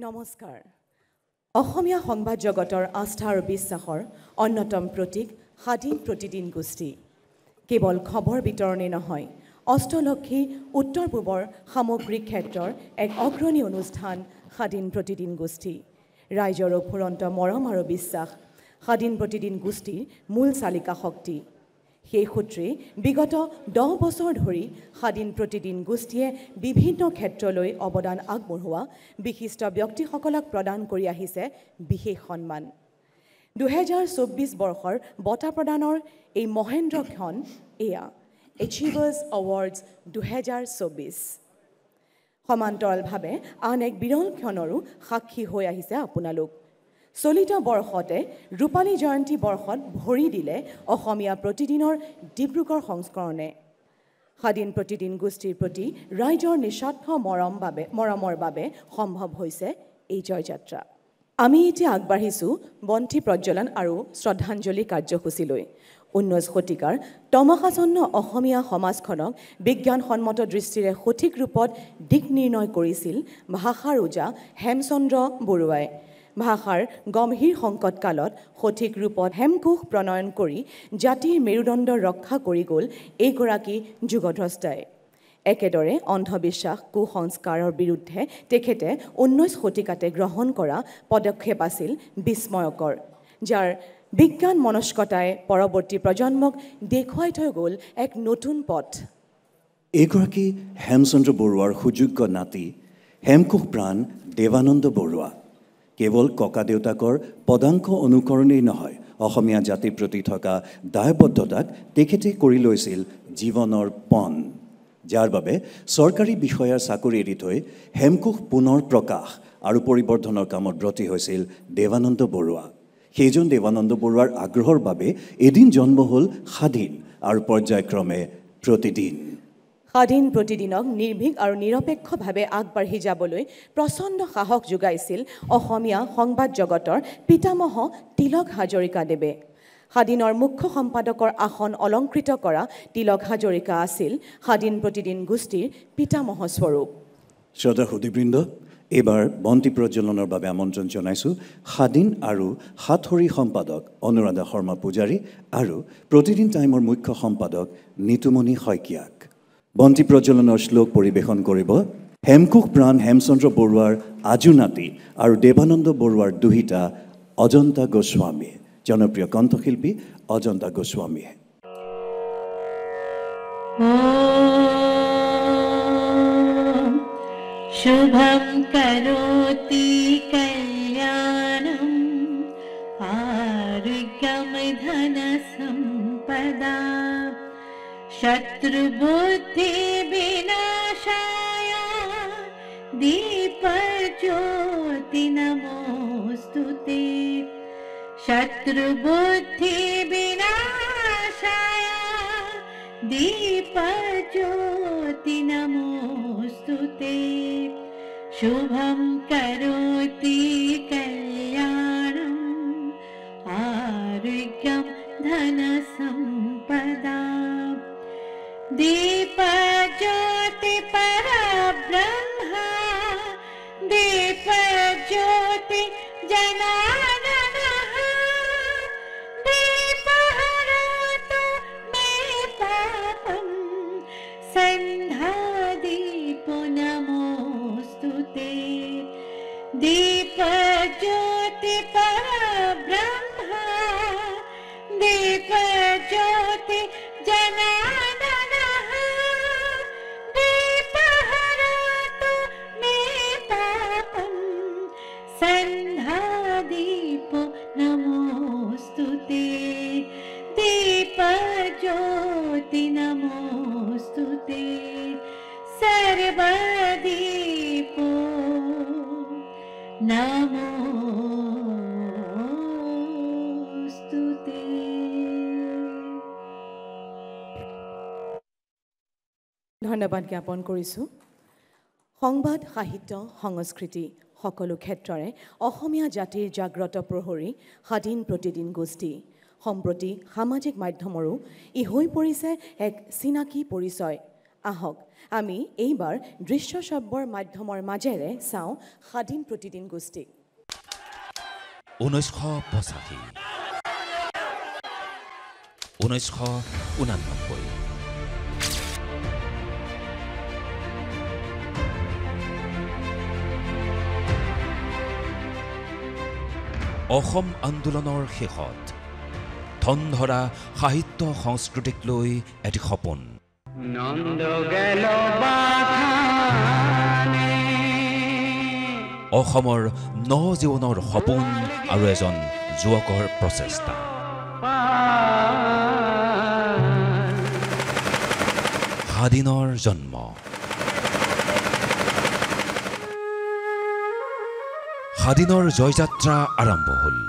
নমস্কাৰ। অসমীয়া সংবাদ জগতৰ আস্থা আৰু বিশ্বাসৰ অন্যতম প্ৰতীক স্বাধীন প্ৰতিদিন গোষ্ঠী কেৱল খবৰ বিতৰণে নহয়, অষ্টলক্ষী উত্তৰ পূবৰ সামগ্ৰিক ক্ষেত্ৰৰ এক অগ্ৰণী অনুষ্ঠান স্বাধীন প্ৰতিদিন গোষ্ঠী। ৰাইজৰ অফুৰন্ত মৰম আৰু বিশ্বাস স্বাধীন প্ৰতিদিন গোষ্ঠীৰ মূল চালিকা শক্তি। সেই সূত্ৰে বিগত 10 বছৰ ধৰি স্বাধীন প্ৰতিদিন গোষ্ঠীয়ে বিভিন্ন ক্ষেত্ৰলৈ অৱদান আগবঢ়োৱা বিশিষ্ট ব্যক্তিসকলক প্ৰদান কৰি আহিছে বিশেষ সন্মান। 2024 বৰ্ষৰ বঁটা প্ৰদানৰ এই মহেন্দ্ৰক্ষণ এয়া এচিভাৰ্ছ এৱাৰ্ডছ 2024। সমান্তৰালভাৱে আন এক বিৰল ক্ষণৰো সাক্ষী হৈ আহিছে আপোনালোক। চলিত বৰ্ষতে ৰূপালী জয়ন্তী বৰ্ষত ভৰি দিলে অসমীয়া প্ৰতিদিনৰ ডিব্ৰুগড় সংস্কৰণে। স্বাধীন প্ৰতিদিন গোষ্ঠীৰ প্ৰতি ৰাইজৰ নিস্বাৰ্থ মৰমৰ বাবে সম্ভৱ হৈছে এই জয়যাত্ৰা। আমি এতিয়া আগবাঢ়িছোঁ বন্তি প্ৰজ্বলন আৰু শ্ৰদ্ধাঞ্জলি কাৰ্যসূচীলৈ। 19 শতিকাৰ তমসাচ্ছন্ন অসমীয়া সমাজখনক বিজ্ঞানসন্মত দৃষ্টিৰে সঠিক ৰূপত দিক নিৰ্ণয় কৰিছিল ভাষাৰ ওজা হেমচন্দ্ৰ বৰুৱাই। ভাষাৰ গম্ভীৰ সংকট কালত সঠিক ৰূপত হেমকোষ প্ৰণয়ন কৰি জাতিৰ মেৰুদণ্ড ৰক্ষা কৰি গ'ল এইগৰাকী যুগদ্ৰষ্টাই। একেদৰে অন্ধবিশ্বাস কুসংস্কাৰৰ বিৰুদ্ধে তেখেতে 19 শতিকাতে গ্ৰহণ কৰা পদক্ষেপ আছিল বিস্ময়কৰ, যাৰ বিজ্ঞান মনস্কতাই পৰৱৰ্তী প্ৰজন্মক দেখুৱাই থৈ গ'ল এক নতুন পথ। এইগৰাকী হেমচন্দ্ৰ বৰুৱাৰ সুযোগ্য নাতি হেমকোষ প্ৰাণ দেৱানন্দ বৰুৱা কেৱল ককা দেউতাকৰ পদাংক অনুকৰণেই নহয়, অসমীয়া জাতিৰ প্ৰতি থকা দায়বদ্ধতাক তেখেতে কৰি লৈছিল জীৱনৰ পণ, যাৰ বাবে চৰকাৰী বিষয়াৰ চাকৰি এৰি থৈ হেমকোষ পুনৰ প্ৰকাশ আৰু পৰিৱৰ্ধনৰ কামত ব্ৰতী হৈছিল দেৱানন্দ বৰুৱা। সেইজন দেৱানন্দ বৰুৱাৰ আগ্ৰহৰ বাবে এদিন জন্ম হ'ল স্বাধীন আৰু পৰ্যায়ক্ৰমে প্ৰতিদিন। স্বাধীন প্ৰতিদিনক নিৰ্ভীক আৰু নিৰপেক্ষভাৱে আগবাঢ়ি যাবলৈ প্ৰচণ্ড সাহস যোগাইছিল অসমীয়া সংবাদ জগতৰ পিতামহ তিলক হাজৰিকাদেৱে। স্বাধীনৰ মুখ্য সম্পাদকৰ আসন অলংকৃত কৰা তিলক হাজৰিকা আছিল স্বাধীন প্ৰতিদিন গোষ্ঠীৰ পিতামহ স্বৰূপ। শ্ৰদ্ধা সুধীবৃন্দ, এইবাৰ বন্তি প্ৰজ্বলনৰ বাবে আমন্ত্ৰণ জনাইছোঁ স্বাধীন আৰু সাতসৰী সম্পাদক অনুৰাধা শৰ্মা পূজাৰী আৰু প্ৰতিদিন টাইমৰ মুখ্য সম্পাদক নিতুমণি শইকীয়াক। বন্তি প্ৰজ্বলনৰ শ্লোক পৰিৱেশন কৰিব হেমকোষ প্ৰাণ হেমচন্দ্ৰ বৰুৱাৰ আজু নাতি আৰু দেৱানন্দ বৰুৱাৰ দুহিতা অজন্তা গোস্বামীয়ে, জনপ্ৰিয় কণ্ঠশিল্পী অজন্তা গোস্বামীয়ে। শুভম করোতি কল্যাণম আরোগ্যম ধন সম্পদা শত্রুবুদ্ধি বিনাশায় দীপজ্যোতি নমোস্তুতে শত্রুবুদ্ধি বিনাশায় দীপজ্যোতি নমোস্তুতে শুভম করোতি কল্যাণম আরোগ্যম ধন সম্পদা দীপজ্যোতি পরব্রহ্ম দীপজ্যোতি জনার্দনঃ দীপহরতু মে পাপম সন্ধ্যাদীপো নমোস্তুতে দীপজ্যোতি পরব্রহ্ম দীপজ্যোতি জনার্দনঃ দীপহরতু মে পাপম সন্ধ্যাদীপো নমোস্তুতে দীপজ্যোতি নমোস্তুতে সর্বদীপো নমোস্তুতে। ধন্যবাদ জ্ঞাপন কৰিছোঁ। সংবাদ, সাহিত্য, সংস্কৃতি সকলো ক্ষেত্ৰৰে অসমীয়া জাতিৰ জাগ্ৰত প্ৰহৰী স্বাধীন প্ৰতিদিন গোষ্ঠী। সম্প্ৰতি সামাজিক মাধ্যমৰো ই হৈ পৰিছে এক চিনাকি পৰিচয়। আহক আমি এইবাৰ দৃশ্য শ্ৰব্যৰ মাধ্যমৰ মাজেৰে চাওঁ স্বাধীন প্ৰতিদিন গোষ্ঠীক 1985 1989 অসম আন্দোলনৰ শেষত ধনধৰা সাহিত্য সংস্কৃতিক লৈ এটি সপোন অসমৰ নজীৱনৰ সপোন আৰু এজন যুৱকৰ প্ৰচেষ্টা স্বাধীনৰ জন্ম স্বাধীনৰ জয়যাত্ৰা আৰম্ভ হ'ল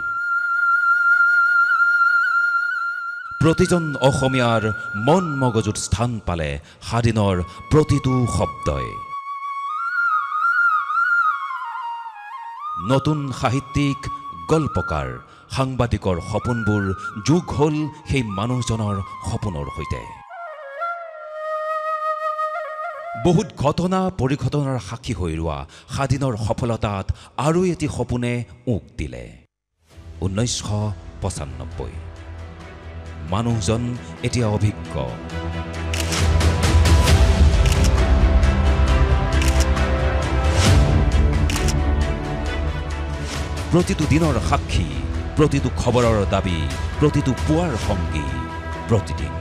প্ৰতিজন অসমীয়াৰ মন মগজুত স্থান পালে স্বাধীনৰ প্ৰতিটো শব্দই নতুন সাহিত্যিক গল্পকাৰ সাংবাদিকৰ সপোনবোৰ যোগ হ'ল সেই মানুহজনৰ সপোনৰ সৈতে বহুত ঘটনা পৰিঘটনাৰ সাক্ষী হৈ ৰোৱা স্বাধীনৰ সফলতাত আৰু এটি সপোনে উক দিলে 1995 মানুহজন এতিয়া অভিজ্ঞ প্ৰতিটো দিনৰ সাক্ষী প্ৰতিটো খবৰৰ দাবী প্ৰতিটো পুৱাৰ সংগী প্ৰতিদিন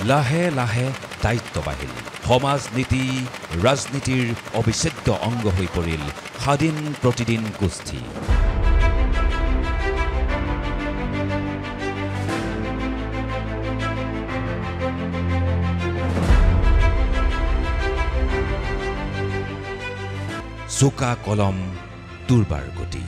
লাহে লাহে দায়িত্ব বাঢ়িল সমাজ নীতি ৰাজনীতিৰ অবিচ্ছেদ্য অংগ হৈ পৰিল স্বাধীন প্ৰতিদিন গোষ্ঠী চোকা কলম দুৰ্বাৰ গতি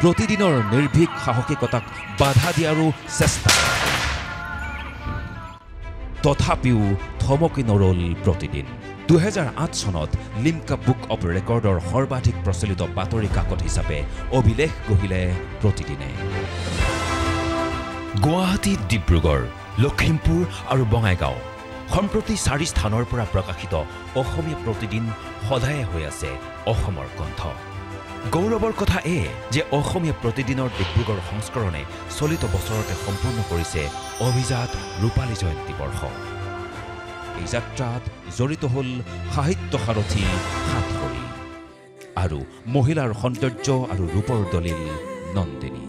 প্ৰতিদিনৰ নিৰ্ভীক সাহসিকতাক বাধা দিয়াৰো চেষ্টা তথাপিও থমকি নৰল প্ৰতিদিন 2008 চনত লিমকা বুক অৱ ৰেকৰ্ডৰ সৰ্বাধিক প্ৰচলিত বাতৰি কাকত হিচাপে অভিলেখ গঢ়িলে প্ৰতিদিনে গুৱাহাটী ডিব্ৰুগড় লখিমপুৰ আৰু বঙাইগাঁও সম্প্ৰতি 4 স্থানৰ পৰা প্ৰকাশিত অসমীয়া প্ৰতিদিন সদায়ে হৈ আছে অসমৰ কণ্ঠ গৌৰৱৰ কথা যে অসমীয়া প্ৰতিদিনৰ ডিব্ৰুগড় সংস্কৰণে চলিত বছৰতে সম্পূৰ্ণ কৰিছে অভিজাত ৰূপালী জয়ন্তী বৰ্ষ এই যাত্ৰাত জড়িত হ'ল সাহিত্য সাৰথী সাতসৰী আৰু মহিলাৰ সৌন্দৰ্য আৰু ৰূপৰ দলিল নন্দিনী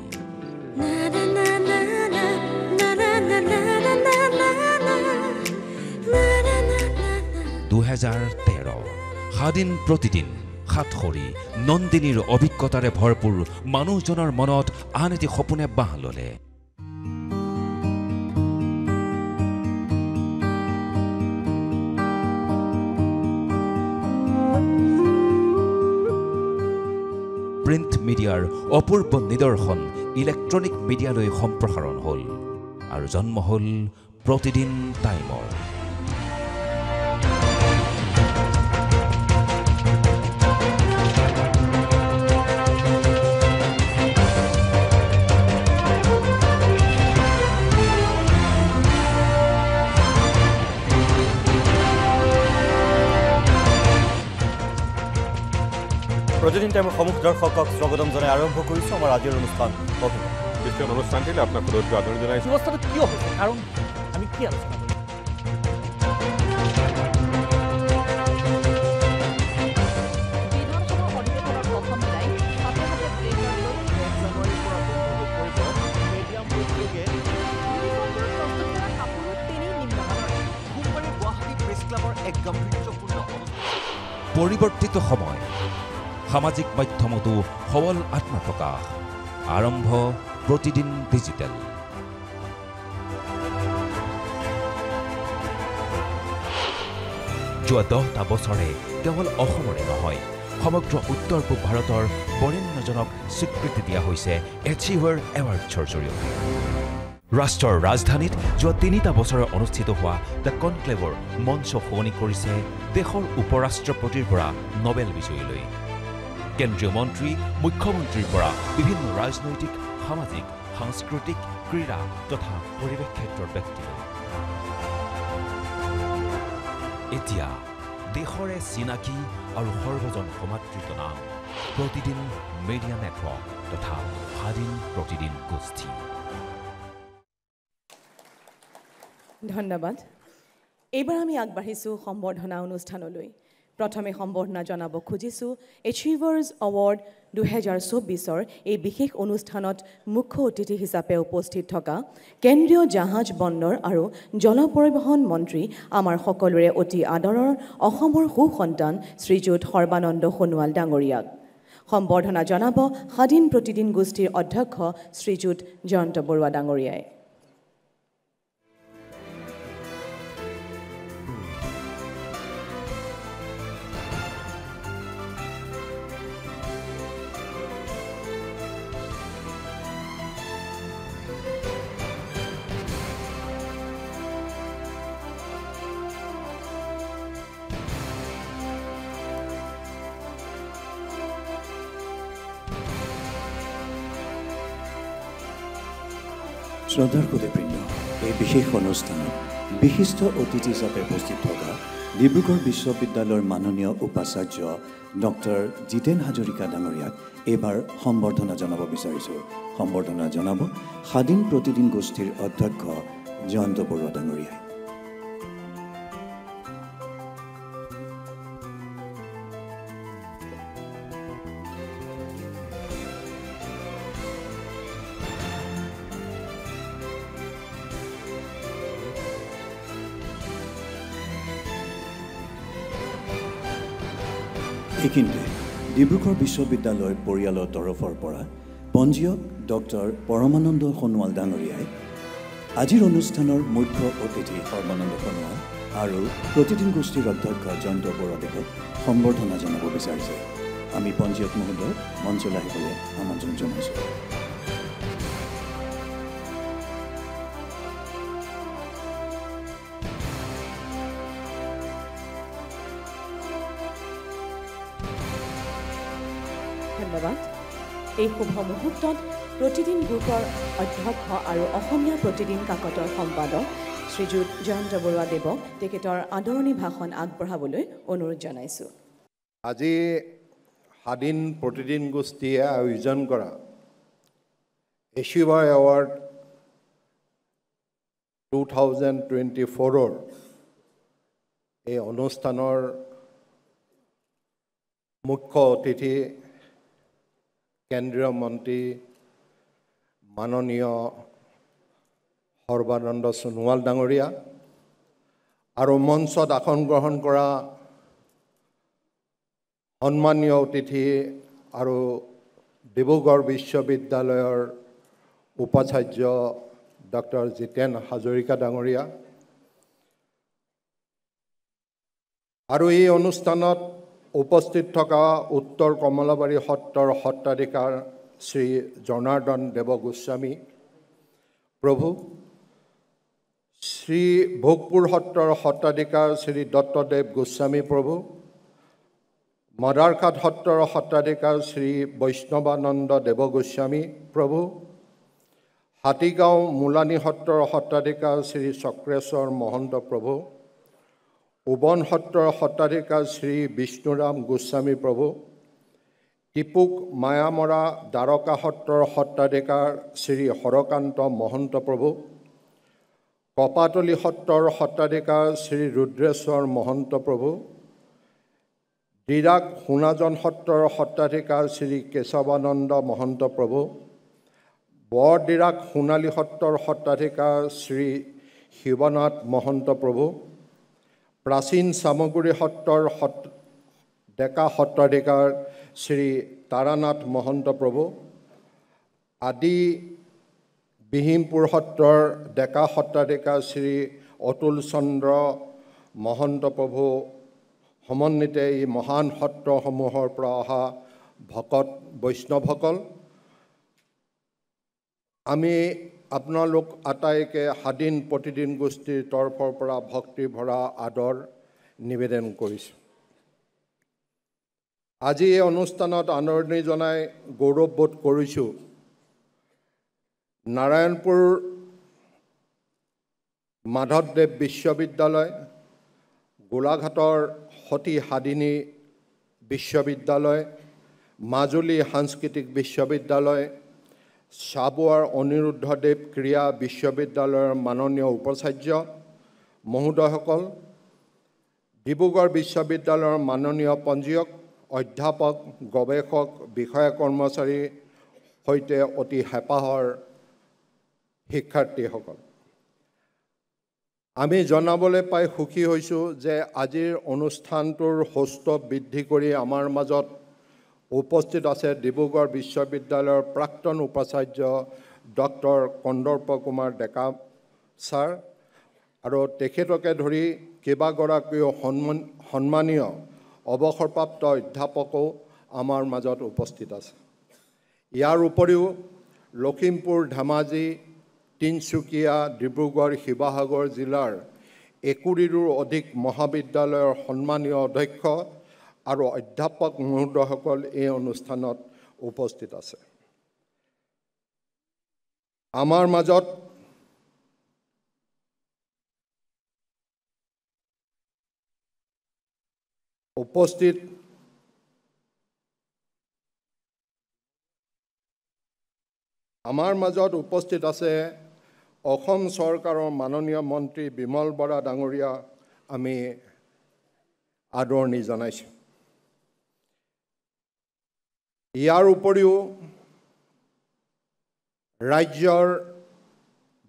স্বাধীন প্ৰতিদিন সাতসৰী নন্দিনীৰ অভিজ্ঞতাৰে ভৰপূৰ মানুহজনৰ মনত আন এটি সপোনে বাহ ল'লে প্ৰিণ্ট মিডিয়াৰ অপূৰ্ব নিদৰ্শন ইলেক্ট্ৰনিক মিডিয়ালৈ সম্প্ৰসাৰণ হ'ল আৰু জন্ম হ'ল প্ৰতিদিন টাইমৰ প্ৰতিদিন টাইমৰ সমূহ দৰ্শকক স্বাগতম জনাই আৰম্ভ কৰিছো আমাৰ আজিৰ অনুষ্ঠান বিশেষ অনুষ্ঠানটিলে আপোনাক সদস্য আদৰণি জনাইছো অৱস্থাটো কিয় হৈছে কাৰণ আমি কি আলোচনা কৰিম বিধানসভা অধিৱেশনৰ প্ৰথম দিনাই সাথে সাথে ব্ৰেকাৰ লৈ 1 জানুৱাৰীৰ পৰা বন্ধ হৈ পৰিব মিডিয়াম উদ্যোগে সোমবাৰে গুৱাহাটী প্ৰেছ ক্লাবৰ এক গম্ভীৰ্যপূৰ্ণ পৰিৱৰ্তিত সময় সামাজিক মাধ্যমতো সবল আত্মপ্ৰকাশ আৰম্ভ প্ৰতিদিন ডিজিটেল যোৱা 10টা বছৰে কেৱল অসমৰে নহয় সমগ্ৰ উত্তৰ পূব ভাৰতৰ বৰেণ্যজনক স্বীকৃতি দিয়া হৈছে এচিভাৰ এৱাৰ্ডছৰ জৰিয়তে ৰাষ্ট্ৰৰ ৰাজধানীত যোৱা ৩টা বছৰে অনুষ্ঠিত হোৱা দ্য কনক্লেভৰ মঞ্চ শুৱনি কৰিছে দেশৰ উপৰাষ্ট্ৰপতিৰ পৰা নোবেল বিজয়ীলৈ কেন্দ্ৰীয় মন্ত্ৰী মুখ্যমন্ত্ৰীৰ পৰা বিভিন্ন ৰাজনৈতিক সামাজিক সাংস্কৃতিক ক্ৰীড়া তথা পৰিৱেশ ক্ষেত্ৰৰ ব্যক্তিলৈ এতিয়া দেশৰে চিনাকি আৰু সৰ্বজন সমাদৃত নাম প্ৰতিদিন মিডিয়া নেটৱৰ্ক তথা স্বাধীন প্ৰতিদিন গোষ্ঠী ধন্যবাদ এইবাৰ আমি আগবাঢ়িছোঁ সম্বৰ্ধনা অনুষ্ঠানলৈ প্ৰথমে সম্বৰ্ধনা জনাব খুজিছোঁ এচিভাৰ্ছ এৱাৰ্ড 2024ৰ এই বিশেষ অনুষ্ঠানত মুখ্য অতিথি হিচাপে উপস্থিত থকা কেন্দ্ৰীয় জাহাজ বন্দৰ আৰু জল পৰিবহণ মন্ত্ৰী আমাৰ সকলোৰে অতি আদৰৰ অসমৰ সুসন্তান শ্ৰীযুত সৰ্বানন্দ সোণোৱাল ডাঙৰীয়াক সম্বৰ্ধনা জনাব স্বাধীন প্ৰতিদিন গোষ্ঠীৰ অধ্যক্ষ শ্ৰীযুত জয়ন্ত বৰুৱা ডাঙৰীয়াই শ্ৰদ্ধাৰ সুধীবৃন্দ এই বিশেষ অনুষ্ঠানত বিশিষ্ট অতিথি হিচাপে উপস্থিত থকা ডিব্ৰুগড় বিশ্ববিদ্যালয়ৰ মাননীয় উপাচাৰ্য ডক্টৰ জিতেন হাজৰিকা ডাঙৰীয়াক এইবাৰ সম্বৰ্ধনা জনাব বিচাৰিছোঁ সম্বৰ্ধনা জনাব স্বাধীন প্ৰতিদিন গোষ্ঠীৰ অধ্যক্ষ জয়ন্ত বৰুৱা ডাঙৰীয়াই এইখিনিতে ডিব্ৰুগড় বিশ্ববিদ্যালয়ৰ পৰিয়ালৰ তৰফৰ পৰা পঞ্জীয়ক ডক্টৰ পৰমানন্দ সোণোৱাল ডাঙৰীয়াই আজিৰ অনুষ্ঠানৰ মুখ্য অতিথি সৰ্বানন্দ সোণোৱাল আৰু প্ৰতিদিন গোষ্ঠীৰ অধ্যক্ষ জয়ন্ত বৰুৱাদেৱক সম্বৰ্ধনা জনাব বিচাৰিছে আমি পঞ্জীয়ক মহোদয়ক মঞ্চলৈ আহিবলৈ আমন্ত্ৰণ জনাইছোঁ ধন্যবাদ এই শুভ মুহূৰ্তত প্ৰতিদিন গ্ৰুপৰ অধ্যক্ষ আৰু অসমীয়া প্ৰতিদিন কাকতৰ সম্পাদক শ্ৰীযুত জয়ন্ত বৰুৱা দেৱক তেখেতৰ আদৰণি ভাষণ আগবঢ়াবলৈ অনুৰোধ জনাইছোঁ আজি স্বাধীন প্ৰতিদিন গোষ্ঠীয়ে আয়োজন কৰা এচিভাৰ এৱাৰ্ড 2024ৰ এই অনুষ্ঠানৰ মুখ্য অতিথি কেন্দ্ৰীয় মন্ত্ৰী মাননীয় সৰ্বানন্দ সোণোৱাল ডাঙৰীয়া আৰু মঞ্চত আসন গ্ৰহণ কৰা সন্মানীয় অতিথি আৰু ডিব্ৰুগড় বিশ্ববিদ্যালয়ৰ উপাচাৰ্য ডক্টৰ জিতেন হাজৰিকা ডাঙৰীয়া আৰু এই অনুষ্ঠানত উপস্থিত থকা উত্তৰ কমলাবাৰী সত্ৰৰ সত্ৰাধিকাৰ শ্ৰী জনাৰ্দন দেৱ গোস্বামী প্ৰভু শ্ৰী ভোগপুৰ সত্ৰৰ সত্ৰাধিকাৰ শ্ৰী দত্তদেৱ গোস্বামী প্ৰভু মাদাৰঘাট সত্ৰৰ সত্ৰাধিকাৰ শ্ৰী বৈষ্ণৱানন্দ দেৱ গোস্বামী প্ৰভু হাতীগাঁও মোলানী সত্ৰৰ সত্ৰাধিকাৰ শ্ৰী চক্ৰেশ্বৰ মহন্ত প্ৰভু উবন সত্ৰৰ সত্ৰাধিকাৰ শ্ৰী বিষ্ণুৰাম গোস্বামী প্ৰভু টিপুক মায়ামৰা দ্বাৰকা সত্ৰৰ সত্ৰাধিকাৰ শ্ৰী হৰকান্ত মহন্ত প্ৰভু কপাতলি সত্ৰৰ সত্ৰাধিকাৰ শ্ৰী ৰুদ্ৰেশ্বৰ মহন্ত প্ৰভু ডিৰাক সোণাজন সত্ৰৰ সত্ৰাধিকাৰ শ্ৰী কেশৱানন্দ মহন্ত প্ৰভু বৰডিৰাক সোণালী সত্ৰৰ সত্ৰাধিকাৰ শ্ৰী শিৱনাথ মহন্ত প্ৰভু প্ৰাচীন চামগুৰি সত্ৰৰ ডেকা সত্ৰাধিকাৰ শ্ৰী তাৰানাথ মহন্ত প্ৰভু আদি বিহিমপুৰ সত্ৰৰ ডেকা সত্ৰাধিকাৰ শ্ৰী অতুল চন্দ্ৰ মহন্ত প্ৰভু সমন্বিত এই মহান সত্ৰসমূহৰ পৰা অহা ভকত বৈষ্ণৱসকল, আমি আপোনালোক আটাইকে স্বাধীন প্ৰতিদিন গোষ্ঠীৰ তৰফৰ পৰা ভক্তি ভৰা আদৰ নিবেদন কৰিছোঁ। আজি এই অনুষ্ঠানত আদৰণি জনাই গৌৰৱবোধ কৰিছোঁ নাৰায়ণপুৰ মাধৱদেৱ বিশ্ববিদ্যালয়, গোলাঘাটৰ সতী সাদিনী বিশ্ববিদ্যালয়, মাজুলী সাংস্কৃতিক বিশ্ববিদ্যালয়, চাবুৱাৰ অনিৰুদ্ধদেৱ ক্ৰীড়া বিশ্ববিদ্যালয়ৰ মাননীয় উপাচাৰ্য মহোদয়সকল, ডিব্ৰুগড় বিশ্ববিদ্যালয়ৰ মাননীয় পঞ্জীয়ক, অধ্যাপক, গৱেষক, বিষয়া কৰ্মচাৰীৰ সৈতে অতি হেঁপাহৰ শিক্ষাৰ্থীসকল, আমি জনাবলৈ পাই সুখী হৈছোঁ যে আজিৰ অনুষ্ঠানটোৰ সৌষ্ঠৱ বৃদ্ধি কৰি আমাৰ মাজত উপস্থিত আছে ডিব্ৰুগড় বিশ্ববিদ্যালয়ৰ প্ৰাক্তন উপাচাৰ্য ডক্টৰ কন্দৰ্প কুমাৰ ডেকা ছাৰ আৰু তেখেতকে ধৰি কেইবাগৰাকীও সন্মানীয় অৱসৰপ্ৰাপ্ত অধ্যাপকো আমাৰ মাজত উপস্থিত আছে। ইয়াৰ উপৰিও লখিমপুৰ, ধেমাজি, তিনিচুকীয়া, ডিব্ৰুগড়, শিৱসাগৰ জিলাৰ ২১ৰো অধিক মহাবিদ্যালয়ৰ সন্মানীয় অধ্যক্ষ আৰু অধ্যাপক মহোদয়সকল এই অনুষ্ঠানত উপস্থিত আছে। আমাৰ মাজত উপস্থিত আছে অসম চৰকাৰৰ মাননীয় মন্ত্ৰী বিমল বৰা ডাঙৰীয়া, আমি আদৰণি জনাইছোঁ। ইয়াৰ উপৰিও ৰাজ্যৰ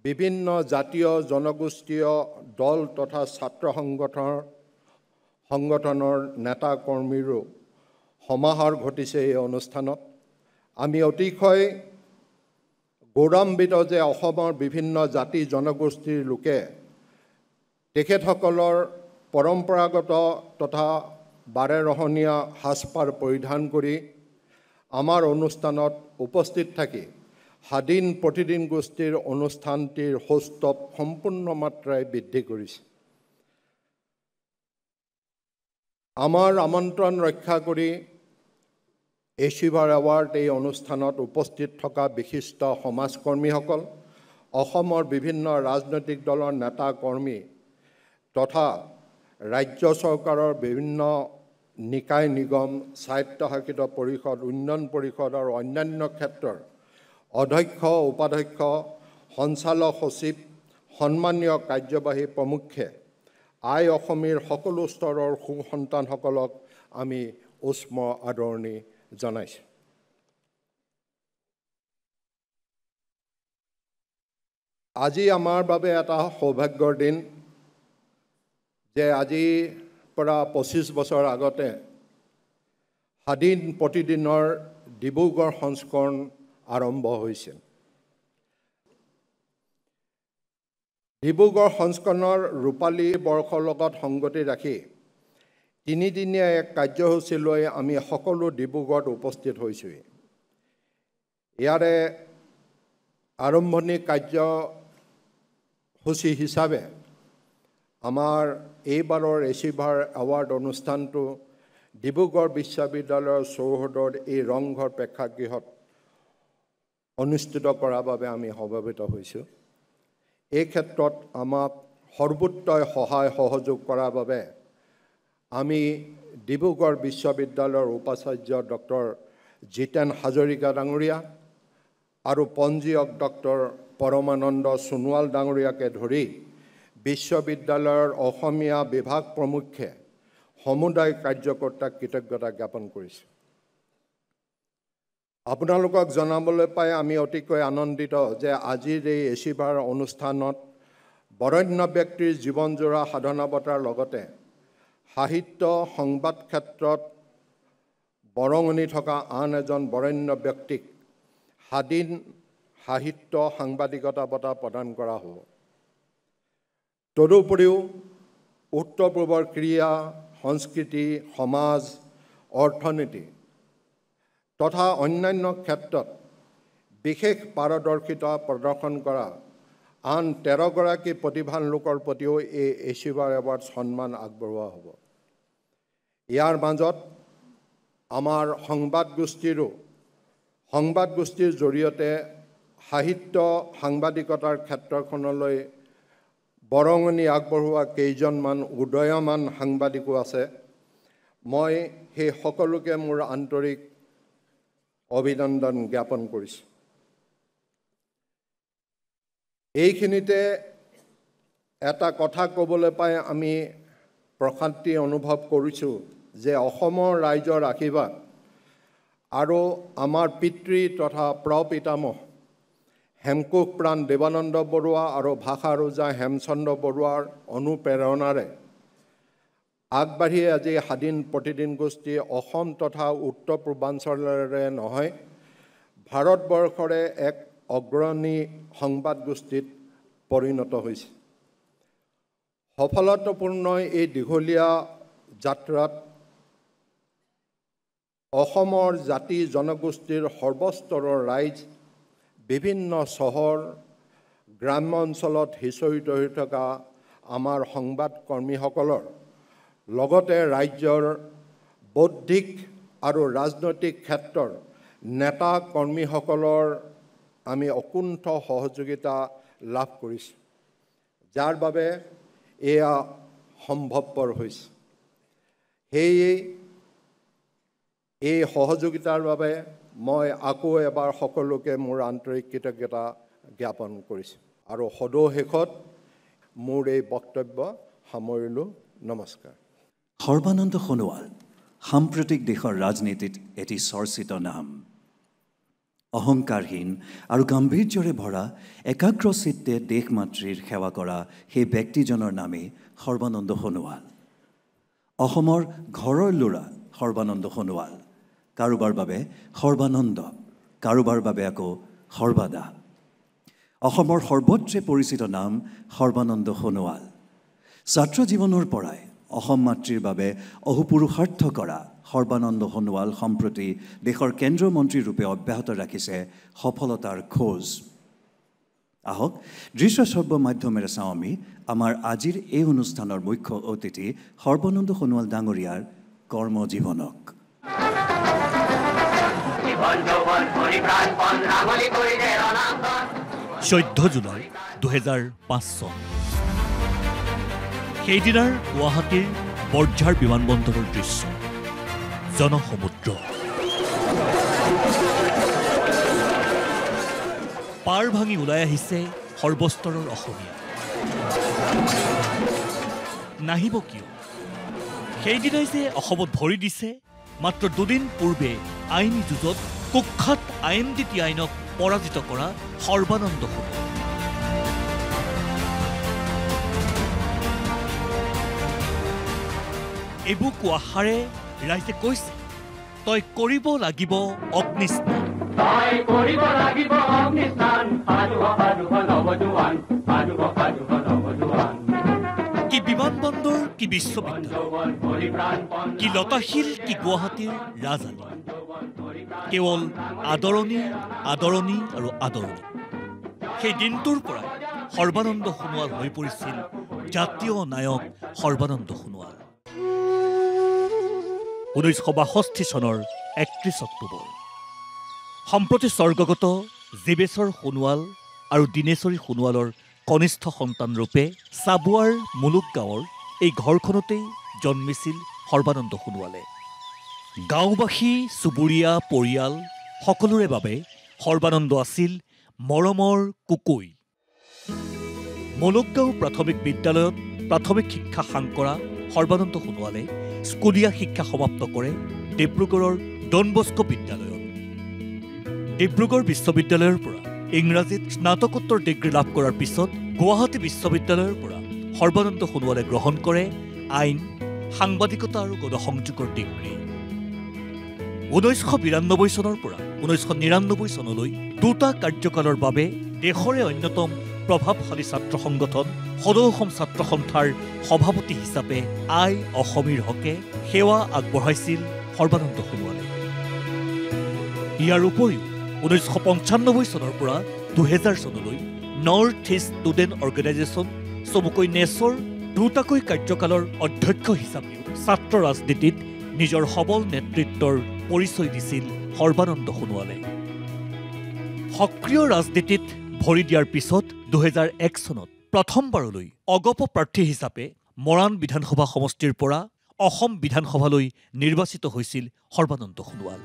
বিভিন্ন জাতীয় জনগোষ্ঠীয় দল তথা ছাত্ৰ সংগঠনৰ নেতা কৰ্মীৰো সমাহাৰ ঘটিছে এই অনুষ্ঠানত। আমি অতিশয় গৌৰৱান্বিত যে অসমৰ বিভিন্ন জাতি জনগোষ্ঠীৰ লোকে তেখেতসকলৰ পৰম্পৰাগত তথা বাৰেৰহণীয়া সাজপাৰ পৰিধান কৰি আমাৰ অনুষ্ঠানত উপস্থিত থাকি স্বাধীন প্ৰতিদিন গোষ্ঠীৰ অনুষ্ঠানটিৰ সৌষ্ঠৱ সম্পূৰ্ণ মাত্ৰাই বৃদ্ধি কৰিছে। আমাৰ আমন্ত্ৰণ ৰক্ষা কৰি এচিভাৰ এৱাৰ্ড এই অনুষ্ঠানত উপস্থিত থকা বিশিষ্ট সমাজকৰ্মীসকল, অসমৰ বিভিন্ন ৰাজনৈতিক দলৰ নেতা কৰ্মী তথা ৰাজ্য চৰকাৰৰ বিভিন্ন নিকায় নিগম, স্বায়ত্তশাসিত পৰিষদ, উন্নয়ন পৰিষদ আৰু অন্যান্য ক্ষেত্ৰৰ অধ্যক্ষ, উপাধ্যক্ষ, সঞ্চালক সচিব, সন্মানীয় কাৰ্যবাহী প্ৰমুখ্যে আই অসমীৰ সকলো স্তৰৰ সুসন্তানসকলক আমি উষ্ম আদৰণি জনাইছোঁ। আজি আমাৰ বাবে এটা সৌভাগ্যৰ দিন যে আজিৰ পৰা ২৫ বছৰ আগতে স্বাধীন প্ৰতিদিনৰ ডিব্ৰুগড় সংস্কৰণ আৰম্ভ হৈছিল। ডিব্ৰুগড় সংস্কৰণৰ ৰূপালী বৰ্ষৰ লগত সংগতি ৰাখি তিনিদিনীয়া এক কাৰ্যসূচী লৈ আমি সকলো ডিব্ৰুগড়ত উপস্থিত হৈছোঁ। ইয়াৰে আৰম্ভণি কাৰ্যসূচী হিচাপে আমাৰ এইবাৰৰ এচিভাৰ এৱাৰ্ড অনুষ্ঠানটো ডিব্ৰুগড় বিশ্ববিদ্যালয়ৰ চৌহদৰ এই ৰংঘৰ প্ৰেক্ষাগৃহত অনুষ্ঠিত কৰাৰ বাবে আমি সমবেত হৈছোঁ। এই ক্ষেত্ৰত আমাক সৰ্বোত্তই সহায় সহযোগ কৰাৰ বাবে আমি ডিব্ৰুগড় বিশ্ববিদ্যালয়ৰ উপাচাৰ্য ডক্টৰ জিতেন হাজৰিকা ডাঙৰীয়া আৰু পঞ্জীয়ক ডক্টৰ পৰমানন্দ সোণোৱাল ডাঙৰীয়াকে ধৰি বিশ্ববিদ্যালয়ৰ অসমীয়া বিভাগ প্ৰমুখ্যে সমুদায় কাৰ্যকৰ্তাক কৃতজ্ঞতা জ্ঞাপন কৰিছোঁ। আপোনালোকক জনাবলৈ পাই আমি অতিকৈ আনন্দিত যে আজিৰ এই এচিভাৰ অনুষ্ঠানত বৰেণ্য ব্যক্তিৰ জীৱনজোৰা সাধনা বঁটাৰ লগতে সাহিত্য সংবাদ ক্ষেত্ৰত বৰঙণি থকা আন এজন বৰেণ্য ব্যক্তিক স্বাধীন সাহিত্য সাংবাদিকতা বঁটা প্ৰদান কৰা হ'ব। তদুপৰিও উত্তৰ পূবৰ ক্ৰীড়া সংস্কৃতি, সমাজ, অৰ্থনীতি তথা অন্যান্য ক্ষেত্ৰত বিশেষ পাৰদৰ্শিতা প্ৰদৰ্শন কৰা আন 13 গৰাকী প্ৰতিভাৱান লোকৰ প্ৰতিও এই এচিভাৰ এৱাৰ্ড সন্মান আগবঢ়োৱা হ'ব। ইয়াৰ মাজত আমাৰ সংবাদ গোষ্ঠীৰ জৰিয়তে সাহিত্য সাংবাদিকতাৰ ক্ষেত্ৰখনলৈ বৰঙণি আগবঢ়োৱা কেইজনমান উদয়মান সাংবাদিকো আছে। মই সেই সকলোকে মোৰ আন্তৰিক অভিনন্দন জ্ঞাপন কৰিছোঁ। এইখিনিতে এটা কথা ক'বলৈ পাই আমি প্ৰশান্তি অনুভৱ কৰিছোঁ যে অসমৰ ৰাইজৰ আশীৰ্বাদ আৰু আমাৰ পিতৃ তথা প্ৰপিতামহ হেমকোষ প্ৰাণ দেৱানন্দ বৰুৱা আৰু ভাষা ৰজা হেমচন্দ্ৰ বৰুৱাৰ অনুপ্ৰেৰণাৰে আগবাঢ়ি আজি স্বাধীন প্ৰতিদিন গোষ্ঠী অসম তথা উত্তৰ পূৰ্বাঞ্চলৰে নহয় ভাৰতবৰ্ষৰে এক অগ্ৰণী সংবাদ গোষ্ঠীত পৰিণত হৈছে। সফলতাপূৰ্ণ এই দীঘলীয়া যাত্ৰাত অসমৰ জাতি জনগোষ্ঠীৰ সৰ্বস্তৰৰ ৰাইজ বিভিন্ন চহৰ গ্ৰাম্য অঞ্চলত সিঁচৰিত হৈ থকা আমাৰ সংবাদ কৰ্মীসকলৰ লগতে ৰাজ্যৰ বৌদ্ধিক আৰু ৰাজনৈতিক ক্ষেত্ৰৰ নেতা কৰ্মীসকলৰ আমি অকুণ্ঠ সহযোগিতা লাভ কৰিছোঁ, যাৰ বাবে এয়া সম্ভৱপৰ হৈছে। সেয়ে এই সহযোগিতাৰ বাবে মই আকৌ এবাৰ সকলোকে মোৰ আন্তৰিক কৃতজ্ঞতা জ্ঞাপন কৰিছোঁ আৰু সদশেষত মোৰ এই বক্তব্য সামৰিলোঁ। নমস্কাৰ। সৰ্বানন্দ সোণোৱাল সাম্প্ৰতিক দেশৰ ৰাজনীতিত এটি চৰ্চিত নাম। অহংকাৰহীন আৰু গাম্ভীৰ্যৰে ভৰা একাগ্ৰ চিত্তে দেশ মাতৃৰ সেৱা কৰা সেই ব্যক্তিজনৰ নামেই সৰ্বানন্দ সোণোৱাল। অসমৰ ঘৰৰ ল'ৰা সৰ্বানন্দ সোণোৱাল, কাৰোবাৰ বাবে সৰ্বানন্দ, কাৰোবাৰ বাবে আকৌ সৰ্বাদা। অসমৰ সৰ্বত্ৰে পৰিচিত নাম সৰ্বানন্দ সোণোৱাল। ছাত্ৰ জীৱনৰ পৰাই অসম মাতৃৰ বাবে অহোপুৰুষাৰ্থ কৰা সৰ্বানন্দ সোণোৱাল সম্প্ৰতি দেশৰ কেন্দ্ৰীয় মন্ত্ৰীৰূপে অব্যাহত ৰাখিছে সফলতাৰ খোজ। আহক দৃশ্য শ্ৰব্য মাধ্যমেৰে চাওঁ আমি আমাৰ আজিৰ এই অনুষ্ঠানৰ মুখ্য অতিথি সৰ্বানন্দ সোণোৱাল ডাঙৰীয়াৰ কৰ্মজীৱনক। 14 জুলাই 2005 চন। সেইদিনাৰ গুৱাহাটীৰ বৰঝাৰ বিমানবন্দৰৰ দৃশ্য। জনসমুদ্ৰ, পাৰ ভাঙি ওলাই আহিছে সৰ্বস্তৰৰ অসমীয়া। নাহিব কিয়? সেইদিনাই যে অসমত ভৰি দিছে মাত্ৰ দুদিন পূৰ্বে আইনী যুঁজত কুখ্যাত IMDT আইনক পৰাজিত কৰা সৰ্বানন্দ সোণোৱাল। এবুকু আশাৰে ৰাইজে কৈছে, তই কৰিব লাগিব অগ্নিস্নান। কি বিমানবন্দৰ, কি বিশ্ববিদ্যালয়, কি লতাশিল, কি গুৱাহাটীৰ ৰাজধানী, কেৱল আদৰণি আদৰণি আৰু আদৰণি। সেই দিনটোৰ পৰাই সৰ্বানন্দ সোণোৱাল হৈ পৰিছিল জাতীয় নায়ক সৰ্বানন্দ সোণোৱাল। 1962 চনৰ 31 অক্টোবৰ সম্প্ৰতি স্বৰ্গগত জীৱেশ্বৰ সোণোৱাল আৰু দীনেশ্বৰী সোণোৱালৰ কনিষ্ঠ সন্তানৰূপে চাবুৱাৰ মুলুক গাঁৱৰ এই ঘৰখনতেই জন্মিছিল সৰ্বানন্দ সোণোৱালে। গাঁওবাসী, চুবুৰীয়া, পৰিয়াল সকলোৰে বাবে সৰ্বানন্দ আছিল মৰমৰ কুকুই। মুলুকগাঁও প্ৰাথমিক বিদ্যালয়ত প্ৰাথমিক শিক্ষা সাং কৰা সৰ্বানন্দ সোণোৱালে স্কুলীয়া শিক্ষা সমাপ্ত কৰে ডিব্ৰুগড়ৰ ডন বস্কো বিদ্যালয়ত। ডিব্ৰুগড় বিশ্ববিদ্যালয়ৰ পৰা ইংৰাজীত স্নাতকোত্তৰ ডিগ্ৰী লাভ কৰাৰ পিছত গুৱাহাটী বিশ্ববিদ্যালয়ৰ পৰা সৰ্বানন্দ সোণোৱালে গ্ৰহণ কৰে আইন, সাংবাদিকতা আৰু গণসংযোগৰ ডিগ্ৰী। 1992 চনৰ পৰা 1999 চনলৈ দুটা কাৰ্যকালৰ বাবে দেশৰে অন্যতম প্ৰভাৱশালী ছাত্ৰ সংগঠন সদৌ অসম ছাত্ৰ সন্থাৰ সভাপতি হিচাপে আই অসমীৰ হকে সেৱা আগবঢ়াইছিল সৰ্বানন্দ সোণোৱালে। ইয়াৰ উপৰিও 1995 চনৰ পৰা 2000 চনলৈ নৰ্থ ইষ্ট ষ্টুডেণ্ট অৰ্গেনাইজেশ্যন চমুকৈ নেছৰ দুটাকৈ কাৰ্যকালৰ অধ্যক্ষ হিচাপেও ছাত্ৰ ৰাজনীতিত নিজৰ সবল নেতৃত্বৰ পৰিচয় দিছিল সৰ্বানন্দ সোণোৱালে। সক্ৰিয় ৰাজনীতিত ভৰি দিয়াৰ পিছত 2001 চনত প্ৰথমবাৰলৈ অগপ প্ৰাৰ্থী হিচাপে মৰাণ বিধানসভা সমষ্টিৰ পৰা অসম বিধানসভালৈ নিৰ্বাচিত হৈছিল সৰ্বানন্দ সোণোৱাল।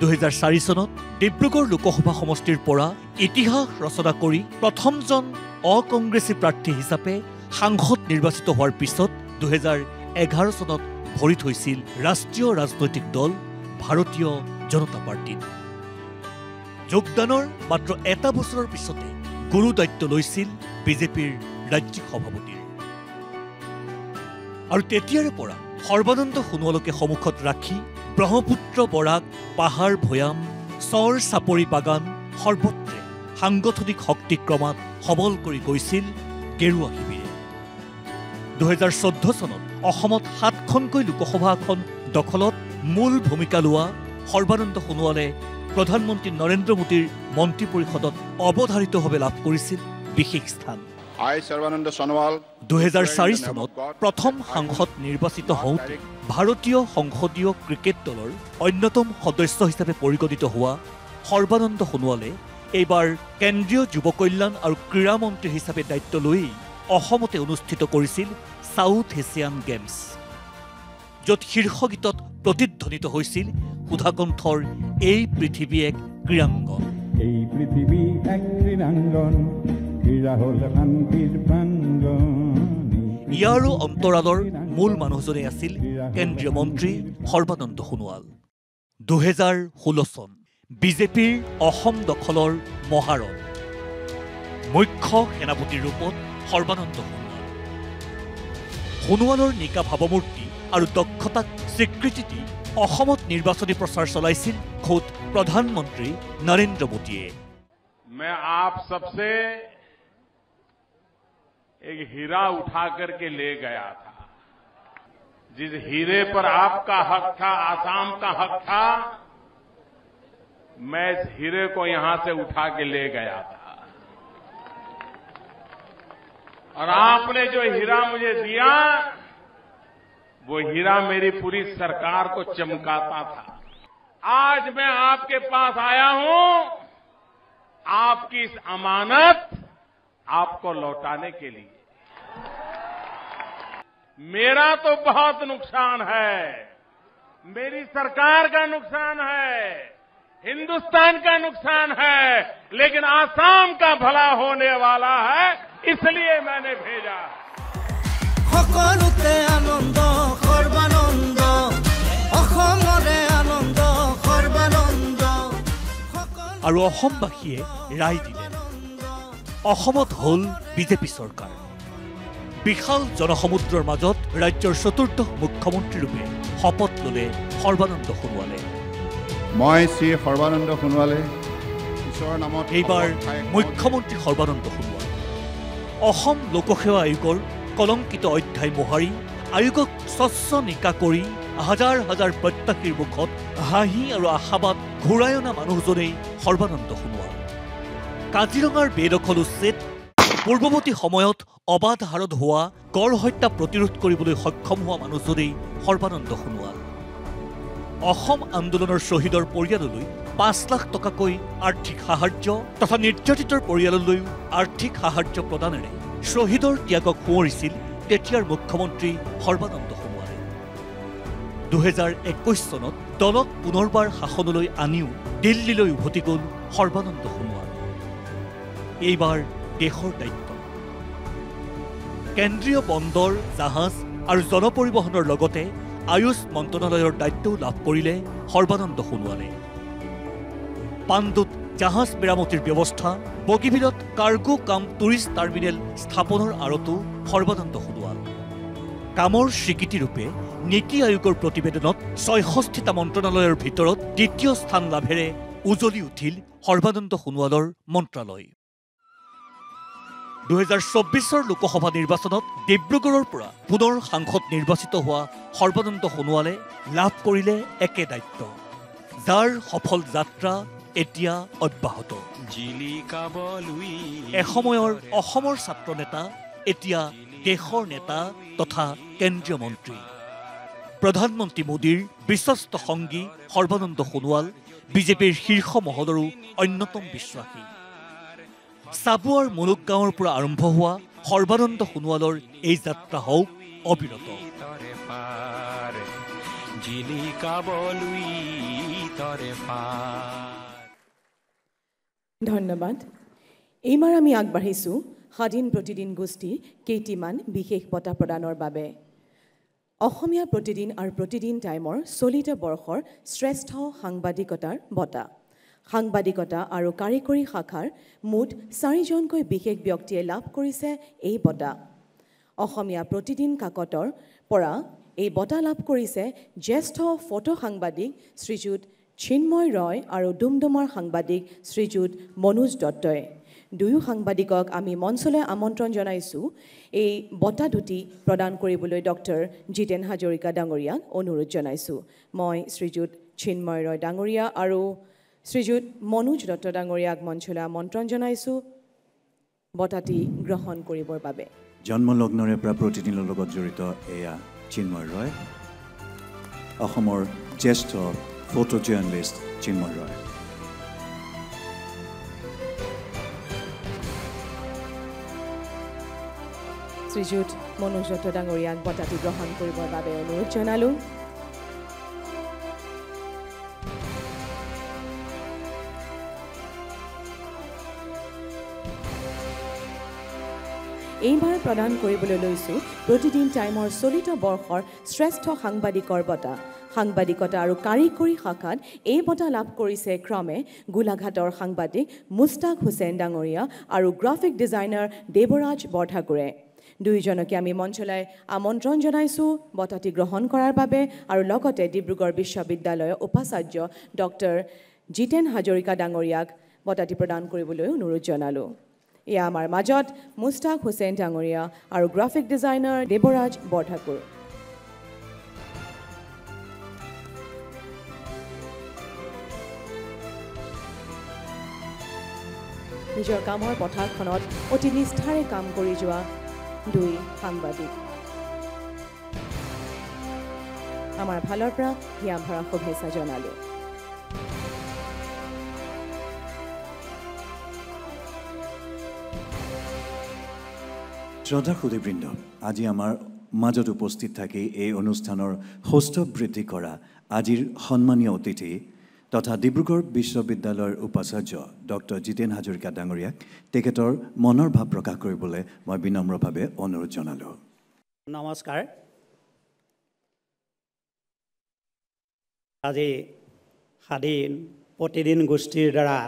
2004 চনত ডিব্ৰুগড় লোকসভা সমষ্টিৰ পৰা ইতিহাস ৰচনা কৰি প্ৰথমজন অকংগ্ৰেছী প্ৰাৰ্থী হিচাপে সাংসদ নিৰ্বাচিত হোৱাৰ পিছত 2011 চনত ভৰি থৈছিল ৰাষ্ট্ৰীয় ৰাজনৈতিক দল ভাৰতীয় জনতা পাৰ্টীত। যোগদানৰ মাত্ৰ এটা বছৰৰ পিছতে গুৰু দায়িত্ব লৈছিল বিজেপিৰ ৰাজ্যিক সভাপতিৰ। আৰু তেতিয়াৰে পৰা সৰ্বানন্দ সোণোৱালকে সন্মুখত ৰাখি ব্ৰহ্মপুত্ৰ বৰাক পাহাৰ ভৈয়াম চৰ চাপৰি বাগান সৰ্বত্ৰে সাংগঠনিক শক্তি ক্ৰমাৎ সবল কৰি গৈছিল গেৰুৱা শিবিৰে। 2014 চনত অসমত 7খনকৈ লোকসভা আসন দখলত মূল ভূমিকা লোৱা সৰ্বানন্দ সোণোৱালে প্ৰধানমন্ত্ৰী নৰেন্দ্ৰ মোদীৰ মন্ত্ৰী পৰিষদত অৱধাৰিতভাৱে লাভ কৰিছিল বিশেষ স্থান। 2004 চনত প্ৰথম সাংসদ নিৰ্বাচিত হওঁতে ভাৰতীয় সংসদীয় ক্ৰিকেট দলৰ অন্যতম সদস্য হিচাপে পৰিগণিত হোৱা সৰ্বানন্দ সোণোৱালে এইবাৰ কেন্দ্ৰীয় যুৱ কল্যাণ আৰু ক্ৰীড়া মন্ত্ৰী হিচাপে দায়িত্ব লৈ অসমতে অনুষ্ঠিত কৰিছিল সাউথ এছিয়ান গেমছ, য'ত শীৰ্ষ গীতত প্ৰতিধ্বনিত হৈছিল সুধাকণ্ঠৰ এই পৃথিৱী এক ক্ৰীড়াংগন। এই পৃথিৱী এক ক্ৰীড়াংগন, ক্ৰীড়া হ'ল শান্তিৰ প্ৰাংগন। ইয়াৰো অন্তৰালৰ মূল মানুহজনে আছিল কেন্দ্ৰীয় মন্ত্ৰী সৰ্বানন্দ সোণোৱাল। 2016 চন বিজেপিৰ অসম দখলৰ মহাৰণ, মুখ্য সেনাপতিৰ ৰূপত সৰ্বানন্দ সোণোৱাল। সোণোৱালৰ নিকা ভাৱমূৰ্তি আৰু দক্ষতাক স্বীকৃতি দি অসমত নিৰ্বাচনী প্ৰচাৰ চলাইছিল খোদ প্ৰধানমন্ত্ৰী নৰেন্দ্ৰ মোদীয়ে। मैं आप सबसे एक हीरा उठा करके ले गया था। जिस हीरे पर आपका हक था, आसाम का हक था, मैं इस हीरे को यहां से उठा के ले गया था। और आपने जो हीरा मुझे दिया, वो हीरा मेरी पूरी सरकार को चमकाता था। आज मैं आपके पास आया हूं आपकी इस अमानत आपको लौटाने के लिए। मेरा तो बहुत नुकसान है, मेरी सरकार का नुकसान है, हिंदुस्तान का नुकसान है, लेकिन आसाम का भला होने वाला है, इसलिए मैंने भेजा। সকলোতে আনন্দ সৰ্বানন্দ, অসমৰে আনন্দ সৰ্বানন্দ। আৰু অসমবাসীয়ে ৰায় দিলে অসমত হ'ল বিজেপি চৰকাৰ। বিশাল জনসমুদ্ৰৰ মাজত ৰাজ্যৰ চতুৰ্থ মুখ্যমন্ত্ৰীৰূপে শপত ল'লে সৰ্বানন্দ সোণোৱালে। মই শ্ৰী সৰ্বানন্দ সোণোৱালে ঈশ্বৰৰ নামত এইবাৰ মুখ্যমন্ত্ৰী সৰ্বানন্দ সোণোৱাল অসম লোকসেৱা আয়োগৰ কলংকিত অধ্যায় মোহাৰি আয়োগক স্বচ্ছ নিকা কৰি হাজাৰ হাজাৰ প্ৰত্যাশীৰ মুখত হাঁহি আৰু আশাবাদ ঘূৰাই অনা মানুহজনেই সৰ্বানন্দ সোণোৱাল। কাজিৰঙাৰ বেদখল উচ্ছেদ, পূৰ্বৱৰ্তী সময়ত অবাধ হাৰত হোৱা গড় হত্যা প্ৰতিৰোধ কৰিবলৈ সক্ষম হোৱা মানুহজনেই সৰ্বানন্দ সোণোৱাল। অসম আন্দোলনৰ শ্বহীদৰ পৰিয়াললৈ 5 লাখ টকাকৈ আৰ্থিক সাহায্য তথা নিৰ্যাতিতৰ পৰিয়াললৈও আৰ্থিক সাহায্য প্ৰদানেৰে শ্বহীদৰ ত্যাগক সোঁৱৰিছিল তেতিয়াৰ মুখ্যমন্ত্ৰী সৰ্বানন্দ সোণোৱালে। 2021 চনত দলক পুনৰবাৰ শাসনলৈ আনিও দিল্লীলৈ উভতি গ'ল সৰ্বানন্দ সোণোৱাল। এইবাৰ দেশৰ দায়িত্ব। কেন্দ্ৰীয় বন্দৰ, জাহাজ আৰু জনপৰিবহণৰ লগতে আয়ুষ মন্ত্ৰণালয়ৰ দায়িত্বও লাভ কৰিলে সৰ্বানন্দ সোণোৱালে। পাণ্ডুত জাহাজ মেৰামতিৰ ব্যৱস্থা, বগীবিলত কাৰ্গো কাম টুৰিষ্ট টাৰ্মিনেল স্থাপনৰ আঁৰতো সৰ্বানন্দ সোণোৱাল। কামৰ স্বীকৃতিৰূপে নীতি আয়োগৰ প্ৰতিবেদনত 66টা মন্ত্ৰণালয়ৰ ভিতৰত দ্বিতীয় স্থান লাভেৰে উজলি উঠিল সৰ্বানন্দ সোণোৱালৰ মন্ত্ৰালয়। 2024 লোকসভা নিৰ্বাচনত ডিব্ৰুগড়ৰ পৰা পুনৰ সাংসদ নিৰ্বাচিত হোৱা সৰ্বানন্দ সোণোৱালে লাভ কৰিলে একে দায়িত্ব, যাৰ সফল যাত্ৰা এতিয়া অব্যাহত। এসময়ৰ অসমৰ ছাত্ৰ নেতা এতিয়া দেশৰ নেতা তথা কেন্দ্ৰীয় মন্ত্ৰী। প্ৰধানমন্ত্ৰী মোদীৰ বিশ্বস্ত সংগী সৰ্বানন্দ সোণোৱাল বিজেপিৰ শীৰ্ষ মহলৰো অন্যতম বিশ্বাসী। চাবুৱাৰ মুলুক গাঁৱৰ পৰা আৰম্ভ হোৱা সৰ্বানন্দ সোণোৱালৰ এই যাত্ৰা হওক অবিৰত। ধন্যবাদ। এইবাৰ আমি আগবাঢ়িছোঁ স্বাধীন প্ৰতিদিন গোষ্ঠীৰ কেইটিমান বিশেষ বঁটা প্ৰদানৰ বাবে। অসমীয়া প্ৰতিদিন আৰু প্ৰতিদিন টাইমৰ চলিত বৰ্ষৰ শ্ৰেষ্ঠ সাংবাদিকতাৰ বঁটা। সাংবাদিকতা আৰু কাৰিকৰী শাখাৰ মুঠ 4জনকৈ বিশেষ ব্যক্তিয়ে লাভ কৰিছে এই বঁটা। অসমীয়া প্ৰতিদিন কাকতৰ পৰা এই বঁটা লাভ কৰিছে জ্যেষ্ঠ ফটো সাংবাদিক শ্ৰীযুত চিন্ময় ৰয় আৰু ডুমডুমাৰ সাংবাদিক শ্ৰীযুত মনোজ দত্তই। দুয়ো সাংবাদিকক আমি মঞ্চলৈ আমন্ত্ৰণ জনাইছোঁ এই বঁটা দুটি প্ৰদান কৰিবলৈ ডক্টৰ জিতেন হাজৰিকা ডাঙৰীয়াক অনুৰোধ জনাইছোঁ। মই শ্ৰীযুত চিন্ময় ৰয় ডাঙৰীয়া আৰু শ্ৰীযুত মনোজ দত্ত ডাঙৰীয়াক মঞ্চলৈ আমন্ত্ৰণ জনাইছোঁ বঁটাটি গ্ৰহণ কৰিবৰ বাবে। জন্মলগ্নৰে পৰা প্ৰতিদিনৰ লগত জড়িত এয়া চিন্ময় ৰয়, অসমৰ জ্যেষ্ঠ ফটো জাৰ্নেলিষ্ট চিন্ময় ৰয়। শ্ৰীযুত মনোজ দত্ত ডাঙৰীয়াক বঁটাটি গ্ৰহণ কৰিবৰ বাবে অনুৰোধ জনালোঁ। এইবাৰ প্ৰদান কৰিবলৈ লৈছোঁ প্ৰতিদিন টাইমৰ চলিত বৰ্ষৰ শ্ৰেষ্ঠ সাংবাদিকৰ বঁটা। সাংবাদিকতা আৰু কাৰিকৰী শাখাত এই বঁটা লাভ কৰিছে ক্ৰমে গোলাঘাটৰ সাংবাদিক মুস্তাক হুছেইন ডাঙৰীয়া আৰু গ্ৰাফিক ডিজাইনাৰ দেৱৰাজ বৰঠাকুৰে। দুয়োজনকে আমি মঞ্চলৈ আমন্ত্ৰণ জনাইছোঁ বঁটাটি গ্ৰহণ কৰাৰ বাবে আৰু লগতে ডিব্ৰুগড় বিশ্ববিদ্যালয়ৰ উপাচাৰ্য ডক্টৰ জিতেন হাজৰিকা ডাঙৰীয়াক বঁটাটি প্ৰদান কৰিবলৈ অনুৰোধ জনালোঁ। এয়া আমাৰ মাজত মুস্তাক হুছেইন ডাঙৰীয়া আৰু গ্ৰাফিক ডিজাইনাৰ দেৱৰাজ বৰঠাকুৰ। নিজৰ কামৰ পথাৰখনত অতি নিষ্ঠাৰে কাম কৰি যোৱা দুই সাংবাদিক। আমাৰ ফালৰ পৰা হিয়াম ভৰা শুভেচ্ছা জনালোঁ। শ্ৰদ্ধা সুধীবৃন্দ, আজি আমাৰ মাজত উপস্থিত থাকি এই অনুষ্ঠানৰ সৌষ্ঠৱ বৃদ্ধি কৰা আজিৰ সন্মানীয় অতিথি তথা ডিব্ৰুগড় বিশ্ববিদ্যালয়ৰ উপাচাৰ্য ডক্টৰ জিতেন হাজৰিকা ডাঙৰীয়াক তেখেতৰ মনৰ ভাৱ প্ৰকাশ কৰিবলৈ মই বিনম্ৰভাৱে অনুৰোধ জনালোঁ। নমস্কাৰ। আজি স্বাধীন প্ৰতিদিন গোষ্ঠীৰ দ্বাৰা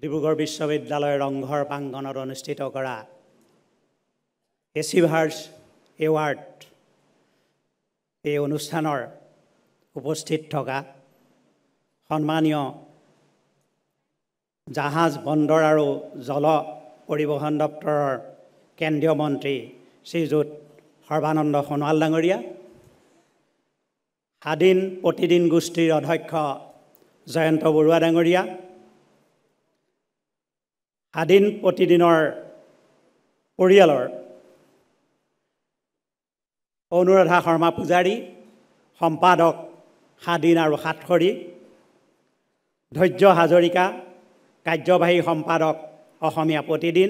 ডিব্ৰুগড় বিশ্ববিদ্যালয়ৰ ৰংঘৰ প্ৰাংগণত অনুষ্ঠিত কৰা এচিভাৰ্ছ এৱাৰ্ড এই অনুষ্ঠানৰ উপস্থিত থকা সন্মানীয় জাহাজ বন্দৰ আৰু জল পৰিবহণ দপ্তৰৰ কেন্দ্ৰীয় মন্ত্ৰী শ্ৰীযুত সৰ্বানন্দ সোণোৱাল ডাঙৰীয়া, স্বাধীন প্ৰতিদিন গোষ্ঠীৰ অধ্যক্ষ জয়ন্ত বৰুৱা ডাঙৰীয়া, স্বাধীন প্ৰতিদিনৰ পৰিয়ালৰ অনুৰাধা শৰ্মা পূজাৰী, সম্পাদক স্বাধীন আৰু সাতসৰী, ধৈৰ্য হাজৰিকা, কাৰ্যবাহী সম্পাদক অসমীয়া প্ৰতিদিন,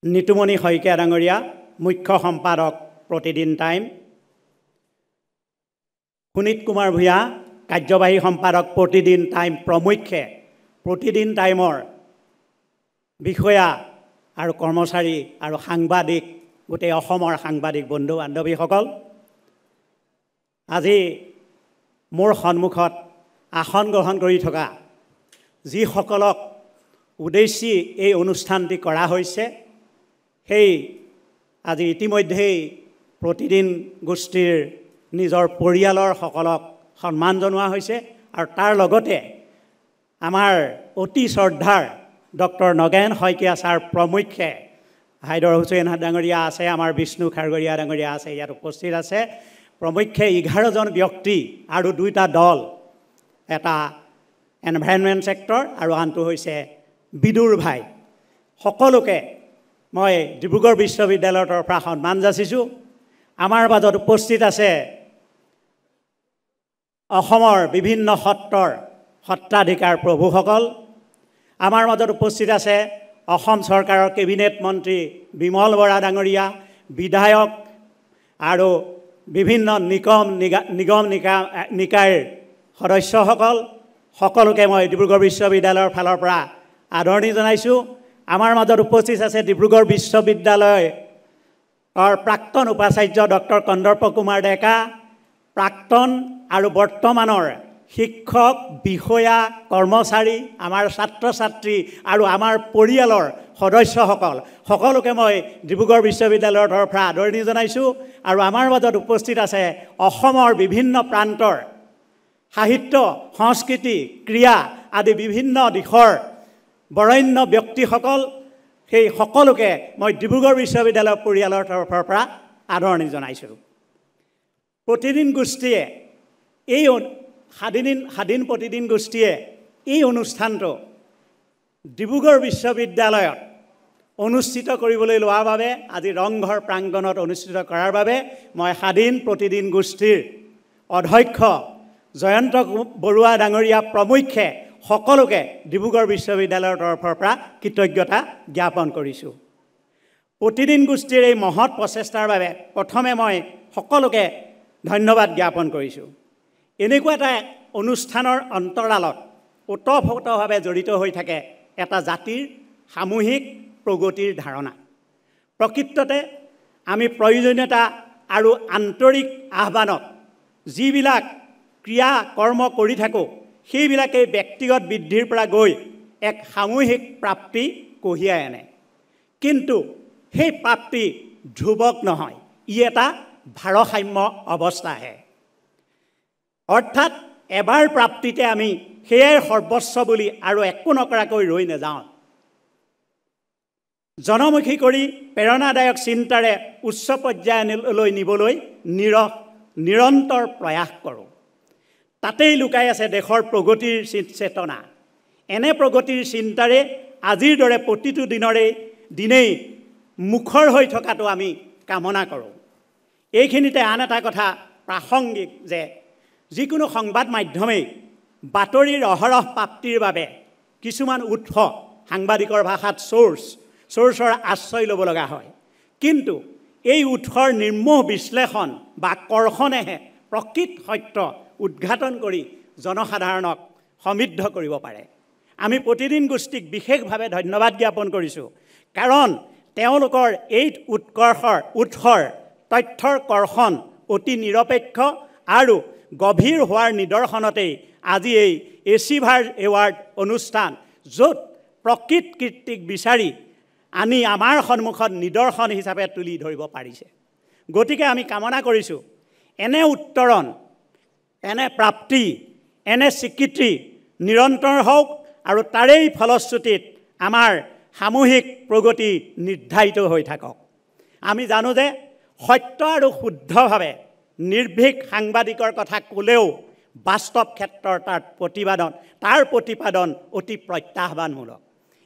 নিতুমণি শইকীয়া ডাঙৰীয়া, মুখ্য সম্পাদক প্ৰতিদিন টাইম, সুনীত কুমাৰ ভূঞা, কাৰ্যবাহী সম্পাদক প্ৰতিদিন টাইম প্ৰমুখ্যে প্ৰতিদিন টাইমৰ বিষয়া আৰু কৰ্মচাৰী আৰু সাংবাদিক, গোটেই অসমৰ সাংবাদিক বন্ধু বান্ধৱীসকল, আজি মোৰ সন্মুখত আসন গ্ৰহণ কৰি থকা যিসকলক উদ্দেশ্যি এই অনুষ্ঠানটি কৰা হৈছে, সেই আজি ইতিমধ্যেই প্ৰতিদিন গোষ্ঠীৰ নিজৰ পৰিয়ালৰ সকলক সন্মান জনোৱা হৈছে আৰু তাৰ লগতে আমাৰ অতি শ্ৰদ্ধাৰ ডক্টৰ নগেন শইকীয়া ছাৰ প্ৰমুখ্যে হাইদৰ হুছেইন ডাঙৰীয়া আছে, আমাৰ বিষ্ণু খাৰগৰীয়া ডাঙৰীয়া আছে, ইয়াত উপস্থিত আছে। প্ৰমুখ্যে 11জন ব্যক্তি আৰু 2টা দল, এটা এনভাইৰনমেণ্ট ছেক্টৰ আৰু আনটো হৈছে বিদুৰ ভাই। সকলোকে মই ডিব্ৰুগড় বিশ্ববিদ্যালয়ৰ পৰা সন্মান যাচিছোঁ। আমাৰ মাজত উপস্থিত আছে অসমৰ বিভিন্ন সত্ৰৰ সত্ৰাধিকাৰ প্ৰভুসকল। আমাৰ মাজত উপস্থিত আছে অসম চৰকাৰৰ কেবিনেট মন্ত্ৰী বিমল বৰা ডাঙৰীয়া, বিধায়ক আৰু বিভিন্ন নিগম নিকায়ৰ সদস্যসকল। সকলোকে মই ডিব্ৰুগড় বিশ্ববিদ্যালয়ৰ ফালৰ পৰা আদৰণি জনাইছোঁ। আমাৰ মাজত উপস্থিত আছে ডিব্ৰুগড় বিশ্ববিদ্যালয়ৰ প্ৰাক্তন উপাচাৰ্য ডক্টৰ কন্দৰ্প কুমাৰ ডেকা, প্ৰাক্তন আৰু বৰ্তমানৰ শিক্ষক, বিষয়া, কৰ্মচাৰী, আমাৰ ছাত্ৰ ছাত্ৰী আৰু আমাৰ পৰিয়ালৰ সদস্যসকল, সকলোকে মই ডিব্ৰুগড় বিশ্ববিদ্যালয়ৰ তৰফৰ পৰা আদৰণি জনাইছোঁ। আৰু আমাৰ মাজত উপস্থিত আছে অসমৰ বিভিন্ন প্ৰান্তৰ সাহিত্য, সংস্কৃতি, ক্ৰীড়া আদি বিভিন্ন দিশৰ বৰেণ্য ব্যক্তিসকল। সেই সকলোকে মই ডিব্ৰুগড় বিশ্ববিদ্যালয় পৰিয়ালৰ তৰফৰ পৰা আদৰণি জনাইছোঁ। প্ৰতিদিন গোষ্ঠীয়ে এই স্বাধীন প্ৰতিদিন গোষ্ঠীয়ে এই অনুষ্ঠানটো ডিব্ৰুগড় বিশ্ববিদ্যালয়ত অনুষ্ঠিত কৰিবলৈ লোৱাৰ বাবে, আজি ৰংঘৰ প্ৰাংগণত অনুষ্ঠিত কৰাৰ বাবে মই স্বাধীন প্ৰতিদিন গোষ্ঠীৰ অধ্যক্ষ জয়ন্ত বৰুৱা ডাঙৰীয়া প্ৰমুখ্যে সকলোকে ডিব্ৰুগড় বিশ্ববিদ্যালয়ৰ তৰফৰ পৰা কৃতজ্ঞতা জ্ঞাপন কৰিছোঁ। প্ৰতিদিন গোষ্ঠীৰ এই মহৎ প্ৰচেষ্টাৰ বাবে প্ৰথমে মই সকলোকে ধন্যবাদ জ্ঞাপন কৰিছোঁ। এনেকুৱা এটা অনুষ্ঠানৰ অন্তৰালত ওতঃপ্ৰোতভাৱে জড়িত হৈ থাকে এটা জাতিৰ সামূহিক প্ৰগতিৰ ধাৰণা। প্ৰকৃততে আমি প্ৰয়োজনীয়তা আৰু আন্তৰিক আহ্বানত যিবিলাক ক্ৰিয়া কৰ্ম কৰি থাকোঁ, সেইবিলাকেই ব্যক্তিগত বৃদ্ধিৰ পৰা গৈ এক সামূহিক প্ৰাপ্তি কঢ়িয়াই আনে। কিন্তু সেই প্ৰাপ্তি ধ্ৰুৱক নহয়, ই এটা ভাৰসাম্য অৱস্থাহে। অৰ্থাৎ এবাৰ প্ৰাপ্তিতে আমি সেয়াই সৰ্বস্ব বুলি আৰু একো নকৰাকৈ ৰৈ নাযাওঁ। জনমুখী কৰি প্ৰেৰণাদায়ক চিন্তাৰে উচ্চ পৰ্যায়লৈ নিবলৈ নিৰন্তৰ প্ৰয়াস কৰোঁ। তাতেই লুকাই আছে দেশৰ প্ৰগতিৰ চেতনা। এনে প্ৰগতিৰ চিন্তাৰে আজিৰ দৰে প্ৰতিটো দিনেই মুখৰ হৈ থকাটো আমি কামনা কৰোঁ। এইখিনিতে আন এটা কথা প্ৰাসংগিক যে যিকোনো সংবাদ মাধ্যমেই বাতৰিৰ অহৰহ প্ৰাপ্তিৰ বাবে কিছুমান উৎস, সাংবাদিকৰ ভাষাত চ'ৰ্চৰ আশ্ৰয় ল'ব লগা হয়। কিন্তু এই উৎসৰ নিৰ্মোহ বিশ্লেষণ বা কৰ্ষণেহে প্ৰকৃত সত্য উদ্ঘাটন কৰি জনসাধাৰণক সমৃদ্ধ কৰিব পাৰে। আমি প্ৰতিদিন গোষ্ঠীক বিশেষভাৱে ধন্যবাদ জ্ঞাপন কৰিছোঁ, কাৰণ তেওঁলোকৰ এই উৎসৰ তথ্যৰ কৰ্ষণ অতি নিৰপেক্ষ আৰু গভীৰ হোৱাৰ নিদৰ্শনতেই আজি এই এচিভাৰ এৱাৰ্ড অনুষ্ঠান, য'ত প্ৰকৃত কীৰ্তিক বিচাৰি আনি আমাৰ সন্মুখত নিদৰ্শন হিচাপে তুলি ধৰিব পাৰিছে। গতিকে আমি কামনা কৰিছোঁ এনে উত্তৰণ, এনে প্ৰাপ্তি, এনে স্বীকৃতি নিৰন্তৰ হওক আৰু তাৰেই ফলশ্ৰুতিত আমাৰ সামূহিক প্ৰগতি নিৰ্ধাৰিত হৈ থাকক। আমি জানো যে সত্য আৰু শুদ্ধভাৱে নিৰ্ভীক সাংবাদিকৰ কথা ক'লেও বাস্তৱ ক্ষেত্ৰৰ তাৰ প্ৰতিপাদন অতি প্ৰত্যাহ্বানমূলক।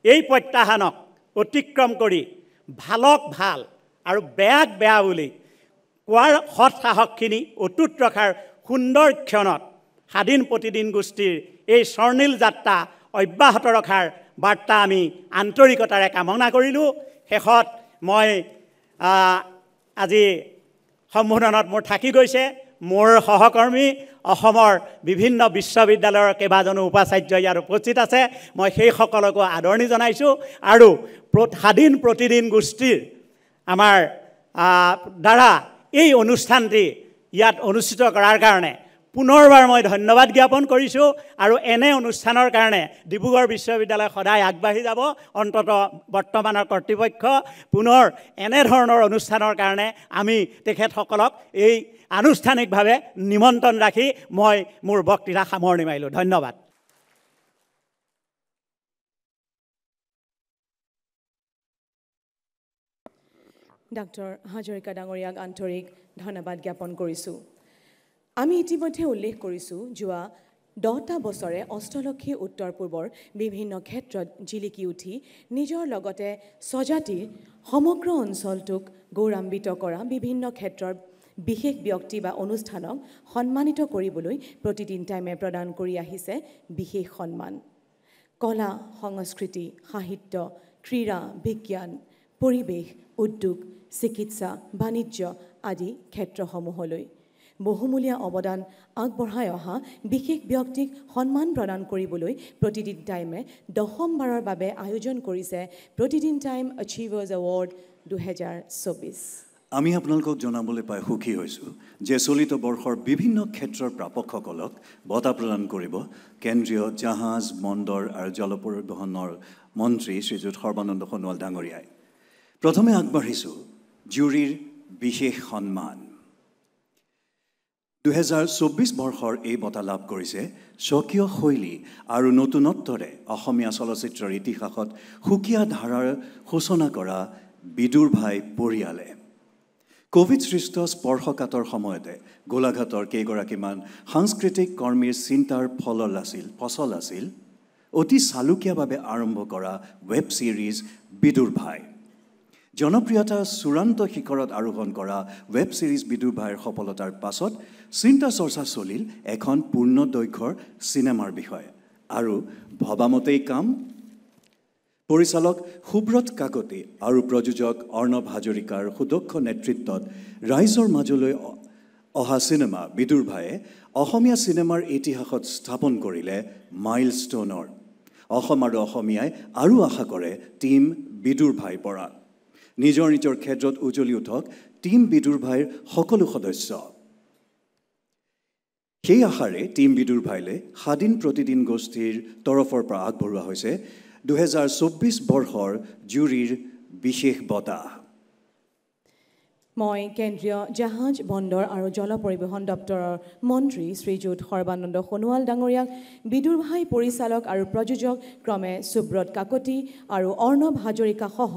এই প্ৰত্যাহ্বানক অতিক্ৰম কৰি ভালক ভাল আৰু বেয়াক বেয়া বুলি কোৱাৰ সৎ সাহসখিনি অটুট ৰখাৰ সুন্দৰ ক্ষণত স্বাধীন প্ৰতিদিন গোষ্ঠীৰ এই স্বৰ্ণীল যাত্ৰা অব্যাহত ৰখাৰ বাৰ্তা আমি আন্তৰিকতাৰে কামনা কৰিলোঁ। শেষত মই আজি সম্বোধনত মোৰ থাকি গৈছে মোৰ সহকৰ্মী অসমৰ বিভিন্ন বিশ্ববিদ্যালয়ৰ কেইবাজনো উপাচাৰ্য ইয়াত উপস্থিত আছে। মই সেইসকলকো আদৰণি জনাইছোঁ আৰু স্বাধীন প্ৰতিদিন গোষ্ঠীৰ আমাৰ দ্বাৰা এই অনুষ্ঠানটি ইয়াত অনুষ্ঠিত কৰাৰ কাৰণে পুনৰবাৰ মই ধন্যবাদ জ্ঞাপন কৰিছোঁ। আৰু এনে অনুষ্ঠানৰ কাৰণে ডিব্ৰুগড় বিশ্ববিদ্যালয় সদায় আগবাঢ়ি যাব। অন্ততঃ বৰ্তমানৰ কৰ্তৃপক্ষ পুনৰ এনেধৰণৰ অনুষ্ঠানৰ কাৰণে আমি তেখেতসকলক এই আনুষ্ঠানিকভাৱে নিমন্ত্ৰণ ৰাখি মই মোৰ বক্তৃতা সামৰণি মাৰিলোঁ। ধন্যবাদ। ডাক্তৰ হাজৰিকা ডাঙৰীয়াক আন্তৰিক ধন্যবাদ জ্ঞাপন কৰিছোঁ। আমি ইতিমধ্যে উল্লেখ কৰিছোঁ যোৱা 10টা বছৰে অষ্টলক্ষী উত্তৰ পূৰ্বৰ বিভিন্ন ক্ষেত্ৰত জিলিকি উঠি নিজৰ লগতে স্বজাতিৰ সমগ্ৰ অঞ্চলটোক গৌৰৱান্বিত কৰা বিভিন্ন ক্ষেত্ৰৰ বিশেষ ব্যক্তি বা অনুষ্ঠানক সন্মানিত কৰিবলৈ প্ৰতিদিন টাইমে প্ৰদান কৰি আহিছে বিশেষ সন্মান। কলা, সংস্কৃতি, সাহিত্য, ক্ৰীড়া, বিজ্ঞান, পৰিৱেশ, উদ্যোগ, চিকিৎসা, বাণিজ্য আদি ক্ষেত্ৰসমূহলৈ বহুমূলীয়া অৱদান আগবঢ়াই অহা বিশেষ ব্যক্তিক সন্মান প্ৰদান কৰিবলৈ প্ৰতিদিন টাইমে 10ম বাৰৰ বাবে আয়োজন কৰিছে প্ৰতিদিন টাইম এচিভাৰ্ছ এৱাৰ্ড 2024। আমি আপোনালোকক জনাবলৈ পাই সুখী হৈছোঁ যে চলিত বৰ্ষৰ বিভিন্ন ক্ষেত্ৰৰ প্ৰাপকসকলক বঁটা প্ৰদান কৰিব কেন্দ্ৰীয় জাহাজ, বন্দৰ আৰু জল পৰিবহণৰ মন্ত্ৰী শ্ৰীযুত সৰ্বানন্দ সোণোৱাল ডাঙৰীয়াই। প্ৰথমে আগবাঢ়িছোঁ জুৰীৰ বিশেষ সন্মান। 2024 বৰ্ষৰ এই বঁটা লাভ কৰিছে স্বকীয় শৈলী আৰু নতুনত্বৰে অসমীয়া চলচ্চিত্ৰৰ ইতিহাসত সুকীয়া ধাৰাৰ সূচনা কৰা বিদুৰ ভাই পৰিয়ালে। কোভিড সৃষ্ট স্পৰ্শকাতৰ সময়তে গোলাঘাটৰ কেইগৰাকীমান সাংস্কৃতিক কৰ্মীৰ চিন্তাৰ ফচল আছিল অতি চালুকীয়াভাৱে আৰম্ভ কৰা ৱেব ছিৰিজ বিদুৰ ভাই। জনপ্ৰিয়তাৰ চূড়ান্ত শিখৰত আৰোহণ কৰা ৱেব ছিৰিজ বিদুৰ ভাইৰ সফলতাৰ পাছত চিন্তা চৰ্চা চলিল এখন পূৰ্ণ দৈৰ্ঘ্যৰ চিনেমাৰ বিষয়ে আৰু ভবামতেই কাম। পৰিচালক সুব্ৰত কাকতি আৰু প্ৰযোজক অৰ্ণৱ হাজৰিকাৰ সুদক্ষ নেতৃত্বত ৰাইজৰ মাজলৈ অহা চিনেমা বিদুৰ ভাইয়ে অসমীয়া চিনেমাৰ ইতিহাসত স্থাপন কৰিলে মাইলষ্টোনৰ। অসম আৰু অসমীয়াই আৰু আশা কৰে টীম বিদুৰ ভাইৰ পৰা। নিজৰ নিজৰ ক্ষেত্ৰত উজ্বলি উঠক টীম বিদুৰ ভাইৰ সকলো সদস্য। সেই আশাৰে টীম বিদুৰ ভাইলৈ স্বাধীন প্ৰতিদিন গোষ্ঠীৰ তৰফৰ পৰা আগবঢ়োৱা হৈছে 2024 বৰ্ষৰ জুৰীৰ বিশেষ বঁটা। মই কেন্দ্ৰীয় জাহাজ, বন্দৰ আৰু জল পৰিবহণ দপ্তৰৰ মন্ত্ৰী শ্ৰীযুত সৰ্বানন্দ সোণোৱাল ডাঙৰীয়াক বিদুৰ ভাই পৰিচালক আৰু প্ৰযোজক ক্ৰমে সুব্ৰত কাকতি আৰু অৰ্ণৱ হাজৰিকাসহ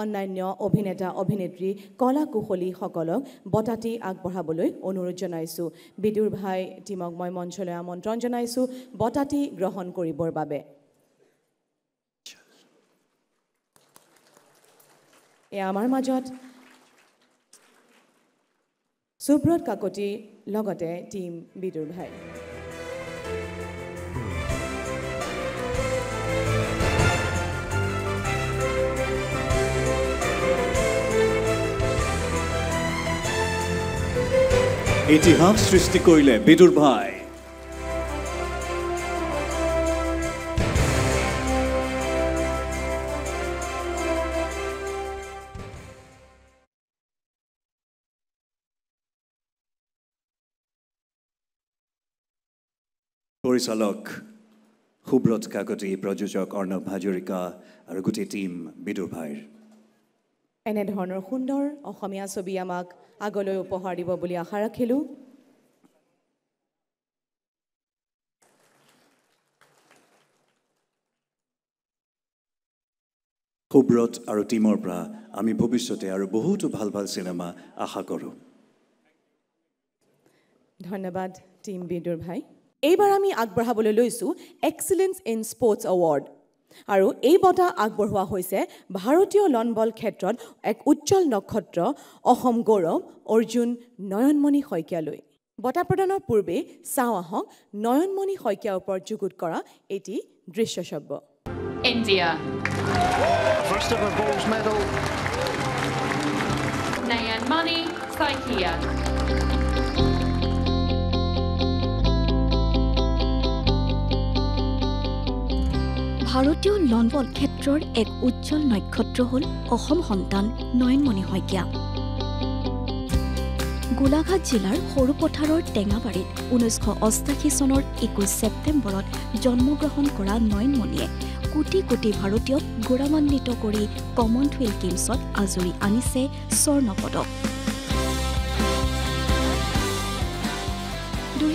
অন্যান্য অভিনেতা অভিনেত্ৰী কলা কুশলীসকলক বঁটাটি আগবঢ়াবলৈ অনুৰোধ জনাইছোঁ। বিদুৰ ভাই টীমক মই মঞ্চলৈ আমন্ত্ৰণ জনাইছোঁ বঁটাটি গ্ৰহণ কৰিবৰ বাবে। আমাৰ মাজত সুব্ৰত কাকতিৰ লগতে টীম বিদুৰ ভাই। ইতিহাস সৃষ্টি কৰিলে বিদুৰ ভাই। পৰিচালক সুব্ৰত কাকতি, প্ৰযোজক অৰ্ণৱ হাজৰিকা আৰু গোটেই টীম বিদুৰ ভাইৰ। এনেধৰণৰ সুন্দৰ অসমীয়া ছবি আমাক আগলৈ উপহাৰ দিব বুলি আশা ৰাখিলোঁ। সুব্ৰত আৰু টীমৰ পৰা আমি ভৱিষ্যতে আৰু বহুতো ভাল ভাল চিনেমা আশা কৰোঁ। ধন্যবাদ টীম বিদুৰ ভাই। এইবাৰ আমি আগবঢ়াবলৈ লৈছোঁ এক্সিলেন্স ইন স্পৰ্টছ এৱাৰ্ড আৰু এই বঁটা আগবঢ়োৱা হৈছে ভাৰতীয় লন বল ক্ষেত্ৰত এক উজ্জ্বল নক্ষত্ৰ অসম গৌৰৱ অৰ্জুন নয়নমণি শইকীয়ালৈ। বঁটা প্ৰদানৰ পূৰ্বে চাওঁ আহক নয়নমণি শইকীয়াৰ ওপৰত যুগুত কৰা এটি দৃশ্যশ্ৰব্য। India. First ever bronze medal. Nayanmani Saikia. ভাৰতীয় লন বল ক্ষেত্ৰৰ এক উজ্জ্বল নক্ষত্ৰ হ'ল অসম সন্তান নয়নমণি শইকীয়া। গোলাঘাট জিলাৰ সৰুপথাৰৰ টেঙাবাৰীত 1988 চনৰ 21 ছেপ্টেম্বৰত জন্মগ্ৰহণ কৰা নয়নমণিয়ে কোটি কোটি ভাৰতীয়ক গৌৰৱান্বিত কৰি কমনৱেলথ গেমছত আজৰি আনিছে স্বৰ্ণ পদক।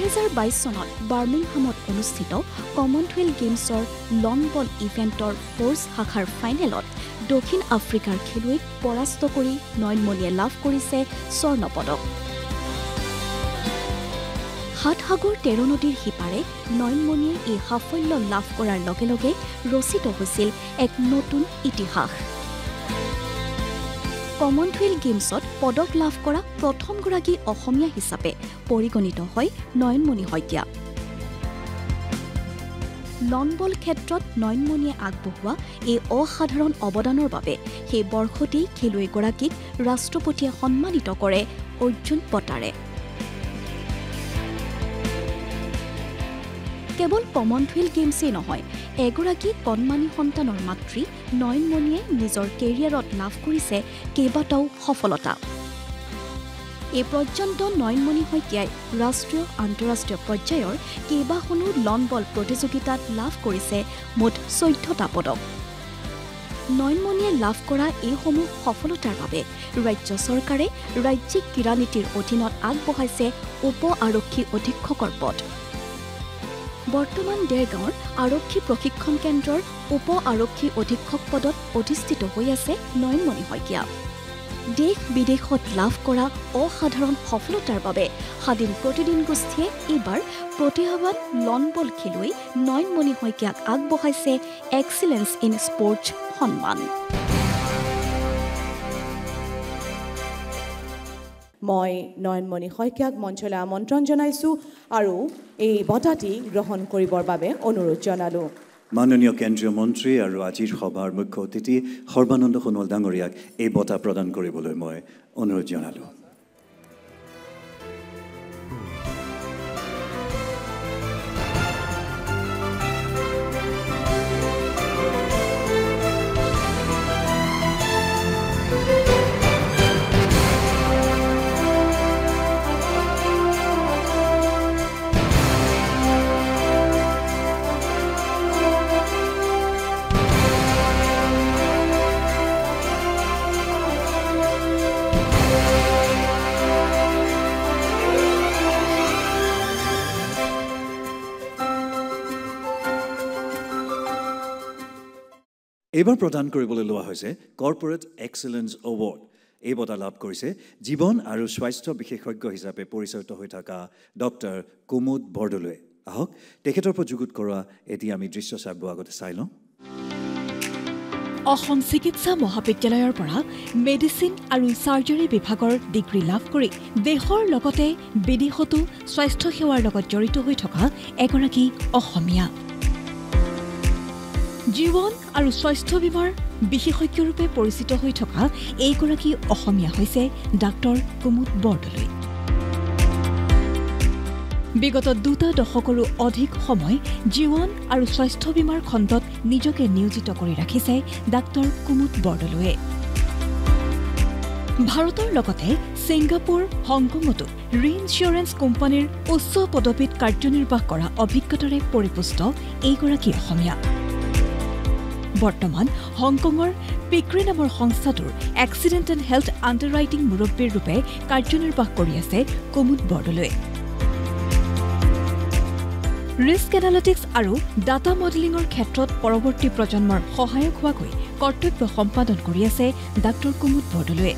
2022 চনত বাৰ্মিংহামত অনুষ্ঠিত কমনৱেলথ গেমছৰ লং বল ইভেণ্টৰ ফ'ৰ্চ শাখাৰ ফাইনেলত দক্ষিণ আফ্ৰিকাৰ খেলুৱৈক পৰাস্ত কৰি নয়নমণিয়ে লাভ কৰিছে স্বৰ্ণ পদক। 7 সাগৰ 13 নদীৰ সিপাৰে নয়নমণিয়ে এই সাফল্য লাভ কৰাৰ লগে লগে ৰচিত হৈছিল এক নতুন ইতিহাস। কমনৱেলথ গেমছত পদক লাভ কৰা প্ৰথমগৰাকী অসমীয়া হিচাপে পৰিগণিত হয় নয়নমণি শইকীয়া। লং বল ক্ষেত্ৰত নয়নমণিয়ে আগবঢ়োৱা এই অসাধাৰণ অৱদানৰ বাবে সেই বৰ্ষতেই খেলুৱৈগৰাকীক ৰাষ্ট্ৰপতিয়ে সন্মানিত কৰে অৰ্জুন বঁটাৰে। কেৱল কমনৱেলথ গেমছেই নহয়, এগৰাকী কণমানি সন্তানৰ মাতৃ নয়নমণিয়ে নিজৰ কেৰিয়াৰত লাভ কৰিছে কেইবাটাও সফলতা। এই পৰ্যন্ত নয়নমণি শইকীয়াই ৰাষ্ট্ৰীয় আন্তঃৰাষ্ট্ৰীয় পৰ্যায়ৰ কেইবাখনো লং বল প্ৰতিযোগিতাত লাভ কৰিছে মুঠ 14টা পদক। নয়নমণিয়ে লাভ কৰা এইসমূহ সফলতাৰ বাবে ৰাজ্য চৰকাৰে ৰাজ্যিক ক্ৰীড়া নীতিৰ অধীনত আগবঢ়াইছে উপ আৰক্ষী অধীক্ষকৰ পদ। বৰ্তমান দেৰগাঁৱৰ আৰক্ষী প্ৰশিক্ষণ কেন্দ্ৰৰ উপ আৰক্ষী অধীক্ষক পদত অধিষ্ঠিত হৈ আছে নয়নমণি শইকীয়া। দেশ বিদেশত লাভ কৰা অসাধাৰণ সফলতাৰ বাবে স্বাধীন প্ৰতিদিন গোষ্ঠীয়ে এইবাৰ প্ৰতিভাৱান লং বল খেলুৱৈ নয়নমণি শইকীয়াক আগবঢ়াইছে এক্সিলেন্স ইন স্পৰ্টছ সন্মান। মই নয়নমণি শইকীয়াক মঞ্চলৈ আমন্ত্ৰণ জনাইছোঁ আৰু এই বঁটাটি গ্ৰহণ কৰিবৰ বাবে অনুৰোধ জনালোঁ। মাননীয় কেন্দ্ৰীয় মন্ত্ৰী আৰু আজিৰ সভাৰ মুখ্য অতিথি সৰ্বানন্দ সোণোৱাল ডাঙৰীয়াক এই বঁটা প্ৰদান কৰিবলৈ মই অনুৰোধ জনালোঁ। এইবাৰ প্ৰদান কৰিবলৈ লোৱা হৈছে কৰ্পৰেট এক্সেলেন্স এৱাৰ্ড। এই বঁটা লাভ কৰিছে জীৱন আৰু স্বাস্থ্য বিশেষজ্ঞ হিচাপে পৰিচিত হৈ থকা ডক্টৰ কুমুদ বৰদলৈ। আহক তেখেতৰ পৰা যুগুত কৰোৱা এতিয়া আমি দৃশ্য চাব আগতে চাই লওঁ। অসম চিকিৎসা মহাবিদ্যালয়ৰ পৰা মেডিচিন আৰু চাৰ্জাৰী বিভাগৰ ডিগ্ৰী লাভ কৰি দেশৰ লগতে বিদেশতো স্বাস্থ্য সেৱাৰ লগত জড়িত হৈ থকা এগৰাকী অসমীয়া। জীৱন আৰু স্বাস্থ্য বীমাৰ বিশেষজ্ঞৰূপে পৰিচিত হৈ থকা এইগৰাকী অসমীয়া হৈছে ডাক্তৰ কুমুদ বৰদলৈ। বিগত 2 দশকৰো অধিক সময় জীৱন আৰু স্বাস্থ্য বীমাৰ খণ্ডত নিজকে নিয়োজিত কৰি ৰাখিছে ডাক্তৰ কুমুদ বৰদলৈয়ে। ভাৰতৰ লগতে ছিংগাপুৰ, হংকঙতো ৰিইনস্যুৰেন্স কোম্পানীৰ উচ্চ পদবীত কাৰ্যনিৰ্বাহ কৰা অভিজ্ঞতাৰে পৰিপুষ্ট এইগৰাকী অসমীয়া। বৰ্তমান হংকঙৰ পিক্ৰি নামৰ সংস্থাটোৰ এক্সিডেণ্ট এণ্ড হেল্থ আণ্ডাৰৰাইটিং মুৰব্বীৰ ৰূপে কাৰ্যনিৰ্বাহ কৰি আছে কুমুদ বৰদলৈ। ৰিস্ক এনালিটিক্স আৰু ডাটা মডেলিঙৰ ক্ষেত্ৰত পৰৱৰ্তী প্ৰজন্মৰ সহায়ক হোৱাকৈ কৰ্তব্য সম্পাদন কৰি আছে ডাক্তৰ কুমুদ বৰদলৈয়ে।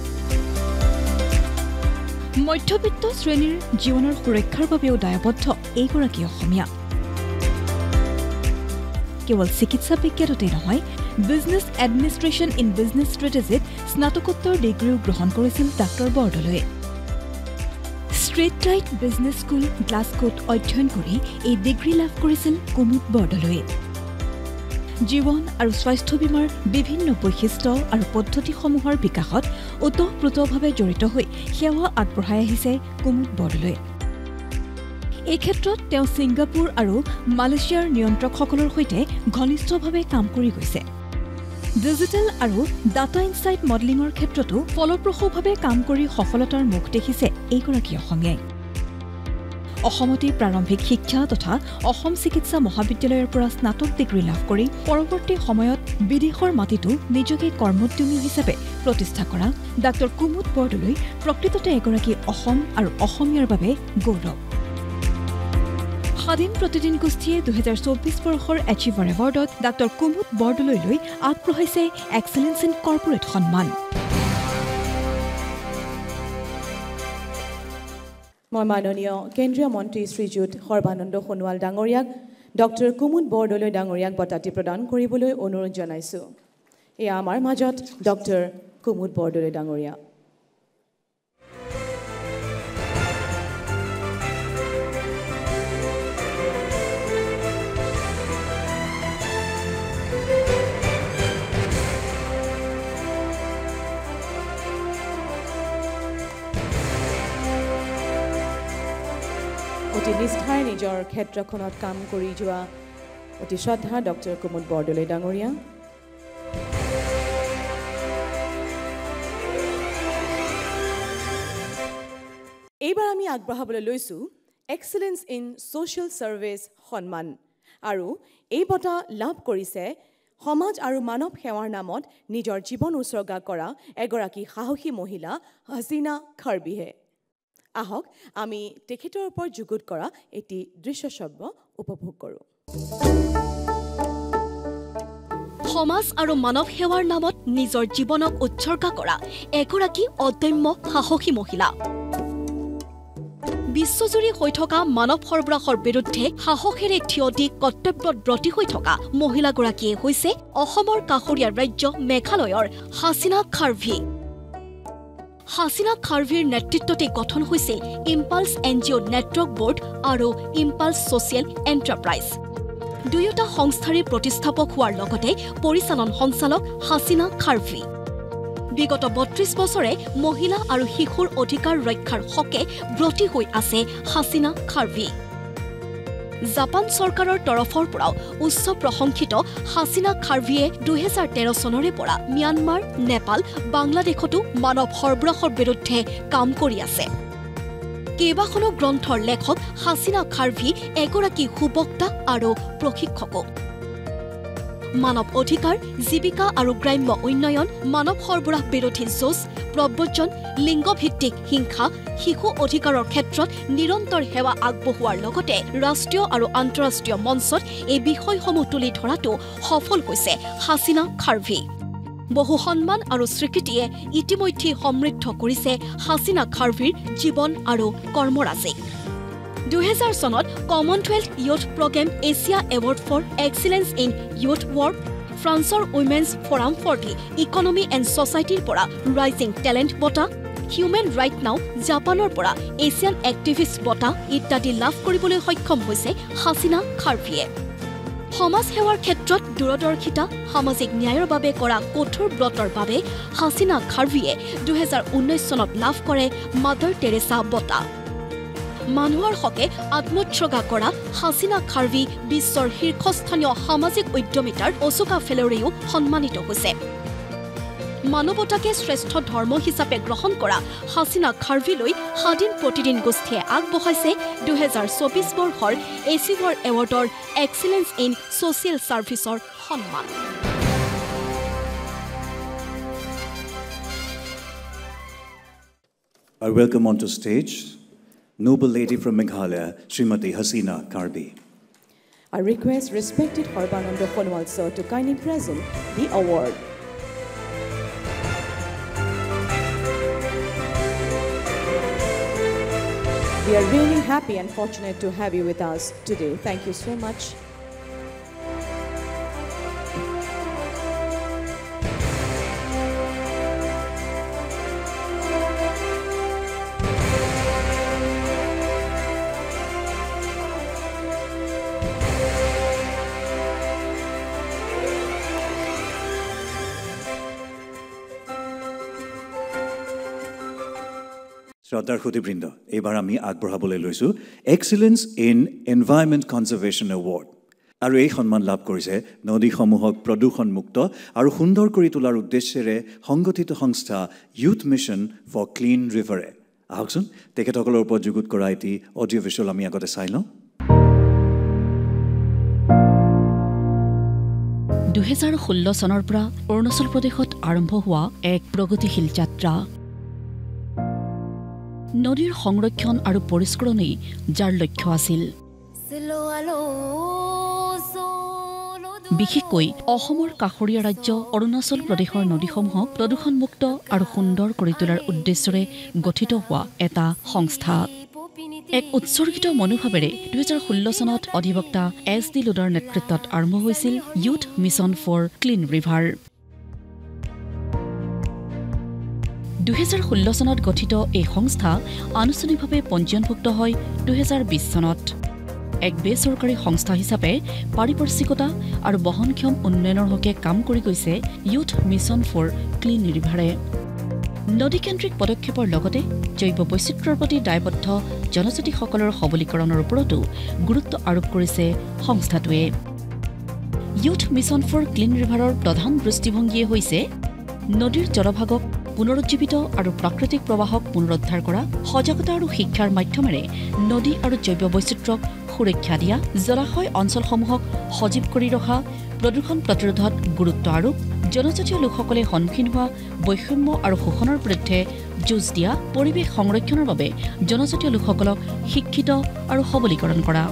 মধ্যবিত্ত শ্ৰেণীৰ জীৱনৰ সুৰক্ষাৰ বাবেও দায়বদ্ধ এইগৰাকী অসমীয়া। কেৱল চিকিৎসা বিজ্ঞানতে নহয়, বিজনেছ এডমিনিষ্ট্ৰেশ্যন ইন বিজনেছ ষ্ট্ৰেটেজিত স্নাতকোত্তৰ ডিগ্ৰীও গ্ৰহণ কৰিছিল ডাক্তৰ বৰদলৈয়ে। ষ্ট্ৰেট টাইট বিজনেছ স্কুল গ্লাছগোত অধ্যয়ন কৰি এই ডিগ্ৰী লাভ কৰিছিল কুমুদ বৰদলৈয়ে। জীৱন আৰু স্বাস্থ্য বীমাৰ বিভিন্ন বৈশিষ্ট্য আৰু পদ্ধতিসমূহৰ বিকাশত ওতঃপ্ৰোতভাৱে জড়িত হৈ সেৱা আগবঢ়াই আহিছে কুমুদ বৰদলৈয়ে। এই ক্ষেত্ৰত তেওঁ ছিংগাপুৰ আৰু মালয়েছিয়াৰ নিয়ন্ত্ৰকসকলৰ সৈতে ঘনিষ্ঠভাৱে কাম কৰি গৈছে। ডিজিটেল আৰু ডাটা ইনচাইট মডেলিঙৰ ক্ষেত্ৰতো ফলপ্ৰসূভাৱে কাম কৰি সফলতাৰ মুখ দেখিছে এইগৰাকী অসমীয়াই। অসমতে প্ৰাৰম্ভিক শিক্ষা তথা অসম চিকিৎসা মহাবিদ্যালয়ৰ পৰা স্নাতক ডিগ্ৰী লাভ কৰি পৰৱৰ্তী সময়ত বিদেশৰ মাটিতো নিজকে কৰ্মোদ্যমী হিচাপে প্ৰতিষ্ঠা কৰা ডাক্তৰ কুমুদ বৰদলৈ প্ৰকৃততে এগৰাকী অসম আৰু অসমীয়াৰ বাবে গৌৰৱ। স্বাধীন প্ৰতিদিন গোষ্ঠীয়ে 2024 বৰ্ষৰ এচিভাৰ এৱাৰ্ডত ডাক্তৰ কুমুদ বৰদলৈলৈ আগবঢ়াইছে এক্সেলেন্স ইন কৰ্পোৰেট সন্মান। মই মাননীয় কেন্দ্ৰীয় মন্ত্ৰী শ্ৰীযুত সৰ্বানন্দ সোণোৱাল ডাঙৰীয়াক ডক্টৰ কুমুদ বৰদলৈ ডাঙৰীয়াক বঁটাটি প্ৰদান কৰিবলৈ অনুৰোধ জনাইছোঁ। এয়া আমাৰ মাজত ডক্টৰ কুমুদ বৰদলৈ ডাঙৰীয়া। অতি নিষ্ঠাৰে নিজৰ ক্ষেত্ৰখনত কাম কৰি যোৱা অতি শ্ৰদ্ধা ডক্টৰ কুমুদ বৰদলৈ ডাঙৰীয়া। এইবাৰ আমি আগবঢ়াবলৈ লৈছোঁ এক্সেলেন্স ইন ছ'চিয়েল ছাৰ্ভিচ সন্মান আৰু এই বঁটা লাভ কৰিছে সমাজ আৰু মানৱ সেৱাৰ নামত নিজৰ জীৱন উৎসৰ্গা কৰা এগৰাকী সাহসী মহিলা হাছিনা খাৰবিহে। আহক আমি তেখেতৰ ওপৰত যুগুত কৰা এটি দৃশ্যশ্ৰব্য উপভোগ কৰোঁ। সমাজ আৰু মানৱ সেৱাৰ নামত নিজৰ জীৱনক উৎসৰ্গা কৰা এগৰাকী অদম্য সাহসী মহিলা। বিশ্বজুৰি হৈ থকা মানৱ সৰবৰাহৰ বিৰুদ্ধে সাহসেৰে থিয় দি কৰ্তব্যত ব্ৰতী হৈ থকা মহিলাগৰাকীয়ে হৈছে অসমৰ কাষৰীয়া ৰাজ্য মেঘালয়ৰ হাছিনা খাৰভি। হাছিনা খাৰভিৰ নেতৃত্বতে গঠন হৈছিল ইম্পালছ NGO নেটৱৰ্ক বোৰ্ড আৰু ইম্পালছ ছ'চিয়েল এণ্টাৰপ্ৰাইজ। দুয়োটা সংস্থাৰে প্ৰতিষ্ঠাপক হোৱাৰ লগতে পৰিচালন সঞ্চালক হাছিনা খাৰভি। বিগত ৩২ বছৰে মহিলা আৰু শিশুৰ অধিকাৰ ৰক্ষাৰ হকে ব্ৰতী হৈ আছে হাছিনা খাৰভি। জাপান চৰকাৰৰ তৰফৰ পৰাও উচ্চ প্ৰশংসিত হাছিনা খাৰভিয়ে 2013 চনৰে পৰা ম্যানমাৰ, নেপাল, বাংলাদেশতো মানৱ সৰবৰাহৰ বিৰুদ্ধে কাম কৰি আছে। কেইবাখনো গ্ৰন্থৰ লেখক হাছিনা খাৰভি এগৰাকী সুবক্তা আৰু প্ৰশিক্ষকো। মানৱ অধিকাৰ, জীৱিকা আৰু গ্ৰাম্য উন্নয়ন, মানৱ সৰবৰাহ বিৰোধী যুঁজ, প্ৰব্ৰজন, লিংগভিত্তিক হিংসা, শিশু অধিকাৰৰ ক্ষেত্ৰত নিৰন্তৰ সেৱা আগবঢ়োৱাৰ লগতে ৰাষ্ট্ৰীয় আৰু আন্তঃৰাষ্ট্ৰীয় মঞ্চত এই বিষয়সমূহ তুলি ধৰাটো সফল হৈছে হাছিনা খাৰভি। বহু সন্মান আৰু স্বীকৃতিয়ে ইতিমধ্যে সমৃদ্ধ কৰিছে হাছিনা খাৰভিৰ জীৱন আৰু কৰ্মৰাজি। 2000 চনত Commonwealth Youth Programme Asia Award for Excellence in Youth Work, ফ্ৰান্সৰ Women's Forum for the Economy and ছ'চাইটিৰ পৰা ৰাইজিং টেলেণ্ট বঁটা, হিউমেন ৰাইট নাও জাপানৰ পৰা এছিয়ান এক্টিভিষ্ট বঁটা ইত্যাদি লাভ কৰিবলৈ সক্ষম হৈছে হাছিনা খাৰভিয়ে। সমাজ সেৱাৰ ক্ষেত্ৰত দূৰদৰ্শিতা, সামাজিক ন্যায়ৰ বাবে কৰা কঠোৰ ব্ৰতৰ বাবে হাছিনা খাৰভিয়ে 2019 চনত লাভ কৰে মাদাৰ টেৰেছা বঁটা। মানুহৰ হকে আত্মোৎসৰ্গা কৰা হাছিনা খাৰভি বিশ্বৰ শীৰ্ষস্থানীয় সামাজিক উদ্যমিতাৰ অশোকা ফেলৰেও সন্মানিত হৈছে। মানৱতাকে শ্ৰেষ্ঠ ধৰ্ম হিচাপে গ্ৰহণ কৰা হাছিনা খাৰভিলৈ স্বাধীন প্ৰতিদিন গোষ্ঠীয়ে আগবঢ়াইছে 2024 বৰ্ষৰ এচিভাৰ এৱাৰ্ডৰ এক্সেলেন্স ইন ছ'চিয়েল ছাৰ্ভিচৰ সন্মান। I welcome onto stage Noble Lady from Meghalaya, Srimati Hasina Karbi. I request respected Sarbananda Sonowal sir to kindly present the award. We are really happy and fortunate to have you with us today. Thank you so much. শ্ৰদ্ধাৰ সুধীবৃন্দ, এইবাৰ আমি আগবঢ়াবলৈ লৈছোঁ excellence in environment conservation award. আৰু এই সন্মান লাভ কৰিছে নদীসমূহক প্ৰদূষণমুক্ত আৰু সুন্দৰ কৰি তোলাৰ উদ্দেশ্যেৰে সংগঠিত সংস্থা ইউথ মিছন ফৰ ক্লিন ৰিভাৰে। আহকচোন তেখেতসকলৰ ওপৰত যুগুত কৰা এটি অডিঅ' ভিজুৱেল আমি আগতে চাই লওঁ। 2016 চনৰ পৰা অৰুণাচল প্ৰদেশত আৰম্ভ হোৱা এক প্ৰগতিশীল যাত্ৰা। নদীৰ সংৰক্ষণ আৰু পৰিষ্কৰণেই যাৰ লক্ষ্য আছিল। বিশেষকৈ অসমৰ কাষৰীয়া ৰাজ্য অৰুণাচল প্ৰদেশৰ নদীসমূহক প্ৰদূষণমুক্ত আৰু সুন্দৰ কৰি তোলাৰ উদ্দেশ্যৰে গঠিত হোৱা এটা সংস্থা। এক উৎসৰ্গিত মনোভাৱেৰে 2016 চনত অধিবক্তা SD লোডাৰ নেতৃত্বত আৰম্ভ হৈছিল youth mission for clean river. 2016 চনত গঠিত এই সংস্থা আনুষ্ঠানিকভাৱে পঞ্জীয়নভুক্ত হয় 2020 চনত। এক বেচৰকাৰী সংস্থা হিচাপে পাৰিপাৰ্শ্বিকতা আৰু বহনক্ষম উন্নয়নৰ হকে কাম কৰি গৈছে ইউথ মিছন ফৰ ক্লিন ৰিভাৰে। নদীকেন্দ্ৰিক পদক্ষেপৰ লগতে জৈৱ বৈচিত্ৰ্যৰ প্ৰতি দায়বদ্ধ জনজাতিসকলৰ সবলীকৰণৰ ওপৰতো গুৰুত্ব আৰোপ কৰিছে সংস্থাটোৱে। ইউথ মিছন ফৰ ক্লিন ৰিভাৰৰ প্ৰধান দৃষ্টিভংগীয়ে হৈছে নদীৰ জলভাগক পুনৰুজ্জীৱিত আৰু প্ৰাকৃতিক প্ৰৱাহক পুনৰুদ্ধাৰ কৰা, সজাগতা আৰু শিক্ষাৰ মাধ্যমেৰে নদী আৰু জৈৱ বৈচিত্ৰ্যক সুৰক্ষা দিয়া, জলাশয় অঞ্চলসমূহক সজীৱ কৰি ৰখা, প্ৰদূষণ প্ৰতিৰোধত গুৰুত্ব আৰোপ, জনজাতীয় লোকসকলে সন্মুখীন হোৱা বৈষম্য আৰু শোষণৰ বিৰুদ্ধে যুঁজ দিয়া, পৰিৱেশ সংৰক্ষণৰ বাবে জনজাতীয় লোকসকলক শিক্ষিত আৰু সবলীকৰণ কৰা।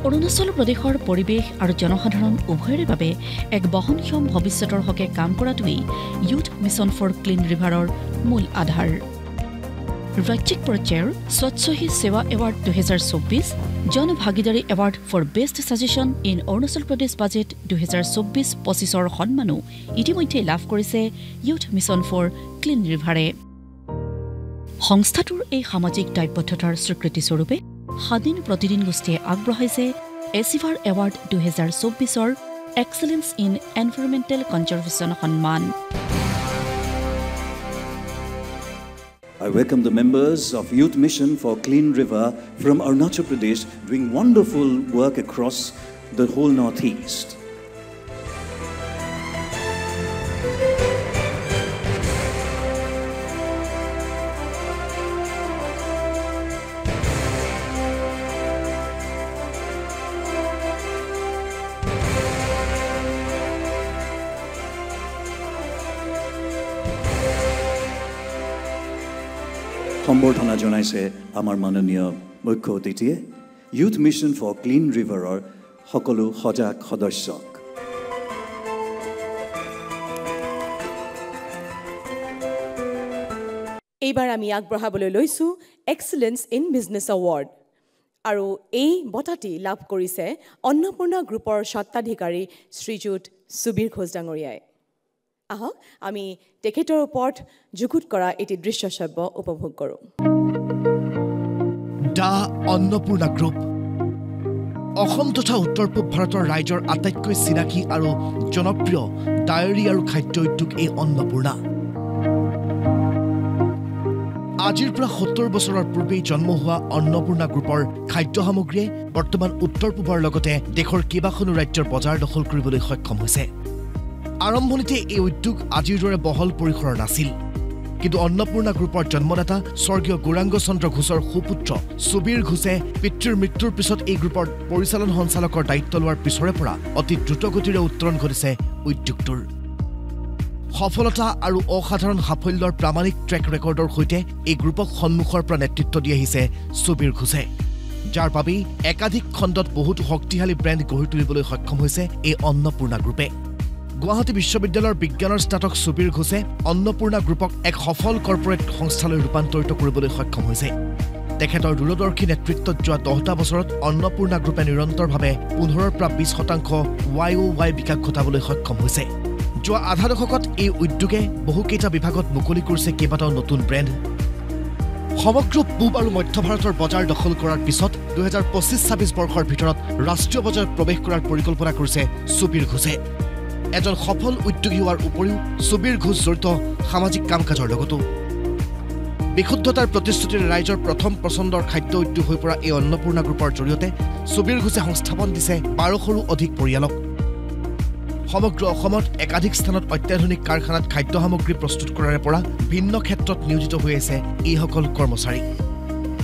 অৰুণাচল প্ৰদেশৰ পৰিৱেশ আৰু জনসাধাৰণ উভয়ৰে বাবে এক বহনক্ষম ভৱিষ্যতৰ হকে কাম কৰাটোৱেই ইউথ মিছন ফৰ ক্লিন ৰিভাৰৰ মূল আধাৰ। ৰাজ্যিক পৰ্যায়ৰ স্বচ্ছ হি সেৱা এৱাৰ্ড 2024, জন ভাগিদাৰী Award for Best Suggestion in Arunachal Pradesh Budget 2024-25ৰ সন্মানো ইতিমধ্যে লাভ কৰিছে ইউথ মিছন ফৰ ক্লিন ৰিভাৰে। সংস্থাটোৰ এই সামাজিক দায়বদ্ধতাৰ স্বীকৃতিস্বৰূপে স্বাধীন প্ৰতিদিন গোষ্ঠীয়ে আগবঢ়াইছে এচিভাৰ এৱাৰ্ড 2024ৰ এক্সেলেন্স ইন এনভাইৰনমেণ্টেল কনজাৰ্ভেশ্যন সন্মান। I welcome the members of Youth Mission for Clean River from Arunachal Pradesh doing wonderful work across the whole Northeast. সম্বৰ্ধনা জনাইছে আমাৰ মাননীয় মুখ্য অতিথিয়ে ইউথ মিছন ফৰ ক্লিন ৰিভাৰৰ সকলো সজাগ সদস্যক। এইবাৰ আমি আগবঢ়াবলৈ লৈছোঁ এক্সেলেন্স ইন বিজনেছ এৱাৰ্ড আৰু এই বঁটাটি লাভ কৰিছে অন্নপূৰ্ণা গ্ৰুপৰ স্বত্বাধিকাৰী শ্ৰীযুত সুবীৰ ঘোষ ডাঙৰীয়াই। আহক আমি তেখেতৰ ওপৰত যুগুত কৰা এটি দৃশ্যশ্ৰাব্য উপভোগ কৰোঁ। দ্য অন্নপূৰ্ণা গ্ৰুপ অসম তথা উত্তৰ পূব ভাৰতৰ ৰাইজৰ আটাইতকৈ চিনাকি আৰু জনপ্ৰিয় ডায়েৰী আৰু খাদ্য উদ্যোগ এই অন্নপূৰ্ণা। আজিৰ পৰা 70 বছৰৰ পূৰ্বেই জন্ম হোৱা অন্নপূৰ্ণা গ্ৰুপৰ খাদ্য সামগ্ৰীয়ে বৰ্তমান উত্তৰ পূবৰ লগতে দেশৰ কেইবাখনো ৰাজ্যৰ বজাৰ দখল কৰিবলৈ সক্ষম হৈছে। আৰম্ভণিতে এই উদ্যোগ আজিৰ দৰে বহল পৰিসৰৰ নাছিল, কিন্তু অন্নপূৰ্ণা গ্ৰুপৰ জন্মদাতা স্বৰ্গীয় গৌৰাংগ চন্দ্ৰ ঘোষৰ সুপুত্ৰ সুবীৰ ঘোষে পিতৃৰ মৃত্যুৰ পিছত এই গ্ৰুপৰ পৰিচালন সঞ্চালকৰ দায়িত্ব লোৱাৰ পিছৰে পৰা অতি দ্ৰুতগতিৰে উত্তৰণ ঘটিছে উদ্যোগটোৰ। সফলতা আৰু অসাধাৰণ সাফল্যৰ প্ৰামাণিক ট্ৰেক ৰেকৰ্ডৰ সৈতে এই গ্ৰুপক সন্মুখৰ পৰা নেতৃত্ব দিয়া আহিছে সুবীৰ ঘোষে, যাৰ বাবেই একাধিক খণ্ডত বহুতো শক্তিশালী ব্ৰেণ্ড গঢ়ি তুলিবলৈ সক্ষম হৈছে এই অন্নপূৰ্ণা গ্ৰুপে। গুৱাহাটী বিশ্ববিদ্যালয়ৰ বিজ্ঞানৰ স্নাতক সুবীৰ ঘোষে অন্নপূৰ্ণা গ্ৰুপক এক সফল কৰ্পৰেট সংস্থালৈ ৰূপান্তৰিত কৰিবলৈ সক্ষম হৈছে। তেখেতৰ দূৰদৰ্শী নেতৃত্বত যোৱা 10টা বছৰত অন্নপূৰ্ণা গ্ৰুপে নিৰন্তৰভাৱে 15ৰ পৰা 20% YOY বিকাশ ঘটাবলৈ সক্ষম হৈছে। যোৱা আধা দশকত এই উদ্যোগে বহুকেইটা বিভাগত মুকলি কৰিছে কেইবাটাও নতুন ব্ৰেণ্ড। সমগ্ৰ পূব আৰু মধ্য ভাৰতৰ বজাৰ দখল কৰাৰ পিছত 2025-26 বৰ্ষৰ ভিতৰত ৰাষ্ট্ৰীয় বজাৰত প্ৰৱেশ কৰাৰ পৰিকল্পনা কৰিছে সুবীৰ ঘোষে। এজন সফল উদ্যোগী হোৱাৰ উপৰিও সুবীৰ ঘোষ জড়িত সামাজিক কাম কাজৰ লগতো। বিশুদ্ধতাৰ প্ৰতিশ্ৰুতিৰে ৰাইজৰ প্ৰথম পচন্দৰ খাদ্য উদ্যোগ হৈ পৰা এই অন্নপূৰ্ণা গ্ৰুপৰ জৰিয়তে সুবীৰ ঘোষে সংস্থাপন দিছে 12শৰো অধিক পৰিয়ালক। সমগ্ৰ অসমত একাধিক স্থানত অত্যাধুনিক কাৰখানাত খাদ্য সামগ্ৰী প্ৰস্তুত কৰাৰ পৰা ভিন্ন ক্ষেত্ৰত নিয়োজিত হৈ আছে এইসকল কৰ্মচাৰী।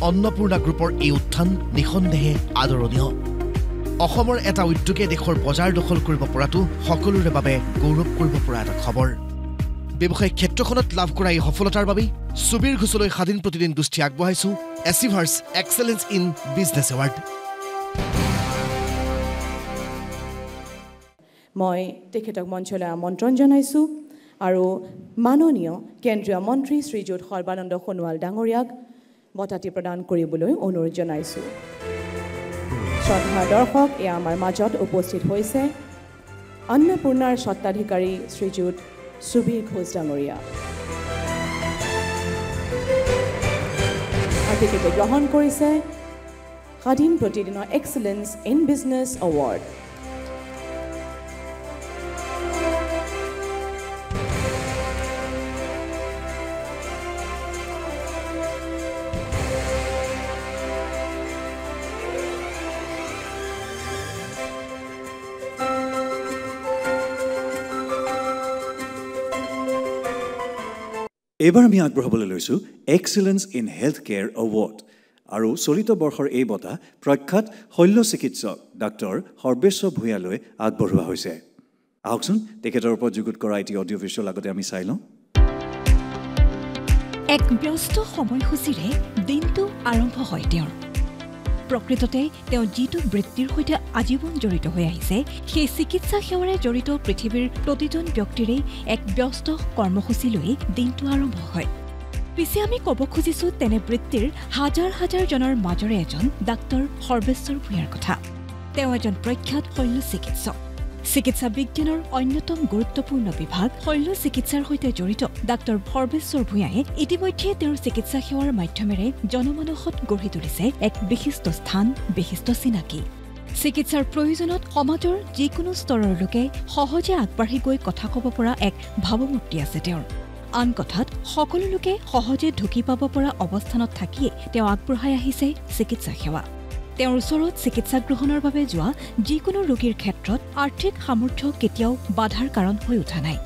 অন্নপূৰ্ণা গ্ৰুপৰ এই উত্থান নিঃসন্দেহে আদৰণীয়। অসমৰ এটা উদ্যোগে দেশৰ বজাৰ দখল কৰিব পৰাটো সকলোৰে বাবে গৌৰৱ কৰিব পৰা এটা খবৰ। ব্যৱসায়িক ক্ষেত্ৰখনত লাভ কৰা এই সফলতাৰ বাবেই সুবীৰ ঘোষলৈ স্বাধীন প্ৰতিদিন গোষ্ঠী আগবঢ়াইছো Achievers Excellence in Business Award. মই তেখেতক মঞ্চলৈ আমন্ত্ৰণ জনাইছোঁ আৰু মাননীয় কেন্দ্ৰীয় মন্ত্ৰী শ্ৰীযুত সৰ্বানন্দ সোণোৱাল ডাঙৰীয়াক বঁটাটি প্ৰদান কৰিবলৈ অনুৰোধ জনাইছোঁ। শ্ৰদ্ধাৰ দৰ্শক, এয়া আমাৰ মাজত উপস্থিত হৈছে অন্নপূৰ্ণাৰ স্বত্বাধিকাৰী শ্ৰীযুত সুবীৰ ঘোষ ডাঙৰীয়া। তেখেতে গ্ৰহণ কৰিছে স্বাধীন প্ৰতিদিনৰ এক্সেলেন্স ইন বিজনেছ এৱাৰ্ড। এইবাৰ আমি আগবঢ়াবলৈ লৈছোঁ excellence in health care award আৰু চলিত বৰ্ষৰ এই বঁটা প্ৰখ্যাত শল্য চিকিৎসক ডাক্তৰ সৰ্বেশ্বৰ ভূঞালৈ আগবঢ়োৱা হৈছে। আহকচোন তেখেতৰ ওপৰত যুগুত কৰা এটি অডিঅ' ভিজুৱেল আগতে আমি চাই লওঁ। এক ব্যস্ত সময়সূচীৰে দিনটো আৰম্ভ হয় তেওঁৰ। প্ৰকৃততে তেওঁ যিটো বৃত্তিৰ সৈতে আজীৱন জড়িত হৈ আহিছে, সেই চিকিৎসা সেৱাৰে জড়িত পৃথিৱীৰ প্ৰতিজন ব্যক্তিৰেই এক ব্যস্ত কৰ্মসূচী লৈ দিনটো আৰম্ভ হয়। পিছে আমি ক'ব খুজিছোঁ তেনে বৃত্তিৰ হাজাৰ হাজাৰ জনৰ মাজৰে এজন ডাক্তৰ সৰ্বেশ্বৰ ভূঞাৰ কথা। তেওঁ এজন প্ৰখ্যাত শল্য চিকিৎসক। চিকিৎসা বিজ্ঞানৰ অন্যতম গুৰুত্বপূৰ্ণ বিভাগ শল্য চিকিৎসাৰ সৈতে জড়িত ডাক্তৰ সৰ্বেশ্বৰ ভূঞাই ইতিমধ্যে তেওঁৰ চিকিৎসা সেৱাৰ মাধ্যমেৰে জনমানসত গঢ়ি তুলিছে এক বিশিষ্ট স্থান, বিশিষ্ট চিনাকি। চিকিৎসাৰ প্ৰয়োজনত সমাজৰ যিকোনো স্তৰৰ লোকে সহজে আগবাঢ়ি গৈ কথা ক'ব পৰা এক ভাৱমূৰ্তি আছে তেওঁৰ। আন কথাত সকলো লোকে সহজে ঢুকি পাব পৰা অৱস্থানত থাকিয়ে তেওঁ আগবঢ়াই আহিছে চিকিৎসা সেৱা। তেওঁৰ ওচৰত চিকিৎসা গ্ৰহণৰ বাবে যোৱা যিকোনো ৰোগীৰ ক্ষেত্ৰত আৰ্থিক সামৰ্থ্য কেতিয়াও বাধাৰ কাৰণ হৈ উঠা নাই।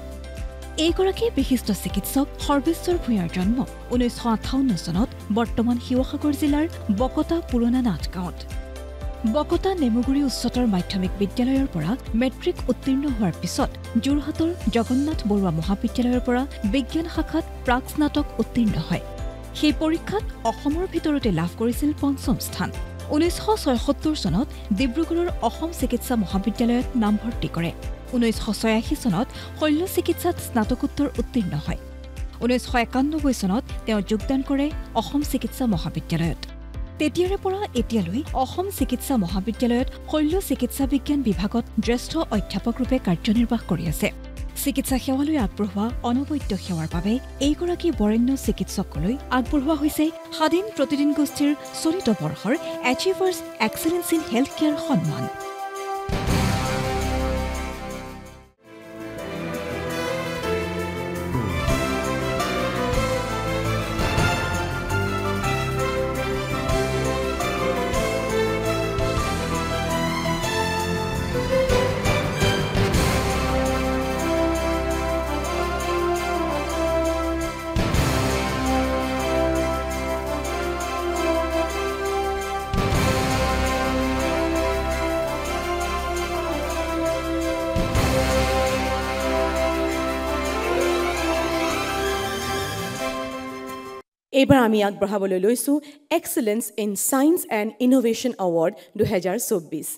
এইগৰাকী বিশিষ্ট চিকিৎসক সৰ্বেশ্বৰ ভূঞাৰ জন্ম 1958 চনত বৰ্তমান শিৱসাগৰ জিলাৰ বকতা পুৰণা নাথ গাঁৱত। বকতা নেমুগুৰি উচ্চতৰ মাধ্যমিক বিদ্যালয়ৰ পৰা মেট্ৰিক উত্তীৰ্ণ হোৱাৰ পিছত যোৰহাটৰ জগন্নাথ বৰুৱা মহাবিদ্যালয়ৰ পৰা বিজ্ঞান শাখাত প্ৰাক স্নাতক উত্তীৰ্ণ হয়। সেই পৰীক্ষাত অসমৰ ভিতৰতে লাভ কৰিছিল ৫ম স্থান। 1976 চনত ডিব্ৰুগড়ৰ অসম চিকিৎসা মহাবিদ্যালয়ত নামভৰ্তি কৰে। 1986 চনত শল্য চিকিৎসাত স্নাতকোত্তৰ উত্তীৰ্ণ হয়। 1991 চনত তেওঁ যোগদান কৰে অসম চিকিৎসা মহাবিদ্যালয়ত। তেতিয়াৰে পৰা এতিয়ালৈ অসম চিকিৎসা মহাবিদ্যালয়ত শল্য চিকিৎসা বিজ্ঞান বিভাগত জ্যেষ্ঠ অধ্যাপক ৰূপে কাৰ্যনিৰ্বাহ কৰি আছে। চিকিৎসা সেৱালৈ আগবঢ়োৱা অনবদ্য সেৱাৰ বাবে এইগৰাকী বৰেণ্য চিকিৎসকলৈ আগবঢ়োৱা হৈছে স্বাধীন প্ৰতিদিন গোষ্ঠীৰ চলিত বৰ্ষৰ achievers Excellence in health care সন্মান। এইবাৰ আমি আগবঢ়াবলৈ লৈছোঁ excellence in science and innovation award 2024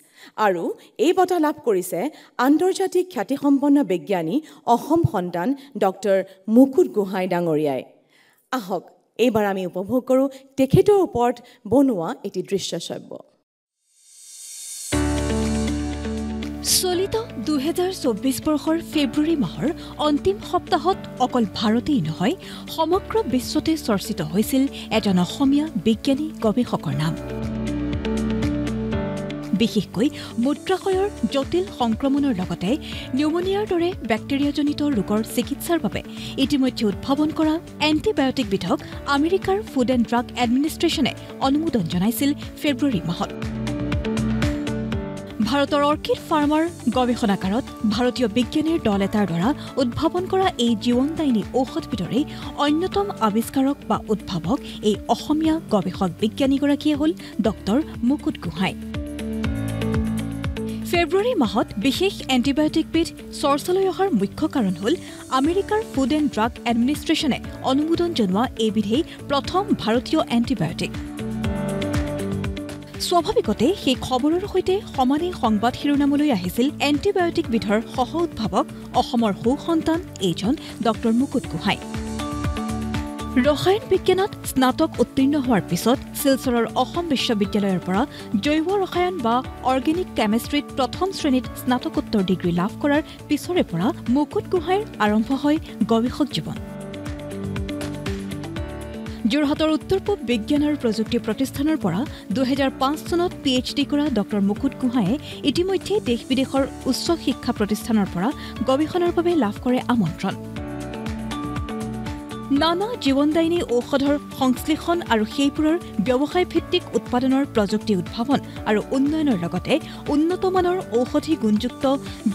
আৰু এই বঁটা লাভ কৰিছে আন্তৰ্জাতিক খ্যাতিসম্পন্ন বিজ্ঞানী অসম সন্তান ডক্টৰ মুকুট গোহাঁই ডাঙৰীয়াই। আহক এইবাৰ আমি উপভোগ কৰোঁ তেখেতৰ ওপৰত বনোৱা এটি দৃশ্যশ্ৰাব্য। চলিত 2024 বৰ্ষৰ ফেব্ৰুৱাৰী মাহৰ অন্তিম সপ্তাহত অকল ভাৰতেই নহয় সমগ্ৰ বিশ্বতে চৰ্চিত হৈছিল এজন অসমীয়া বিজ্ঞানী গৱেষকৰ নাম। বিশেষকৈ মূত্ৰাশয়ৰ জটিল সংক্ৰমণৰ লগতে নিউমোনিয়াৰ দৰে বেক্টেৰিয়াজনিত ৰোগৰ চিকিৎসাৰ বাবে ইতিমধ্যে উদ্ভাৱন কৰা এণ্টিবায়টিকবিধক আমেৰিকাৰ ফুড এণ্ড ড্ৰাগ এডমিনিষ্ট্ৰেশ্যনে অনুমোদন জনাইছিল ফেব্ৰুৱাৰী মাহত। ভাৰতৰ অৰ্কিড ফাৰ্মাৰ গৱেষণাগাৰত ভাৰতীয় বিজ্ঞানীৰ দল এটাৰ দ্বাৰা উদ্ভাৱন কৰা এই জীৱনদায়িনী ঔষধবিধৰে অন্যতম আৱিষ্কাৰক বা উদ্ভাৱক এই অসমীয়া গৱেষক বিজ্ঞানীগৰাকীয়ে হ'ল ডক্টৰ মুকুট গোহাঁই। ফেব্ৰুৱাৰী মাহত বিশেষ এণ্টিবায়টিকবিধ চৰ্চালৈ অহাৰ মুখ্য কাৰণ হ'ল আমেৰিকাৰ ফুড এণ্ড ড্ৰাগ এডমিনিষ্ট্ৰেশ্যনে অনুমোদন জনোৱা এইবিধেই প্ৰথম ভাৰতীয় এণ্টিবায়টিক। স্বাভাৱিকতে সেই খবৰৰ সৈতে সমানেই সংবাদ শিৰোনামলৈ আহিছিল এণ্টিবায়টিক বিধৰ সহ উদ্ভাৱক অসমৰ সুসন্তান এইজন ডক্টৰ মুকুট গোহাঁই ৰসায়ন বিজ্ঞানত স্নাতক উত্তীৰ্ণ হোৱাৰ পিছত শিলচৰৰ অসম বিশ্ববিদ্যালয়ৰ পৰা জৈৱ ৰসায়ন বা অৰ্গেনিক কেমিষ্ট্ৰীত প্ৰথম শ্ৰেণীত স্নাতকোত্তৰ ডিগ্ৰী লাভ কৰাৰ পিছৰে পৰা মুকুট গোহাঁইৰ আৰম্ভ হয় গৱেষক জীৱন যোৰহাটৰ উত্তৰ পূব বিজ্ঞান আৰু প্ৰযুক্তি প্ৰতিষ্ঠানৰ পৰা 2005 চনত PhD কৰা ডক্টৰ মুকুট গোহাঁয়ে ইতিমধ্যে দেশ বিদেশৰ উচ্চ শিক্ষা প্ৰতিষ্ঠানৰ পৰা গৱেষণাৰ বাবে লাভ কৰে আমন্ত্ৰণ নানা জীৱনদায়িনী ঔষধৰ সংশ্লেষণ আৰু সেইবোৰৰ ব্যৱসায় ভিত্তিক উৎপাদনৰ প্ৰযুক্তি উদ্ভাৱন আৰু উন্নয়নৰ লগতে উন্নতমানৰ ঔষধি গুণযুক্ত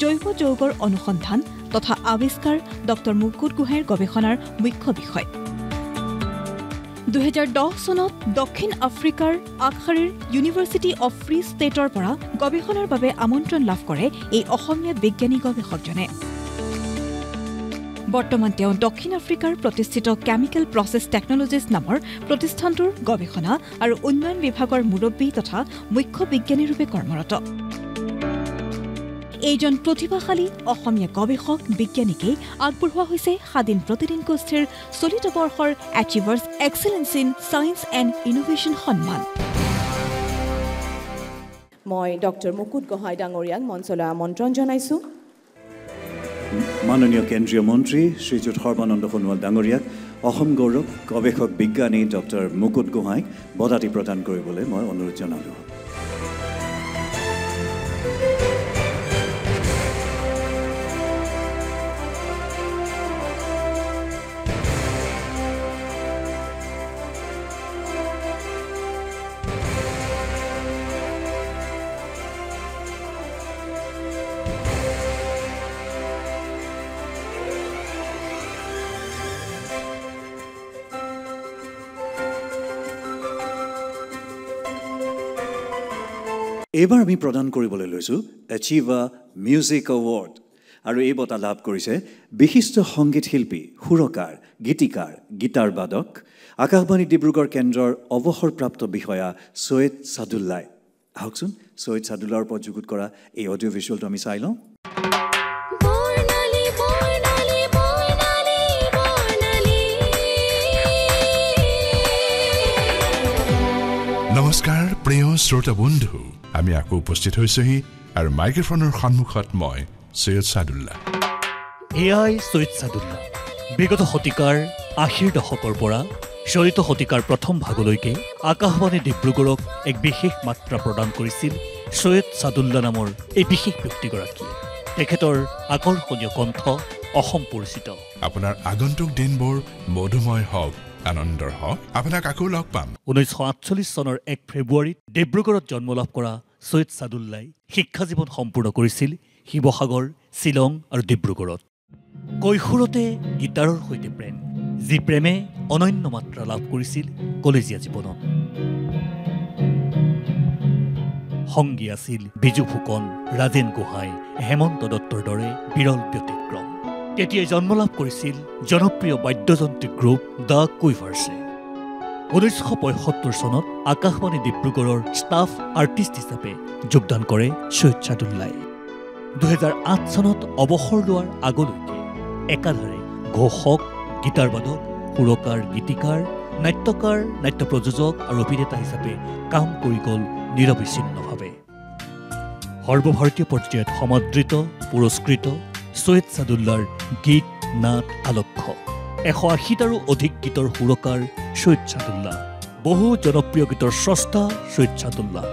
জৈৱ যৌগৰ অনুসন্ধান তথা আৱিষ্কাৰ ডক্টৰ মুকুট গোহাঁইৰ গৱেষণাৰ মুখ্য বিষয় 2010 চনত দক্ষিণ আফ্ৰিকাৰ আকহাৰীৰ ইউনিভাৰ্চিটি অৱ ফ্ৰী ষ্টেটৰ পৰা গৱেষণাৰ বাবে আমন্ত্ৰণ লাভ কৰে এই অসমীয়া বিজ্ঞানী গৱেষকজনে বৰ্তমান তেওঁ দক্ষিণ আফ্ৰিকাৰ প্ৰতিষ্ঠিত কেমিকেল প্ৰচেছ টেকনলজিজ নামৰ প্ৰতিষ্ঠানটোৰ গৱেষণা আৰু উন্নয়ন বিভাগৰ মুৰব্বী তথা মুখ্য বিজ্ঞানীৰূপে কৰ্মৰত এইজন প্ৰতিভাশালী অসমীয়া গৱেষক বিজ্ঞানীকে আগবঢ়োৱা হৈছে স্বাধীন প্ৰতিদিন গোষ্ঠীৰ চলিত বৰ্ষৰ achievers Excellence in science and innovation সন্মান মই ডক্টৰ মুকুট গোহাঁই ডাঙৰীয়াক মঞ্চলৈ আমন্ত্ৰণ জনাইছোঁ মাননীয় কেন্দ্ৰীয় মন্ত্ৰী শ্ৰীযুত সৰ্বানন্দ সোণোৱাল ডাঙৰীয়াক অসম গৌৰৱ গৱেষক বিজ্ঞানী ডক্টৰ মুকুট গোহাঁইক বঁটাটি প্ৰদান কৰিবলৈ মই অনুৰোধ জনালোঁ এইবাৰ আমি প্ৰদান কৰিবলৈ লৈছোঁ এচিভা মিউজিক এৱাৰ্ড আৰু এই বঁটা লাভ কৰিছে বিশিষ্ট সংগীত শিল্পী সুৰকাৰ গীতিকাৰ গীটাৰ বাদক আকাশবাণী ডিব্ৰুগড় কেন্দ্ৰৰ অৱসৰপ্ৰাপ্ত বিষয়া সৈয়দ সাদুল্লাই আহকচোন সৈয়দ সাদুল্লাৰ ওপৰত যুগুত কৰা এই অডিঅ' ভিজুৱেলটো আমি চাই লওঁ নমস্কাৰ প্ৰিয় শ্ৰোতা বন্ধু আমি আকৌ উপস্থিত হৈছোহি আৰু মাইক্ৰফোনৰ সন্মুখত মই সৈয়দ সাদুল্লাহ এআই সৈয়দ সাদুল্লাহ বিগত শতিকাৰ 80ৰ দশকৰ পৰা চলিত শতিকাৰ প্ৰথম ভাগলৈকে আকাশবাণী ডিব্ৰুগড়ক এক বিশেষ মাত্ৰা প্ৰদান কৰিছিল সৈয়দ সাদুল্লাহ নামৰ এই বিশেষ ব্যক্তিগৰাকী তেখেতৰ আকৰ্ষণীয় কণ্ঠ অসম পৰিচিত আপোনাৰ আগন্তুক দিনবোৰ মধুময় হওক আনন্দৰ হওক আপোনাক আকৌ লগ পাম 1948 চনৰ 1 ফেব্ৰুৱাৰীত ডিব্ৰুগড়ত জন্ম লাভ কৰা সৈয়দ সাদুল্লাই শিক্ষা জীৱন সম্পূৰ্ণ কৰিছিল শিৱসাগৰ শ্বিলং আৰু ডিব্ৰুগড়ত কৈশোৰতে গীটাৰৰ সৈতে প্ৰেম যি প্ৰেমে অনন্য মাত্ৰা লাভ কৰিছিল কলেজীয়া জীৱনত সংগী আছিল বিজু ফুকন ৰাজেন গোহাঁই হেমন্ত দত্তৰ দৰে বিৰল ব্যতিক্ৰম তেতিয়াই জন্ম লাভ কৰিছিল জনপ্ৰিয় বাদ্যযন্ত্ৰী গ্ৰুপ দ্য কুইভাৰ্ছে 1975 চনত আকাশবাণী ডিব্ৰুগড়ৰ ষ্টাফ আৰ্টিষ্ট হিচাপে যোগদান কৰে সৈয়দ সাদুল্লাই 2008 চনত অৱসৰ লোৱাৰ আগলৈকে একাধাৰে ঘোষক গীটাৰ বাদক সুৰকাৰ গীতিকাৰ নাট্যকাৰ নাট্য প্ৰযোজক আৰু অভিনেতা হিচাপে কাম কৰি গ'ল নিৰবিচ্ছিন্নভাৱে সৰ্বভাৰতীয় পৰ্যায়ত সমাদৃত পুৰস্কৃত সৈয়দ সাদুল্লাৰ গীত নাট আলক্ষ্য 180টাৰো অধিক গীতৰ সুৰকাৰ সৈয়দ সাদুল্লাহ বহু জনপ্ৰিয় গীতৰ স্ৰষ্টা সৈয়দ সাদুল্লাহ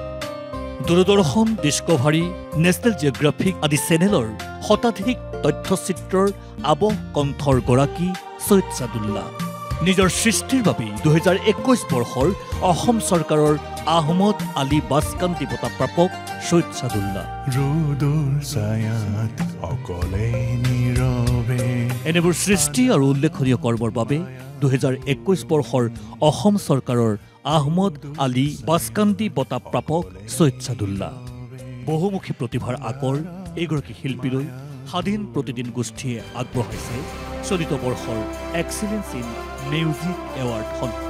দূৰদৰ্শন ডিস্কভাৰী নেশ্যনেল জিঅ'গ্ৰাফিক আদি চেনেলৰ শতাধিক তথ্যচিত্ৰৰ আৱহ কণ্ঠৰ গৰাকী সৈয়দ সাদুল্লাহ নিজৰ সৃষ্টিৰ বাবে 2021 বৰ্ষৰ অসম চৰকাৰৰ আহমদ আলী বাছকান্তি বঁটা প্ৰাপক সৈয়দ সাদুল্লাহ এনেবোৰ সৃষ্টি আৰু উল্লেখনীয় কৰ্মৰ বাবে 2021 বৰ্ষৰ অসম চৰকাৰৰ আহমদ আলী বাছকান্তি বঁটা প্ৰাপক সৈয়দ সাদুল্লাহ বহুমুখী প্ৰতিভাৰ আকৰ এইগৰাকী শিল্পীলৈ স্বাধীন প্ৰতিদিন গোষ্ঠীয়ে আগবঢ়াইছে চলিত বৰ্ষৰ এক্সেলেন্স ইন মিউজিক এৱাৰ্ড সন্মান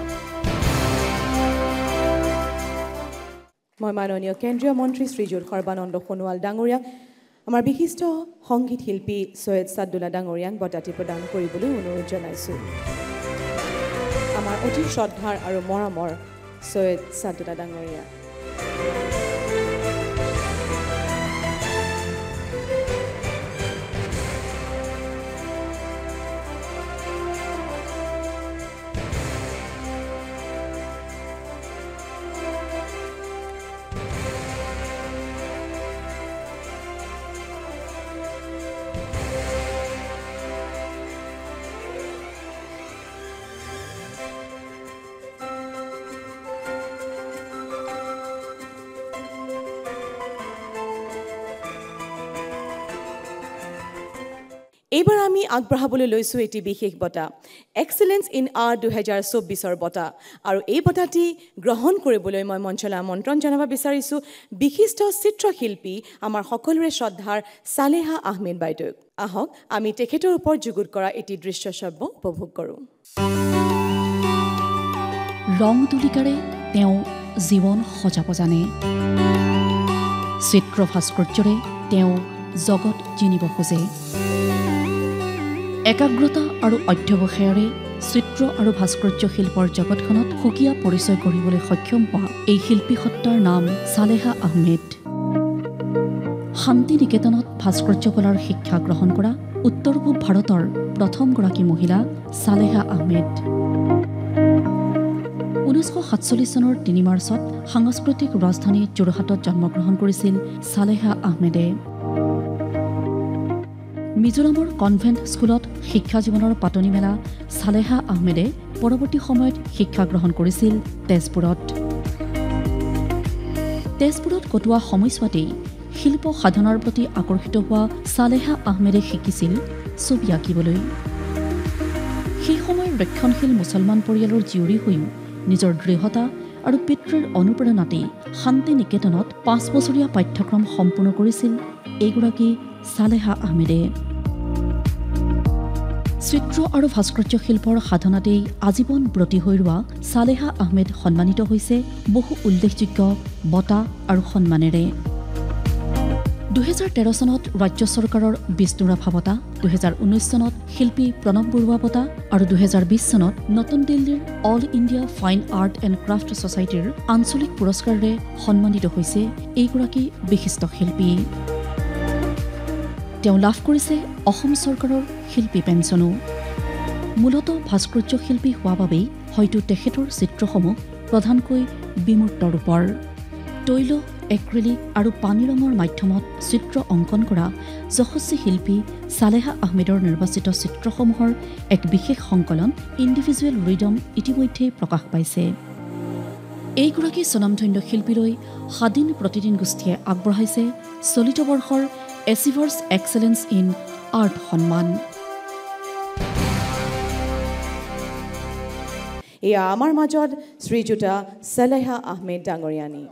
মই মাননীয় কেন্দ্ৰীয় মন্ত্ৰী শ্ৰীযুত সৰ্বানন্দ সোণোৱাল ডাঙৰীয়াক আমাৰ বিশিষ্ট সংগীত শিল্পী সৈয়দ ছাদুল্লাহ ডাঙৰীয়াক বঁটাটি প্ৰদান কৰিবলৈ অনুৰোধ জনাইছোঁ আমাৰ অতি শ্ৰদ্ধাৰ আৰু মৰমৰ সৈয়দ ছাদুল্লাহ ডাঙৰীয়া এইবাৰ আমি আগবঢ়াবলৈ লৈছোঁ এটি বিশেষ বঁটা এক্সেলেন্স ইন আৰ্ট 2024 বঁটা আৰু এই বঁটাটি গ্ৰহণ কৰিবলৈ মই মঞ্চলৈ আমন্ত্ৰণ জনাব বিচাৰিছোঁ বিশিষ্ট চিত্ৰশিল্পী আমাৰ সকলোৰে শ্ৰদ্ধাৰ সালেহা আহমেদ বাইদেউক আহক আমি তেখেতৰ ওপৰত যুগুত কৰা এটি দৃশ্যশ্ৰাব্য উপভোগ কৰোঁ ৰং তুলিকাৰে তেওঁ জীৱন সজাব জানে চিত্ৰ ভাস্কৰ্যৰে তেওঁ জগত জিনিব খোজে একাগ্ৰতা আৰু অধ্যৱসায়েৰে চিত্ৰ আৰু ভাস্কৰ্য শিল্পৰ জগতখনত সুকীয়া পৰিচয় কৰিবলৈ সক্ষম হোৱা এই শিল্পী সত্তাৰ নাম সালেহা আহমেদ শান্তি নিকেতনত ভাস্কৰ্য কলাৰ শিক্ষা গ্ৰহণ কৰা উত্তৰ পূব ভাৰতৰ প্ৰথমগৰাকী মহিলা সালেহা আহমেদ 1947 চনৰ 3 মাৰ্চত সাংস্কৃতিক ৰাজধানী যোৰহাটত জন্মগ্ৰহণ কৰিছিল সালেহা আহমেদে মিজোৰামৰ কনভেণ্ট স্কুলত শিক্ষা জীৱনৰ পাতনি মেলা সালেহা আহমেদে পৰৱৰ্তী সময়ত শিক্ষা গ্ৰহণ কৰিছিল তেজপুৰত কটোৱা সময়ছোৱাতেই শিল্প সাধনাৰ প্ৰতি আকৰ্ষিত হোৱা সালেহা আহমেদে শিকিছিল ছবি আঁকিবলৈ সেই সময়ৰ ৰক্ষণশীল মুছলমান পৰিয়ালৰ জীয়ৰী হৈও নিজৰ দৃঢ়তা আৰু পিতৃৰ অনুপ্ৰেৰণাতেই শান্তি নিকেতনত 5 বছৰীয়া পাঠ্যক্ৰম সম্পূৰ্ণ কৰিছিল এইগৰাকী সালেহা আহমেদে চিত্ৰ আৰু ভাস্কৰ্য শিল্পৰ সাধনাতেই আজীৱন ব্ৰতী হৈ ৰোৱা সালেহা আহমেদ সন্মানিত হৈছে বহু উল্লেখযোগ্য বঁটা আৰু সন্মানেৰে 2013 চনত ৰাজ্য চৰকাৰৰ বিষ্ণু ৰাভা বঁটা 2019 চনত শিল্পী প্ৰণৱ বৰুৱা বঁটা আৰু 2020 চনত নতুন দিল্লীৰ All India Fine Art and Craft ছ'চাইটিৰ আঞ্চলিক পুৰস্কাৰেৰে সন্মানিত হৈছে এইগৰাকী বিশিষ্ট শিল্পী তেওঁ লাভ কৰিছে অসম চৰকাৰৰ শিল্পী পেঞ্চনো মূলতঃ ভাস্কৰ্য শিল্পী হোৱা বাবেই হয়তো তেখেতৰ চিত্ৰসমূহ প্ৰধানকৈ বিমূৰ্ত ৰূপৰ তৈল এক্ৰিলিক আৰু পানী ৰঙৰ মাধ্যমত চিত্ৰ অংকন কৰা যশস্বী শিল্পী সালেহা আহমেদৰ নিৰ্বাচিত চিত্ৰসমূহৰ এক বিশেষ সংকলন ইণ্ডিভিজুৱেল ৰিডম ইতিমধ্যে প্ৰকাশ পাইছে এইগৰাকী স্বনামধন্য শিল্পীলৈ স্বাধীন প্ৰতিদিন গোষ্ঠীয়ে আগবঢ়াইছে চলিত বৰ্ষৰ এচিভাৰ্ছ এক্সেলেন্স ইন আৰ্ট সন্মান এয়া আমাৰ মাজত শ্ৰীযুতা সালেহা আহমেদ ডাঙৰীয়ানী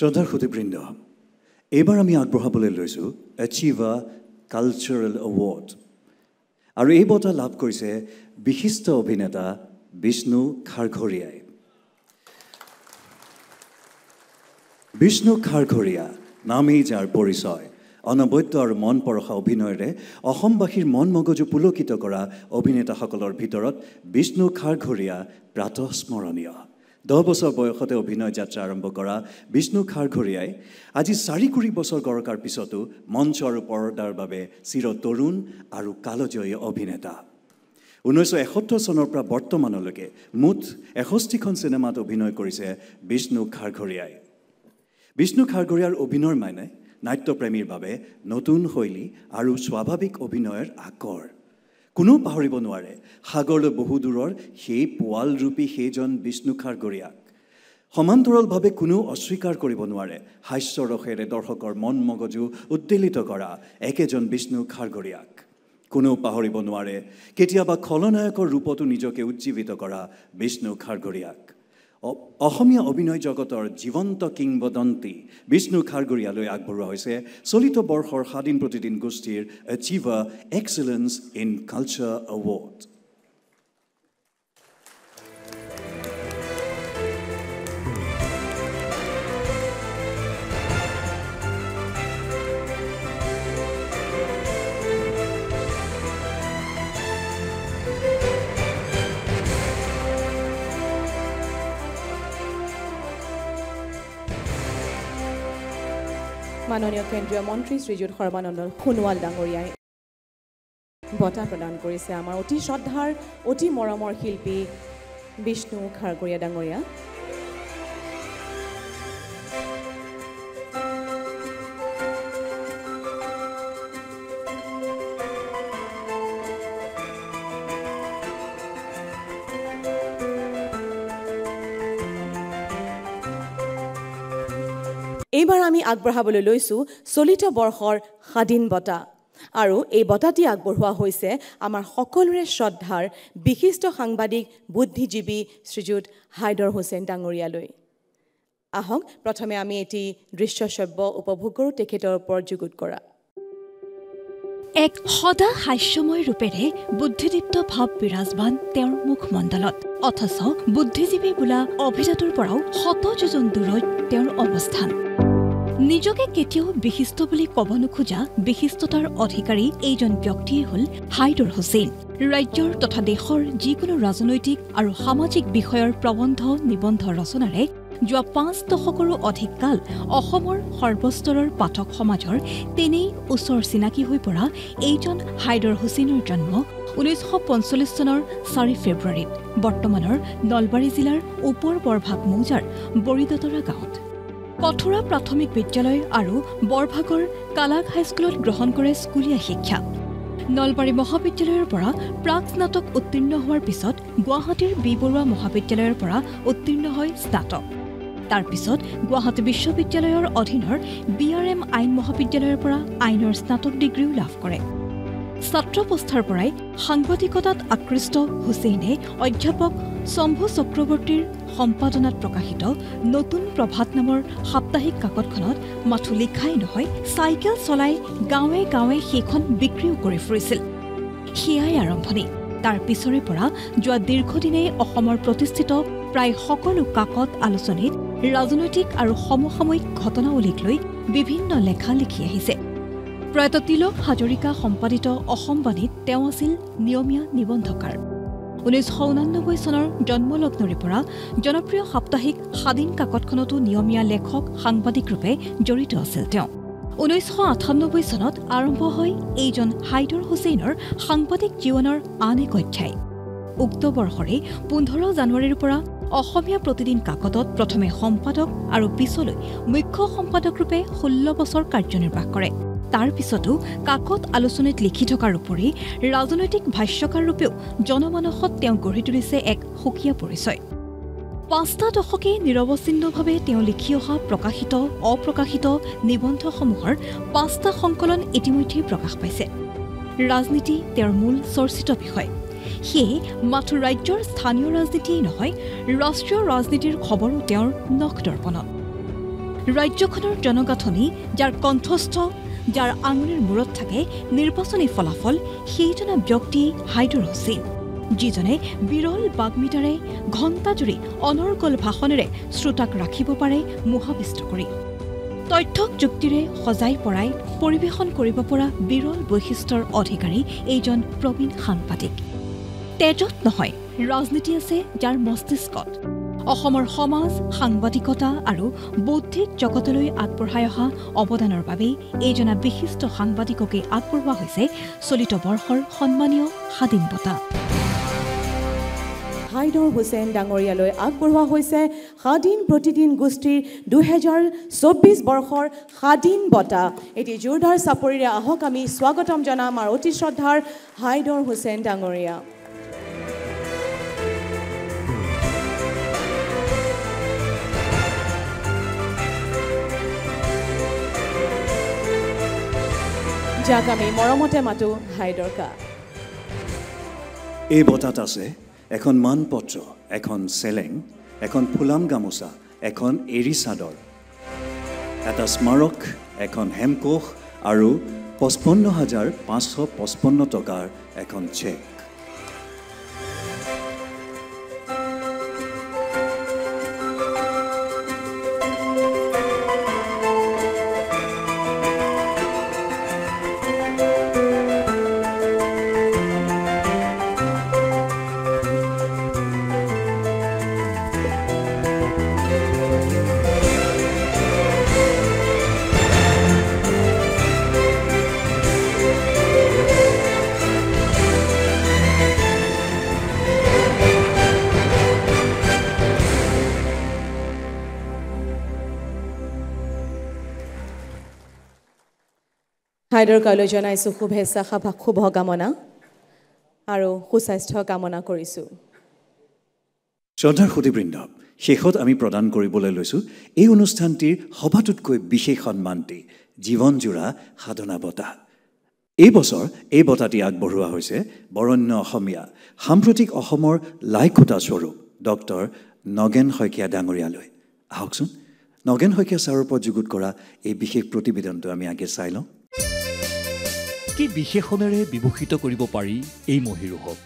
শ্ৰদ্ধাৰ সুধীবৃন্দ এইবাৰ আমি আগবঢ়াবলৈ লৈছোঁ এচিভা কালচাৰেল এৱাৰ্ড আৰু এই বঁটা লাভ কৰিছে বিশিষ্ট অভিনেতা বিষ্ণু খাৰঘৰীয়াই বিষ্ণু খাৰঘৰীয়া নামেই যাৰ পৰিচয় অনবদ্য আৰু মন পৰশা অভিনয়েৰে অসমবাসীৰ মন মগজু পুলকিত কৰা অভিনেতাসকলৰ ভিতৰত বিষ্ণু খাৰঘৰীয়া প্ৰাতঃস্মৰণীয় 10 বছৰ বয়সতে অভিনয় যাত্ৰা আৰম্ভ কৰা বিষ্ণু খাৰঘৰীয়াই আজি 4 বছৰ গৰকাৰ পিছতো মঞ্চ আৰু পৰ্দাৰ বাবে চিৰ তৰুণ আৰু কালজয়ী অভিনেতা 1971 চনৰ পৰা বৰ্তমানলৈকে মুঠ 61খন চিনেমাত অভিনয় কৰিছে বিষ্ণু খাৰঘৰীয়াই বিষ্ণু খাৰঘৰীয়াৰ অভিনয়ৰ মানে নাট্যপ্ৰেমীৰ বাবে নতুন শৈলী আৰু স্বাভাৱিক অভিনয়ৰ আকৰ কোনো পাহৰিব নোৱাৰে সাগৰলৈ বহু দূৰৰ সেই পোৱালৰূপী সেইজন বিষ্ণু খাৰগৰীয়াক সমান্তৰালভাৱে কোনো অস্বীকাৰ কৰিব নোৱাৰে হাস্যৰসেৰে দৰ্শকৰ মন মগজু উদ্বেলিত কৰা একেজন বিষ্ণু খাৰগৰীয়াক কোনো পাহৰিব নোৱাৰে কেতিয়াবা খলনায়কৰ ৰূপতো নিজকে উজ্জীৱিত কৰা বিষ্ণু খাৰগৰীয়াক অসমীয়া অভিনয় জগতৰ জীৱন্ত কিংবদন্তি বিষ্ণু খাৰগৰীয়ালৈ আগবঢ়োৱা হৈছে চলিত বৰ্ষৰ স্বাধীন প্ৰতিদিন গোষ্ঠীৰ achiever excellence in culture award মাননীয় কেন্দ্ৰীয় মন্ত্ৰী শ্ৰীযুত সৰ্বানন্দ সোণোৱাল ডাঙৰীয়াই বঁটা প্ৰদান কৰিছে আমাৰ অতি শ্ৰদ্ধাৰ অতি মৰমৰ শিল্পী বিষ্ণু খাৰগৰীয়া ডাঙৰীয়া এইবাৰ আমি আগবঢ়াবলৈ লৈছোঁ চলিত বৰ্ষৰ স্বাধীন বঁটা আৰু এই বঁটাটি আগবঢ়োৱা হৈছে আমাৰ সকলোৰে শ্ৰদ্ধাৰ বিশিষ্ট সাংবাদিক বুদ্ধিজীৱী শ্ৰীযুত হাইদৰ হুছেইন ডাঙৰীয়ালৈ আহক প্ৰথমে আমি এটি দৃশ্যশ্ৰব্য উপভোগ কৰোঁ তেখেতৰ ওপৰত যুগুত কৰা এক সদা হাস্যময় ৰূপেৰে বুদ্ধিদীপ্ত ভাৱ বিৰাজমান তেওঁৰ মুখমণ্ডলত অথচ বুদ্ধিজীৱী বোলা অভিজাতৰ পৰাও শতযোজন দূৰত তেওঁৰ অৱস্থান নিজকে কেতিয়াও বিশিষ্ট বুলি ক'ব নোখোজা বিশিষ্টতাৰ অধিকাৰী এইজন ব্যক্তিয়ে হ'ল হাইদৰ হুছেইন ৰাজ্যৰ তথা দেশৰ যিকোনো ৰাজনৈতিক আৰু সামাজিক বিষয়ৰ প্ৰবন্ধ নিবন্ধ ৰচনাৰে যোৱা ৫ দশকৰো অধিক কাল অসমৰ সৰ্বস্তৰৰ পাঠক সমাজৰ তেনেই ওচৰ চিনাকি হৈ পৰা এইজন হাইদৰ হুছেইনৰ জন্ম 1945 চনৰ 4 ফেব্ৰুৱাৰীত বৰ্তমানৰ নলবাৰী জিলাৰ ওপৰ বৰভাগ মৌজাৰ বৰিদতৰা গাঁৱত কঠোৰা প্ৰাথমিক বিদ্যালয় আৰু বৰভাগৰ কালাগ হাইস্কুলত গ্ৰহণ কৰে স্কুলীয়া শিক্ষা নলবাৰী মহাবিদ্যালয়ৰ পৰা প্ৰাক স্নাতক উত্তীৰ্ণ হোৱাৰ পিছত গুৱাহাটীৰ বি বৰুৱা মহাবিদ্যালয়ৰ পৰা উত্তীৰ্ণ হয় স্নাতক তাৰ পিছত গুৱাহাটী বিশ্ববিদ্যালয়ৰ অধীনৰ BRM আইন মহাবিদ্যালয়ৰ পৰা আইনৰ স্নাতক ডিগ্ৰীও লাভ কৰে ছাত্ৰাৱস্থাৰ পৰাই সাংবাদিকতাত আকৃষ্ট হুছেইনে অধ্যাপক শম্ভু চক্ৰৱৰ্তীৰ সম্পাদনাত প্ৰকাশিত নতুন প্ৰভাত নামৰ সাপ্তাহিক কাকতখনত মাথো লিখাই নহয় চাইকেল চলাই গাঁৱে গাঁৱে সেইখন বিক্ৰীও কৰি ফুৰিছিল সেয়াই আৰম্ভণি তাৰ পিছৰে পৰা যোৱা দীৰ্ঘদিনেই অসমৰ প্ৰতিষ্ঠিত প্ৰায় সকলো কাকত আলোচনীত ৰাজনৈতিক আৰু সমসাময়িক ঘটনাৱলীক লৈ বিভিন্ন লেখা লিখি আহিছে প্ৰয়াত তিলক হাজৰিকা সম্পাদিত অসমবাণীত তেওঁ আছিল নিয়মীয়া নিবন্ধকাৰ 1989 চনৰ জন্মলগ্নৰে পৰা জনপ্ৰিয় সাপ্তাহিক স্বাধীন কাকতখনতো নিয়মীয়া লেখক সাংবাদিক ৰূপে জড়িত আছিল তেওঁ 1998 চনত আৰম্ভ হয় এইজন হাইদৰ হুছেইনৰ সাংবাদিক জীৱনৰ আন এক অধ্যায় উক্ত বৰ্ষৰে 15 জানুৱাৰীৰ পৰা অসমীয়া প্ৰতিদিন কাকতত প্ৰথমে সম্পাদক আৰু পিছলৈ মুখ্য সম্পাদক ৰূপে 16 বছৰ কাৰ্যনিৰ্বাহ কৰে তাৰ পিছতো কাকত আলোচনীত লিখি থকাৰ উপৰি ৰাজনৈতিক ভাষ্যকাৰ ৰূপেও জনমানসত তেওঁ গঢ়ি তুলিছে এক সুকীয়া পৰিচয় 5টা দশকে নিৰৱচ্ছিন্নভাৱে তেওঁ লিখি অহা প্ৰকাশিত অপ্ৰকাশিত নিবন্ধসমূহৰ 5টা সংকলন ইতিমধ্যে প্ৰকাশ পাইছে ৰাজনীতি তেওঁৰ মূল চৰ্চিত বিষয় সেয়ে মাথো ৰাজ্যৰ স্থানীয় ৰাজনীতিয়েই নহয় ৰাষ্ট্ৰীয় ৰাজনীতিৰ খবৰো তেওঁৰ নখ দৰ্পণত ৰাজ্যখনৰ জনগাঁথনি যাৰ কণ্ঠস্থ যাৰ আঙুলিৰ মূৰত থাকে নিৰ্বাচনী ফলাফল সেইজনা ব্যক্তি হাইদৰ হুছেইন যিজনে বিৰল বাগ্মিতাৰে ঘণ্টাজুৰি অনৰ্গল ভাষণেৰে শ্ৰোতাক ৰাখিব পাৰে মোহাবিষ্ট কৰি তথ্যক যুক্তিৰে সজাই পৰাই পৰিৱেশন কৰিব পৰা বিৰল বৈশিষ্ট্যৰ অধিকাৰী এইজন প্ৰবীণ সাংবাদিক তেজত নহয় ৰাজনীতি আছে যাৰ মস্তিষ্কত অসমৰ সমাজ সাংবাদিকতা আৰু বৌদ্ধিক জগতলৈ আগবঢ়াই অহা অৱদানৰ বাবে এইজনা বিশিষ্ট সাংবাদিককে আগবঢ়োৱা হৈছে চলিত বৰ্ষৰ সন্মানীয় স্বাধীন বঁটা হাইদৰ হুছেইন ডাঙৰীয়ালৈ আগবঢ়োৱা হৈছে স্বাধীন প্ৰতিদিন গোষ্ঠীৰ 2024 বৰ্ষৰ স্বাধীন বঁটা এটি জোৰদাৰ চাপৰিৰে আহক আমি স্বাগতম জনাম আৰু অতি শ্ৰদ্ধাৰ হাইদৰ হুছেইন ডাঙৰীয়া যাক আমি মৰমতে মাতো হাইদৰ কা এই বঁটাত আছে এখন মানপত্ৰ এখন চেলেং এখন ফুলাম গামোচা এখন এৰী চাদৰ এটা স্মাৰক এখন হেমকোষ আৰু 55,555 টকাৰ এখন চেক হাইদৰ কালৈ জনাইছোঁ শুভেচ্ছা শুভকামনা আৰু সুস্বাস্থ্য কামনা কৰিছোঁ শ্ৰদ্ধাৰ সুধীবৃন্দ শেষত আমি প্ৰদান কৰিবলৈ লৈছোঁ এই অনুষ্ঠানটিৰ সবাতোতকৈ বিশেষ সন্মানটি জীৱনজোৰা সাধনা বঁটা এই বছৰ এই বঁটাটি আগবঢ়োৱা হৈছে বৰণ্য অসমীয়া সাম্প্ৰতিক অসমৰ লাইকোটা স্বৰূপ ডক্টৰ নগেন শইকীয়া ডাঙৰীয়ালৈ আহকচোন নগেন শইকীয়া ছাৰৰ ওপৰত যুগুত কৰা এই বিশেষ প্ৰতিবেদনটো আমি আগে চাই লওঁ কি বিশেষণেৰে বিভূষিত কৰিব পাৰি এই মহিৰোহক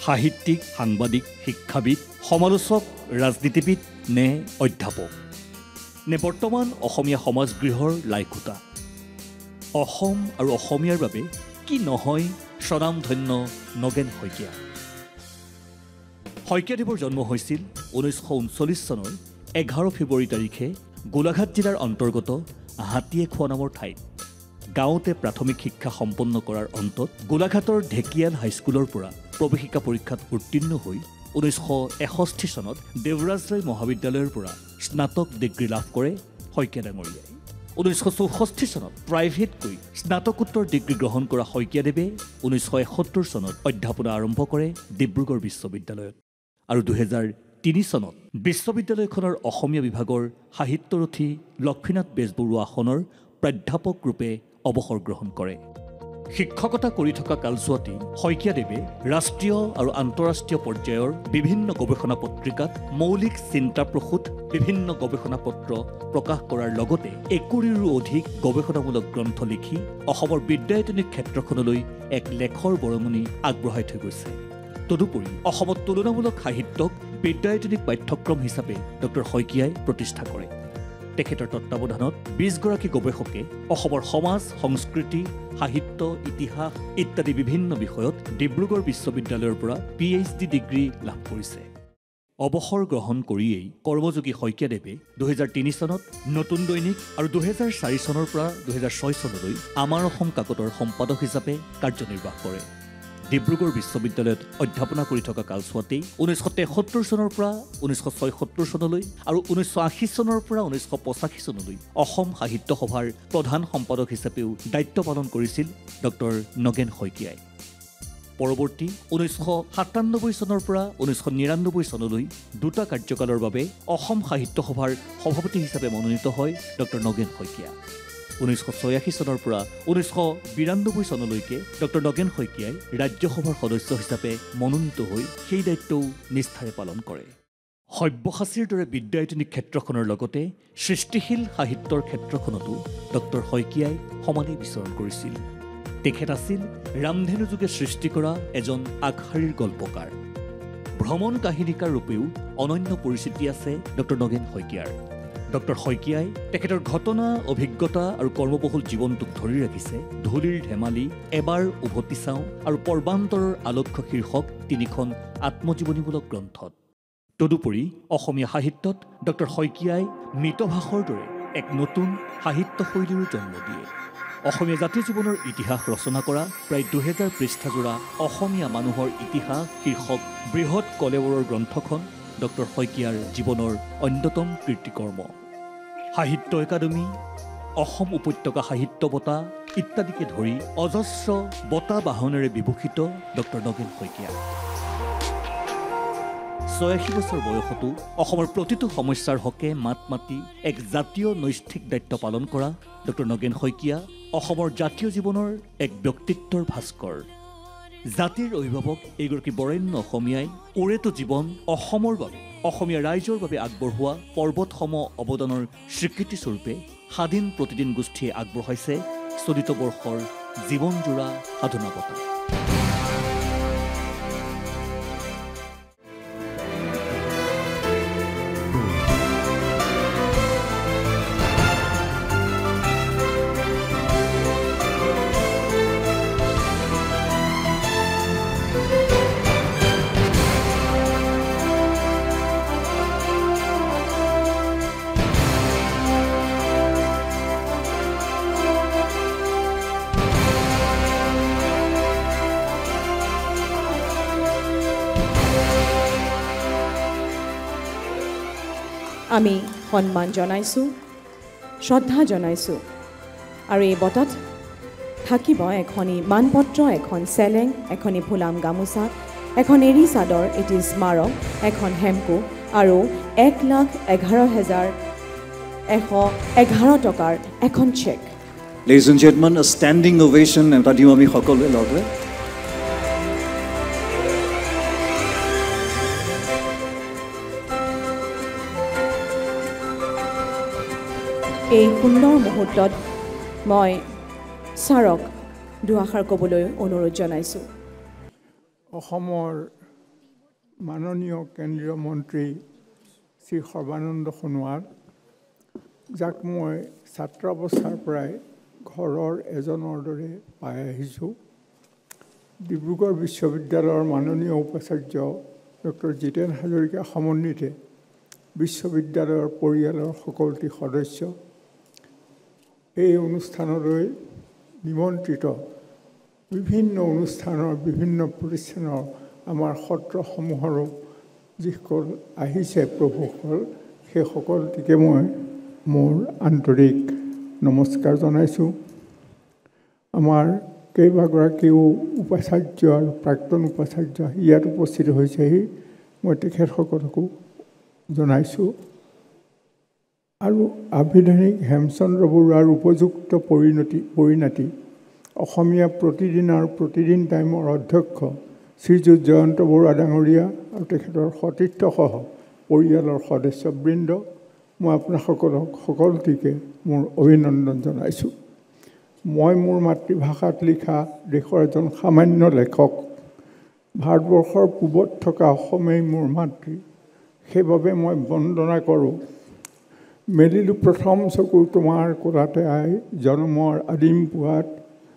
সাহিত্যিক সাংবাদিক শিক্ষাবিদ সমালোচক ৰাজনীতিবিদ নে অধ্যাপক নে বৰ্তমান অসমীয়া সমাজগৃহৰ লাইকোটা অসম আৰু অসমীয়াৰ বাবে কি নহয় স্বনামধন্য নগেন শইকীয়া শইকীয়াদেৱৰ জন্ম হৈছিল 1939 চনৰ 11 ফেব্ৰুৱাৰী তাৰিখে গোলাঘাট জিলাৰ অন্তৰ্গত হাতীয়েখোৱা নামৰ ঠাইত গাঁৱতে প্ৰাথমিক শিক্ষা সম্পন্ন কৰাৰ অন্তত গোলাঘাটৰ ঢেকিয়াল হাইস্কুলৰ পৰা প্ৰৱেশিকা পৰীক্ষাত উত্তীৰ্ণ হৈ 1961 চনত দেৱৰাজ ৰায় মহাবিদ্যালয়ৰ পৰা স্নাতক ডিগ্ৰী লাভ কৰে শইকীয়া ডাঙৰীয়াই 1964 চনত প্ৰাইভেটকৈ স্নাতকোত্তৰ ডিগ্ৰী গ্ৰহণ কৰা শইকীয়াদেৱে 1971 চনত অধ্যাপনা আৰম্ভ কৰে ডিব্ৰুগড় বিশ্ববিদ্যালয়ত আৰু 2003 চনত বিশ্ববিদ্যালয়খনৰ অসমীয়া বিভাগৰ সাহিত্যৰথী লক্ষ্মীনাথ বেজবৰুৱা আসনৰ প্ৰাধ্যাপক ৰূপে অৱসৰ গ্ৰহণ কৰে শিক্ষকতা কৰি থকা কালছোৱাতেই শইকীয়াদেৱে ৰাষ্ট্ৰীয় আৰু আন্তঃৰাষ্ট্ৰীয় পৰ্যায়ৰ বিভিন্ন গৱেষণা পত্ৰিকাত মৌলিক চিন্তাপ্ৰসূত বিভিন্ন গৱেষণা পত্ৰ প্ৰকাশ কৰাৰ লগতে 20ৰো অধিক গৱেষণামূলক গ্ৰন্থ লিখি অসমৰ বিদ্যায়তনিক ক্ষেত্ৰখনলৈ এক লেখৰ বৰঙণি আগবঢ়াই থৈ গৈছে তদুপৰি অসমত তুলনামূলক সাহিত্যক বিদ্যায়তনিক পাঠ্যক্ৰম হিচাপে ডক্টৰ শইকীয়াই প্ৰতিষ্ঠা কৰে তেখেতৰ তত্ত্বাৱধানত 20 গৰাকী গৱেষকে অসমৰ সমাজ সংস্কৃতি সাহিত্য ইতিহাস ইত্যাদি বিভিন্ন বিষয়ত ডিব্ৰুগড় বিশ্ববিদ্যালয়ৰ পৰা PhD ডিগ্ৰী লাভ কৰিছে অৱসৰ গ্ৰহণ কৰিয়েই কৰ্মযোগী শইকীয়াদেৱে 2003 চনত নতুন দৈনিক আৰু 2004 চনৰ পৰা 2006 চনলৈ আমাৰ অসম কাকতৰ সম্পাদক হিচাপে কাৰ্যনিৰ্বাহ কৰে ডিব্ৰুগড় বিশ্ববিদ্যালয়ত অধ্যাপনা কৰি থকা কালছোৱাতেই 1973 চনৰ পৰা 1976 চনলৈ আৰু 1980 চনৰ পৰা 1985 চনলৈ অসম সাহিত্য সভাৰ প্ৰধান সম্পাদক হিচাপেও দায়িত্ব পালন কৰিছিল ডক্টৰ নগেন শইকীয়াই পৰৱৰ্তী 1997 চনৰ পৰা 1999 চনলৈ দুটা কাৰ্যকালৰ বাবে অসম সাহিত্য সভাৰ সভাপতি হিচাপে মনোনীত হয় ডক্টৰ নগেন শইকীয়া 1986 চনৰ পৰা 1992 চনলৈকে ডক্টৰ নগেন শইকীয়াই ৰাজ্যসভাৰ সদস্য হিচাপে মনোনীত হৈ সেই দায়িত্বও নিষ্ঠাৰে পালন কৰে সব্যসাচীৰ দৰে বিদ্যায়তনিক ক্ষেত্ৰখনৰ লগতে সৃষ্টিশীল সাহিত্যৰ ক্ষেত্ৰখনতো ডক্টৰ শইকীয়াই সমানেই বিচৰণ কৰিছিল তেখেত আছিল ৰামধেনুযোগে সৃষ্টি কৰা এজন আগশাৰীৰ গল্পকাৰ ভ্ৰমণ কাহিনীকাৰ ৰূপেও অনন্য পৰিচিতি আছে ডক্টৰ নগেন শইকীয়াৰ ডক্টৰ শইকীয়াই তেখেতৰ ঘটনা অভিজ্ঞতা আৰু কৰ্মবহুল জীৱনটোক ধৰি ৰাখিছে ধূলিৰ ধেমালি এবাৰ উভতি চাওঁ আৰু পৰ্বান্তৰৰ আলক্ষ্য শীৰ্ষক 3খন আত্মজীৱনীমূলক গ্ৰন্থত তদুপৰি অসমীয়া সাহিত্যত ডক্টৰ শইকীয়াই মিতভাষৰ দৰে এক নতুন সাহিত্য শৈলীৰো জন্ম দিয়ে অসমীয়া জাতীয় জীৱনৰ ইতিহাস ৰচনা কৰা প্ৰায় 2000 পৃষ্ঠাজোৰা অসমীয়া মানুহৰ ইতিহাস শীৰ্ষক বৃহৎ কলেবৰৰ গ্ৰন্থখন ডক্টৰ শইকীয়াৰ জীৱনৰ অন্যতম কীৰ্তিকৰ্ম। সাহিত্য একাডেমী, অসম উপত্যকা সাহিত্য বঁটা ইত্যাদিকে ধৰি অজস্ৰ বঁটা বাহনেৰে বিভূষিত ডক্টৰ নগেন শইকীয়া। 86 বছৰ বয়সতো অসমৰ প্ৰতিটো সমস্যাৰ হকে মাত মাতি এক জাতীয় নৈষ্ঠিক দায়িত্ব পালন কৰা ডক্টৰ নগেন শইকীয়া অসমৰ জাতীয় জীৱনৰ এক ব্যক্তিত্বৰ ভাস্কৰ। জাতিৰ অভিভাৱক এইগৰাকী বৰেণ্য অসমীয়াই ওৰেটো জীৱন অসমৰ বাবে, অসমীয়া ৰাইজৰ বাবে আগবঢ়োৱা পৰ্বতসম অৱদানৰ স্বীকৃতিস্বৰূপে স্বাধীন প্ৰতিদিন গোষ্ঠীয়ে আগবঢ়াইছে চলিত বৰ্ষৰ জীৱনজোৰা সাধনা বঁটা। আমি সন্মান জনাইছোঁ, শ্ৰদ্ধা জনাইছোঁ আৰু এই বঁটাত থাকিব এখনি মানপত্ৰ, এখন চেলেং, এখনি ফুলাম গামোচা, এখন এৰী চাদৰ, এটি স্মাৰক, এখন হেমকো আৰু 1,11,111 টকাৰ এখন check. Ladies and gentlemen, a standing ovation এটা দিওঁ আমি সকলোৱে লগে। এই সুন্দৰ মুহূৰ্তত মই ছাৰক দুআষাৰ ক'বলৈ অনুৰোধ জনাইছোঁ। অসমৰ মাননীয় কেন্দ্ৰীয় মন্ত্ৰী শ্ৰী সৰ্বানন্দ সোণোৱাল, যাক মই ছাত্ৰ অৱস্থাৰ পৰাই ঘৰৰ এজনৰ দৰে পাই আহিছোঁ, ডিব্ৰুগড় বিশ্ববিদ্যালয়ৰ মাননীয় উপাচাৰ্য ডক্টৰ জিতেন হাজৰিকা সমন্বিতে বিশ্ববিদ্যালয়ৰ পৰিয়ালৰ সকলোটি সদস্য, এই অনুষ্ঠানলৈ নিমন্ত্ৰিত বিভিন্ন অনুষ্ঠানৰ বিভিন্ন প্ৰতিষ্ঠানৰ আমাৰ সত্ৰসমূহৰো যিসকল আহিছে প্ৰভুসকল, সেই সকলোটিকে মই মোৰ আন্তৰিক নমস্কাৰ জনাইছোঁ। আমাৰ কেইবাগৰাকীও উপাচাৰ্য আৰু প্ৰাক্তন উপাচাৰ্য ইয়াত উপস্থিত হৈছেহি, মই তেখেতসকলকো জনাইছোঁ। আৰু আভিধানিক হেমচন্দ্ৰ বৰুৱাৰ উপযুক্ত পৰিণতি অসমীয়া প্ৰতিদিন আৰু প্ৰতিদিন টাইমৰ অধ্যক্ষ শ্ৰীযুত জয়ন্ত বৰুৱা ডাঙৰীয়া আৰু তেখেতৰ সতীৰ্থসহ পৰিয়ালৰ সদস্যবৃন্দ, মই আপোনাসকলক সকলোটিকে মোৰ অভিনন্দন জনাইছোঁ। মই মোৰ মাতৃভাষাত লিখা দেশৰ এজন সামান্য লেখক। ভাৰতবৰ্ষৰ পূবত থকা অসমেই মোৰ মাতৃ, সেইবাবে মই বন্দনা কৰোঁ। মেলিলোঁ প্ৰথম চকু তোমাৰ কোলাতে আই, জন্মৰ আদিম পুৱাত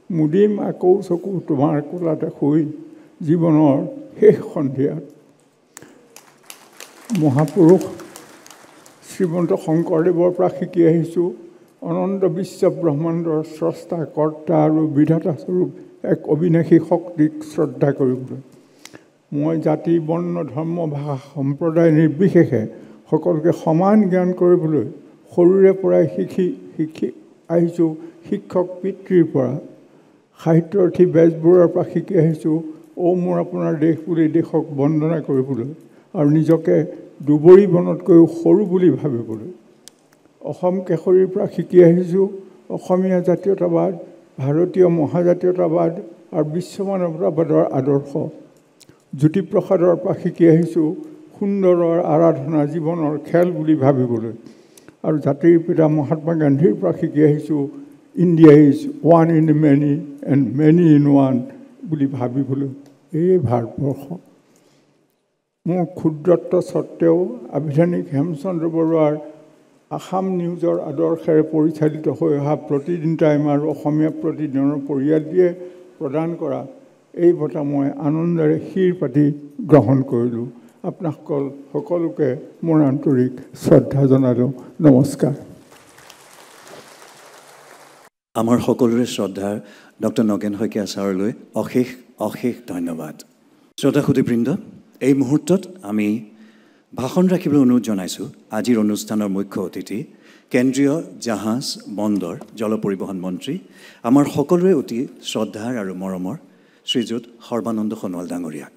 মুদিম আকৌ চকু তোমাৰ কোলাতে শুই, জীৱনৰ শেষ সন্ধিয়াত। মহাপুৰুষ শ্ৰীমন্ত শংকৰদেৱৰ পৰা শিকি আহিছোঁ অনন্ত বিশ্ব ব্ৰহ্মাণ্ডৰ স্ৰষ্টা, কৰ্তা আৰু বিধাতা স্বৰূপ এক অবিনাশী শক্তিক শ্ৰদ্ধা কৰিবলৈ। মই জাতি, বৰ্ণ, ধৰ্ম, ভাষা, সম্প্ৰদায় নিৰ্বিশেষে সকলোকে সমান জ্ঞান কৰিবলৈ সৰুৰে পৰাই শিকি আহিছোঁ। শিক্ষক পিতৃৰ পৰা, সাহিত্যৰ্থী বেজবৰুৱাৰ পৰা শিকি আহিছোঁ মোৰ আপোনাৰ দেশ বুলি দেশক বন্দনা কৰিবলৈ আৰু নিজকে দুবৰি বনতকৈও সৰু বুলি ভাবিবলৈ। অসম কেশৰীৰ পৰা শিকি আহিছোঁ অসমীয়া জাতীয়তাবাদ, ভাৰতীয় মহাজাতীয়তাবাদ আৰু বিশ্বমানৱতাবাদৰ আদৰ্শ। জ্যোতিপ্ৰসাদৰ পৰা শিকি আহিছোঁ সুন্দৰৰ আৰাধনা জীৱনৰ খেল বুলি ভাবিবলৈ আৰু জাতিৰ পিতা মহাত্মা গান্ধীৰ পৰা শিকি আহিছোঁ India is one in many and many in one বুলি ভাবিবলৈ। এই ভাৰতবৰ্ষ মোৰ ক্ষুদ্ৰত্ব স্বত্তেও আভিধানিক হেমচন্দ্ৰ বৰুৱাৰ আসাম নিউজৰ আদৰ্শেৰে পৰিচালিত হৈ অহা প্ৰতিদিন টাইম আৰু অসমীয়া প্ৰতিদিনৰ পৰিয়ালটিয়ে প্ৰদান কৰা এই বঁটা মই আনন্দেৰে শিৰ পাতি গ্ৰহণ কৰিলোঁ। আপোনাসকল সকলোকে মোৰ আন্তৰিক শ্ৰদ্ধা জনালোঁ। নমস্কাৰ। আমাৰ সকলোৰে শ্ৰদ্ধাৰ ডক্টৰ নগেন শইকীয়া ছাৰলৈ অশেষ অশেষ ধন্যবাদ। শ্ৰদ্ধা সুধীবৃন্দ, এই মুহূৰ্তত আমি ভাষণ ৰাখিবলৈ অনুৰোধ জনাইছোঁ আজিৰ অনুষ্ঠানৰ মুখ্য অতিথি কেন্দ্ৰীয় জাহাজ বন্দৰ জল পৰিবহণ মন্ত্ৰী আমাৰ সকলোৰে অতি শ্ৰদ্ধাৰ আৰু মৰমৰ শ্ৰীযুত সৰ্বানন্দ সোণোৱাল ডাঙৰীয়াক।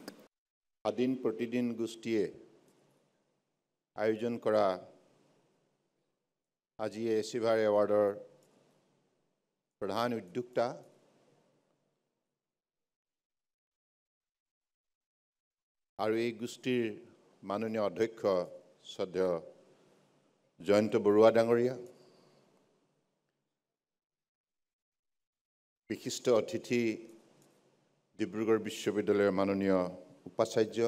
স্বাধীন প্ৰতিদিন গোষ্ঠীয়ে আয়োজন কৰা আজি এচিভাৰ এৱাৰ্ডৰ প্ৰধান উদ্যোক্তা আৰু এই গোষ্ঠীৰ মাননীয় অধ্যক্ষ শ্ৰদ্ধেয় জয়ন্ত বৰুৱা ডাঙৰীয়া, বিশিষ্ট অতিথি ডিব্ৰুগড় বিশ্ববিদ্যালয়ৰ মাননীয় উপাচাৰ্য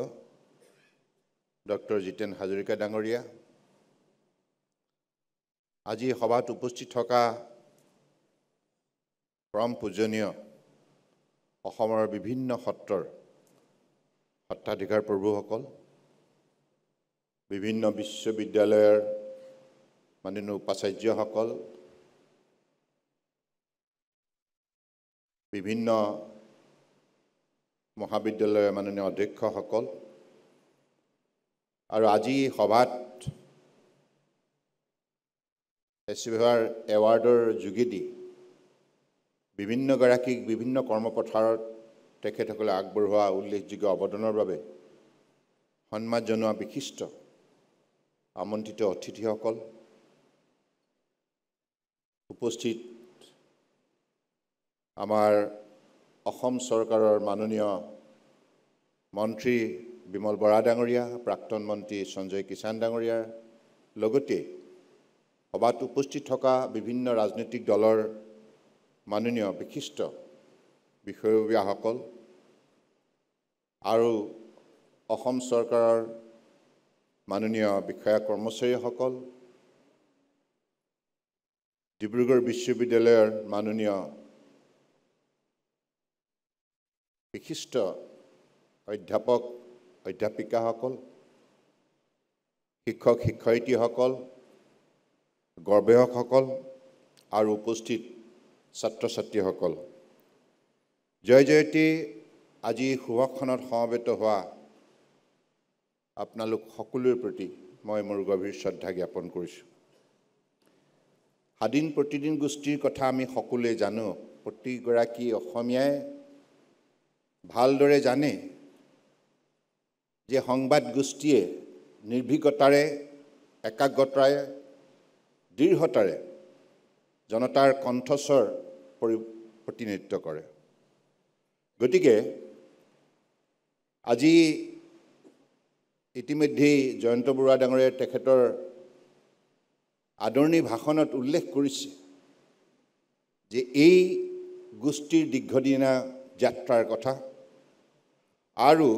ডক্টৰ জিতেন হাজৰিকা ডাঙৰীয়া, আজি সভাত উপস্থিত থকা পৰম পূজনীয় অসমৰ বিভিন্ন সত্ৰৰ সত্ৰাধিকাৰ প্ৰভুসকল, বিভিন্ন বিশ্ববিদ্যালয়ৰ মাননীয় উপাচাৰ্যসকল, বিভিন্ন মহাবিদ্যালয়ৰ মাননীয় অধ্যক্ষসকল আৰু আজি সভাত এচিভাৰ এৱাৰ্ডৰ যোগেদি বিভিন্নগৰাকীক বিভিন্ন কৰ্মপথাৰত তেখেতসকলে আগবঢ়োৱা উল্লেখযোগ্য অৱদানৰ বাবে সন্মান জনোৱা বিশিষ্ট আমন্ত্ৰিত অতিথিসকল, উপস্থিত আমাৰ অসম চৰকাৰৰ মাননীয় মন্ত্ৰী বিমল বৰা ডাঙৰীয়া, প্ৰাক্তন মন্ত্ৰী সঞ্জয় কিষাণ ডাঙৰীয়াৰ লগতে সভাত উপস্থিত থকা বিভিন্ন ৰাজনৈতিক দলৰ মাননীয় বিশিষ্ট বিষয়ববীয়াসকল আৰু অসম চৰকাৰৰ মাননীয় বিষয়া কৰ্মচাৰীসকল, ডিব্ৰুগড় বিশ্ববিদ্যালয়ৰ মাননীয় বিশিষ্ট অধ্যাপক অধ্যাপিকাসকল, শিক্ষক শিক্ষয়িত্ৰীসকল, গৱেষকসকল আৰু উপস্থিত ছাত্ৰ ছাত্ৰীসকল, জয় জয়তী আজি সুভাষখনত সমবেত হোৱা আপোনালোক সকলোৰে প্ৰতি মই মোৰ গভীৰ শ্ৰদ্ধা জ্ঞাপন কৰিছোঁ। স্বাধীন প্ৰতিদিন গোষ্ঠীৰ কথা আমি সকলোৱে জানো, প্ৰতিগৰাকী অসমীয়াই ভালদৰে জানে যে সংবাদ গোষ্ঠীয়ে নিৰ্ভীকতাৰে, একাগ্ৰতাৰে, দৃঢ়তাৰে জনতাৰ কণ্ঠস্বৰ প্ৰতিনিধিত্ব কৰে। গতিকে আজি ইতিমধ্যেই জয়ন্ত বৰুৱা ডাঙৰীয়াই তেখেতৰ আদৰণি ভাষণত উল্লেখ কৰিছে যে এই গোষ্ঠীৰ দীৰ্ঘদিনীয়া যাত্ৰাৰ কথা আৰু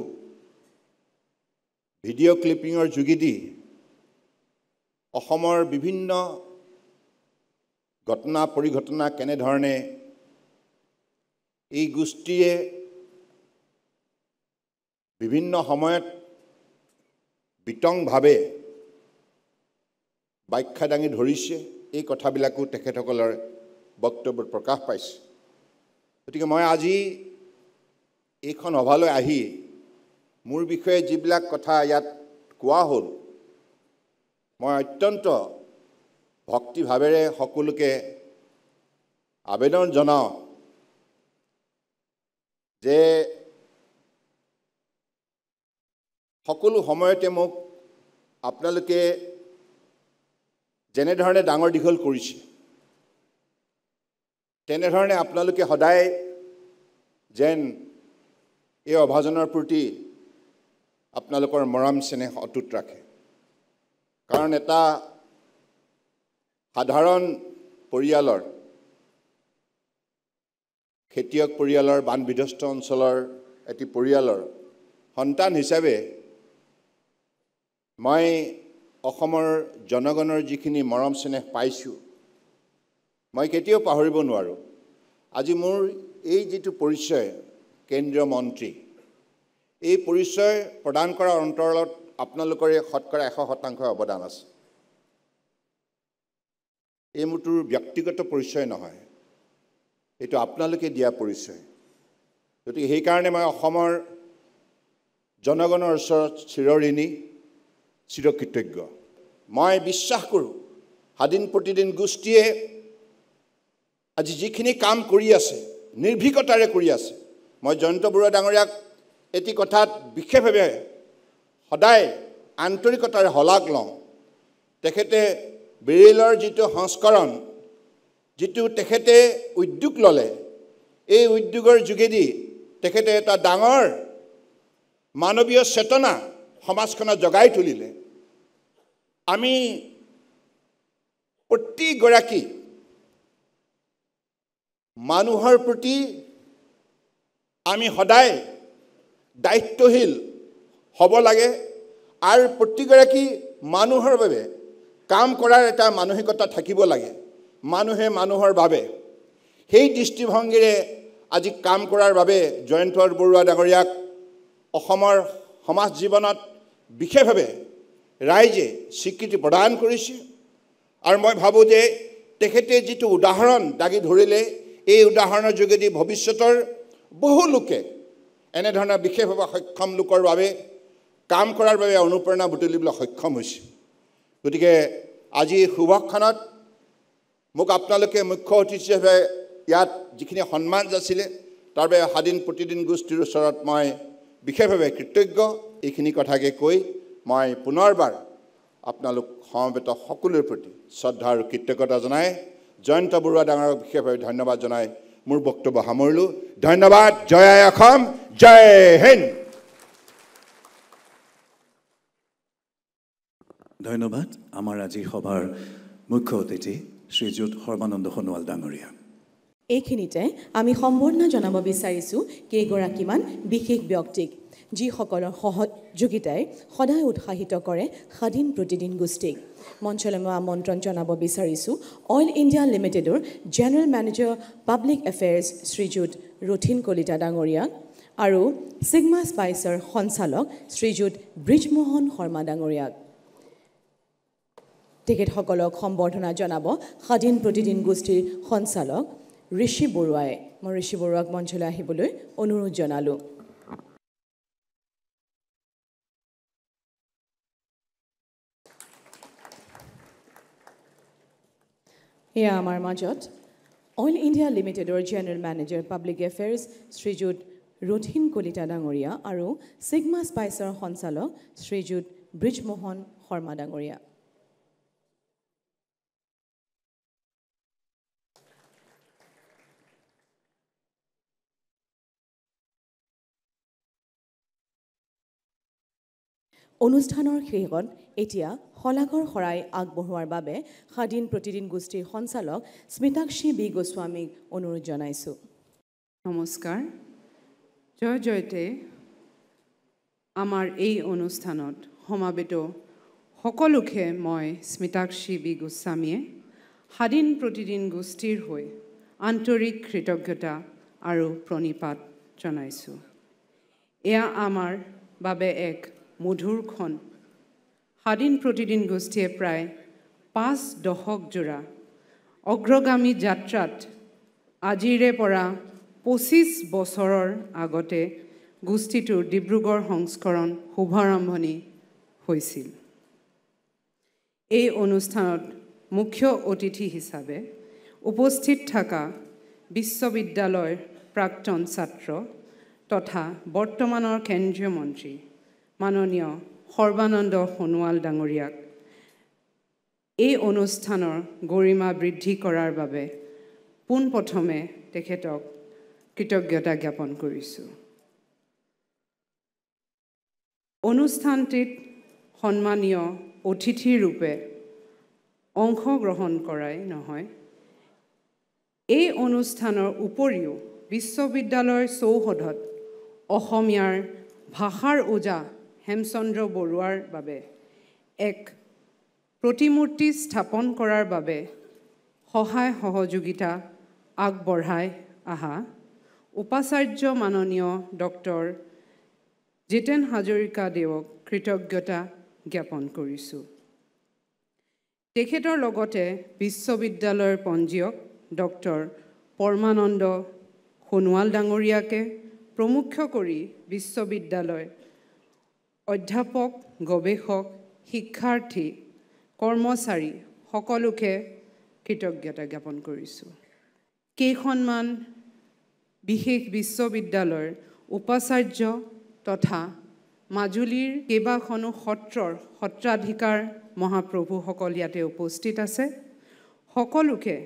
ভিডিঅ' ক্লিপিঙৰ যোগেদি অসমৰ বিভিন্ন ঘটনা পৰিঘটনা কেনেধৰণে এই গোষ্ঠীয়ে বিভিন্ন সময়ত বিতংভাৱে ব্যাখ্যা দাঙি ধৰিছে, এই কথাবিলাকো তেখেতসকলৰ বক্তব্যত প্ৰকাশ পাইছে। গতিকে মই আজি এইখন সভালৈ আহি মোৰ বিষয়ে যিবিলাক কথা ইয়াত কোৱা হ'ল, মই অত্যন্ত ভক্তিভাৱেৰে সকলোকে আবেদন জনাওঁ যে সকলো সময়তে মোক আপোনালোকে যেনেধৰণে ডাঙৰ দীঘল কৰিছে তেনেধৰণে আপোনালোকে সদায় যেন এই অভাজনৰ প্ৰতি আপোনালোকৰ মৰম চেনেহ অটুট ৰাখে। কাৰণ এটা সাধাৰণ পৰিয়ালৰ, খেতিয়ক পৰিয়ালৰ, বানবিধ্বস্ত অঞ্চলৰ এটি পৰিয়ালৰ সন্তান হিচাপে মই অসমৰ জনগণৰ যিখিনি মৰম চেনেহ পাইছোঁ মই কেতিয়াও পাহৰিব নোৱাৰোঁ। আজি মোৰ এই যিটো পৰিচয় কেন্দ্ৰীয় মন্ত্ৰী, এই পৰিচয় প্ৰদান কৰাৰ অন্তৰালত আপোনালোকৰে শতকৰা 100% অৱদান আছে। এই মোৰ ব্যক্তিগত পৰিচয় নহয়, এইটো আপোনালোকে দিয়া পৰিচয় গতিকে সেইকাৰণে মই অসমৰ জনগণৰ ওচৰত চিৰঋণী চিৰকৃতজ্ঞ মই বিশ্বাস কৰোঁ স্বাধীন প্ৰতিদিন গোষ্ঠীয়ে আজি যিখিনি কাম কৰি আছে নিৰ্ভীকতাৰে কৰি আছে মই জয়ন্ত বৰুৱা ডাঙৰীয়াক এটি কথাত বিশেষভাৱে সদায় আন্তৰিকতাৰে শলাগ লওঁ তেখেতে বেৰেলৰ যিটো সংস্কৰণ যিটো তেখেতে উদ্যোগ ল'লে এই উদ্যোগৰ যোগেদি তেখেতে এটা ডাঙৰ মানৱীয় চেতনা সমাজখনত জগাই তুলিলে আমি প্ৰতিগৰাকী মানুহৰ প্ৰতি আমি সদায় দায়িত্বশীল হ'ব লাগে আৰু প্ৰতিগৰাকী মানুহৰ বাবে কাম কৰাৰ এটা মানসিকতা থাকিব লাগে মানুহে মানুহৰ বাবে সেই দৃষ্টিভংগীৰে আজি কাম কৰাৰ বাবে জয়ন্ত বৰুৱা ডাঙৰীয়াক অসমৰ সমাজ জীৱনত বিশেষভাৱে ৰাইজে স্বীকৃতি প্ৰদান কৰিছে আৰু মই ভাবোঁ যে তেখেতে যিটো উদাহৰণ দাগি ধৰিলে এই উদাহৰণৰ যোগেদি ভৱিষ্যতৰ বহু লোকে এনেধৰণৰ বিশেষভাৱে সক্ষম লোকৰ বাবে কাম কৰাৰ বাবে অনুপ্ৰেৰণা বুটলিবলৈ সক্ষম হৈছে গতিকে আজি শুভক্ষণত মোক আপোনালোকে মুখ্য অতিথি হিচাপে ইয়াত যিখিনি সন্মান যাচিলে তাৰ বাবে স্বাধীন প্ৰতিদিন গোষ্ঠীৰ ওচৰত মই বিশেষভাৱে কৃতজ্ঞ এইখিনি কথাকে কৈ মই পুনৰবাৰ আপোনালোক সমবেত সকলোৰে প্ৰতি শ্ৰদ্ধা আৰু কৃতজ্ঞতা জনাই জয়ন্ত বৰুৱা ডাঙৰীয়াক বিশেষভাৱে ধন্যবাদ জনাই মোৰ বক্তব্য সামৰিলোঁ ধন্যবাদ জয় আই অসম জয় হিন্দ ধন্যবাদ আমাৰ আজিৰ সভাৰ মুখ্য অতিথি শ্ৰীযুত সৰ্বানন্দ সোণোৱাল ডাঙৰীয়া এইখিনিতে আমি সম্বৰ্ধনা জনাব বিচাৰিছোঁ কেইগৰাকীমান বিশেষ ব্যক্তিক যিসকলৰ সহযোগিতাই সদায় উৎসাহিত কৰে স্বাধীন প্ৰতিদিন গোষ্ঠীক মঞ্চলৈ মই আমন্ত্ৰণ জনাব বিচাৰিছোঁ অইল ইণ্ডিয়া লিমিটেডৰ জেনেৰেল মেনেজাৰ পাব্লিক এফেয়াৰ্ছ শ্ৰীযুত ৰথিন কলিতা ডাঙৰীয়াক আৰু ছিগমা স্পাইচৰ সঞ্চালক শ্ৰীযুত ব্ৰিজমোহন শৰ্মা ডাঙৰীয়াক তেখেতসকলক সম্বৰ্ধনা জনাব স্বাধীন প্ৰতিদিন গোষ্ঠীৰ সঞ্চালক ঋষি বৰুৱাই মই ঋষি বৰুৱাক মঞ্চলৈ আহিবলৈ অনুৰোধ জনালোঁ এয়া আমাৰ মাজত অইল ইণ্ডিয়া লিমিটেডৰ জেনেৰেল মেনেজাৰ পাব্লিক এফেয়াৰ্ছ শ্ৰীযুত ৰথিন কলিতা ডাঙৰীয়া আৰু ছিগমা স্পাইচৰ সঞ্চালক শ্ৰীযুত ব্ৰিজমোহন শৰ্মা ডাঙৰীয়া অনুষ্ঠানৰ শেষত এতিয়া শলাগৰ শৰাই আগবঢ়োৱাৰ বাবে স্বাধীন প্ৰতিদিন গোষ্ঠীৰ সঞ্চালক স্মিতাক্ষী বি গোস্বামীক অনুৰোধ জনাইছোঁ নমস্কাৰ জয় জয়তে আমাৰ এই অনুষ্ঠানত সমাবেত সকলোকে মই স্মিতাক্ষী বি গোস্বামীয়ে স্বাধীন প্ৰতিদিন গোষ্ঠীৰ হৈ আন্তৰিক কৃতজ্ঞতা আৰু প্ৰণিপাত জনাইছোঁ এয়া আমাৰ বাবে এক মধুৰ ক্ষণ স্বাধীন প্ৰতিদিন গোষ্ঠীয়ে প্ৰায় 5 দশক জোৰা অগ্ৰগামী যাত্ৰাত আজিৰে পৰা 25 বছৰৰ আগতে গোষ্ঠীটোৰ ডিব্ৰুগড় সংস্কৰণ শুভাৰম্ভণি হৈছিল এই অনুষ্ঠানত মুখ্য অতিথি হিচাপে উপস্থিত থকা বিশ্ববিদ্যালয়ৰ প্ৰাক্তন ছাত্ৰ তথা বৰ্তমানৰ কেন্দ্ৰীয় মন্ত্ৰী মাননীয় সৰ্বানন্দ সোণোৱাল ডাঙৰীয়াক এই অনুষ্ঠানৰ গৰিমা বৃদ্ধি কৰাৰ বাবে পোনপ্ৰথমে তেখেতক কৃতজ্ঞতা জ্ঞাপন কৰিছোঁ অনুষ্ঠানটিত সন্মানীয় অতিথি ৰূপে অংশগ্ৰহণ কৰাই নহয় এই অনুষ্ঠানৰ উপৰিও বিশ্ববিদ্যালয়ৰ চৌহদত অসমীয়াৰ ভাষাৰ ওজা হেমচন্দ্ৰ বৰুৱাৰ বাবে এক প্ৰতিমূৰ্তি স্থাপন কৰাৰ বাবে সহায় সহযোগিতা আগবঢ়াই আহা উপাচাৰ্য মাননীয় ডক্টৰ জিতেন হাজৰিকা দেৱক কৃতজ্ঞতা জ্ঞাপন কৰিছোঁ তেখেতৰ লগতে বিশ্ববিদ্যালয়ৰ পঞ্জীয়ক ডক্টৰ পৰমানন্দ সোণোৱাল ডাঙৰীয়াকে প্ৰমুখ্য কৰি বিশ্ববিদ্যালয় অধ্যাপক গৱেষক শিক্ষাৰ্থী কৰ্মচাৰী সকলোকে কৃতজ্ঞতা জ্ঞাপন কৰিছোঁ কেইখনমান বিশেষ বিশ্ববিদ্যালয়ৰ উপাচাৰ্য তথা মাজুলীৰ কেইবাখনো সত্ৰৰ সত্ৰাধিকাৰ মহাপ্ৰভুসকল ইয়াতে উপস্থিত আছে সকলোকে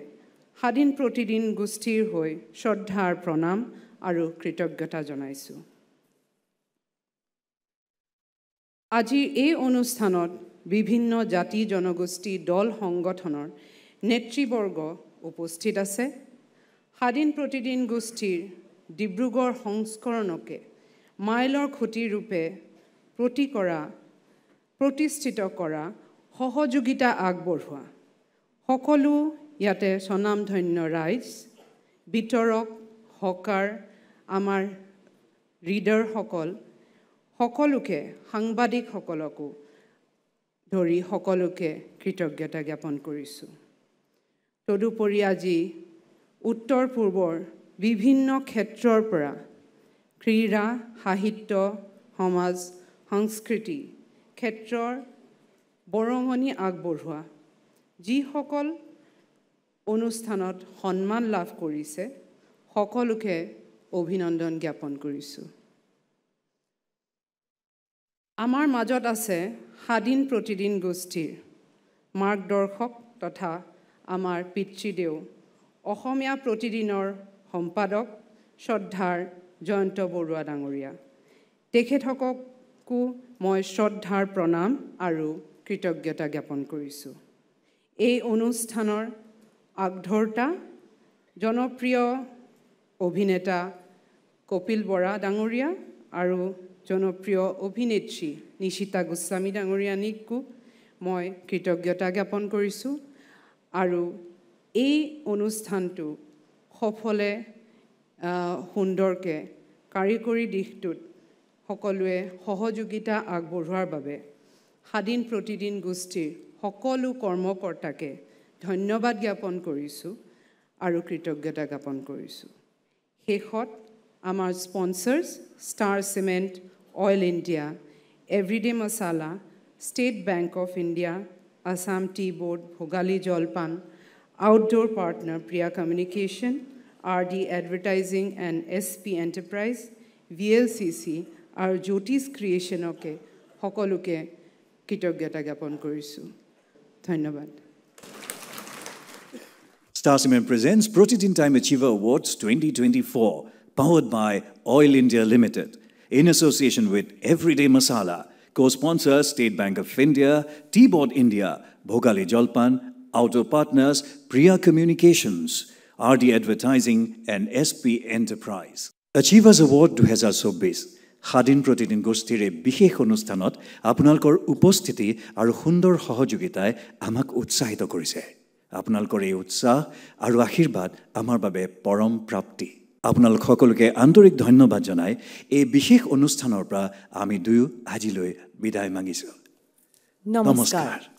স্বাধীন প্ৰতিদিন গোষ্ঠীৰ হৈ শ্ৰদ্ধাৰ প্ৰণাম আৰু কৃতজ্ঞতা জনাইছোঁ আজিৰ এই অনুষ্ঠানত বিভিন্ন জাতি জনগোষ্ঠী দল সংগঠনৰ নেতৃবৰ্গ উপস্থিত আছে স্বাধীন প্ৰতিদিন গোষ্ঠীৰ ডিব্ৰুগড় সংস্কৰণকে মাইলৰ খুঁটি ৰূপে প্ৰতিষ্ঠিত কৰা সহযোগিতা আগবঢ়োৱা সকলো ইয়াতে স্বনামধন্য ৰাইজ বিতৰক হকাৰ আমাৰ ৰিডাৰসকল সকলোকে সাংবাদিকসকলকো ধৰি সকলোকে কৃতজ্ঞতা জ্ঞাপন কৰিছোঁ তদুপৰি আজি উত্তৰ পূৰ্বৰ বিভিন্ন ক্ষেত্ৰৰ পৰা ক্ৰীড়া সাহিত্য সমাজ সংস্কৃতি ক্ষেত্ৰৰ বৰঙণি আগবঢ়োৱা যিসকল অনুষ্ঠানত সন্মান লাভ কৰিছে সকলোকে অভিনন্দন জ্ঞাপন কৰিছোঁ আমাৰ মাজত আছে স্বাধীন প্ৰতিদিন গোষ্ঠীৰ মাৰ্গদৰ্শক তথা আমাৰ পিতৃদেউ অসমীয়া প্ৰতিদিনৰ সম্পাদক শ্ৰদ্ধাৰ জয়ন্ত বৰুৱা ডাঙৰীয়া তেখেতসকলকো মই শ্ৰদ্ধাৰ প্ৰণাম আৰু কৃতজ্ঞতা জ্ঞাপন কৰিছোঁ এই অনুষ্ঠানৰ আগধৰ্তা জনপ্ৰিয় অভিনেতা কপিল বৰা ডাঙৰীয়া আৰু জনপ্ৰিয় অভিনেত্ৰী নিশিতা গোস্বামী ডাঙৰীয়ানীকো মই কৃতজ্ঞতা জ্ঞাপন কৰিছোঁ আৰু এই অনুষ্ঠানটো সফলে সুন্দৰকৈ কাৰিকৰী দিশটোত সকলোৱে সহযোগিতা আগবঢ়োৱাৰ বাবে স্বাধীন প্ৰতিদিন গোষ্ঠীৰ সকলো কৰ্মকৰ্তাকে ধন্যবাদ জ্ঞাপন কৰিছোঁ আৰু কৃতজ্ঞতা জ্ঞাপন কৰিছোঁ শেষত আমাৰ sponsors Star Cement Oil India Everyday Masala State Bank of India Assam Tea Board Bhogali Jolpan outdoor partner Priya Communication RD Advertising and SP Enterprise VLCC আৰু জ্যোতিষ ক্ৰিয়েশ্যনকে সকলোকে কৃতজ্ঞতা জ্ঞাপন কৰিছোঁ ধন্যবাদ Star Cement presents Protidin Time Achiever Awards 2024 powered by Oil India Limited in association with Everyday Masala co-sponsor State Bank of India T-Board India Bhogali Jolpan Auto Partners Priya Communications RD Advertising and SP Enterprise Achievers Award 2024 স্বাধীন প্ৰতিদিন গোষ্ঠীৰ বিশেষ অনুষ্ঠানত আপোনালোকৰ উপস্থিতি আৰু সুন্দৰ সহযোগিতাই আমাক উৎসাহিত কৰিছে আপোনালোকৰ এই উৎসাহ আৰু আশীৰ্বাদ আমাৰ বাবে পৰম প্ৰাপ্তি আপোনালোক সকলোকে আন্তৰিক ধন্যবাদ জনাই এই বিশেষ অনুষ্ঠানৰ পৰা আমি দুয়ো আজিলৈ বিদায় মাগিছোঁ নমস্কাৰ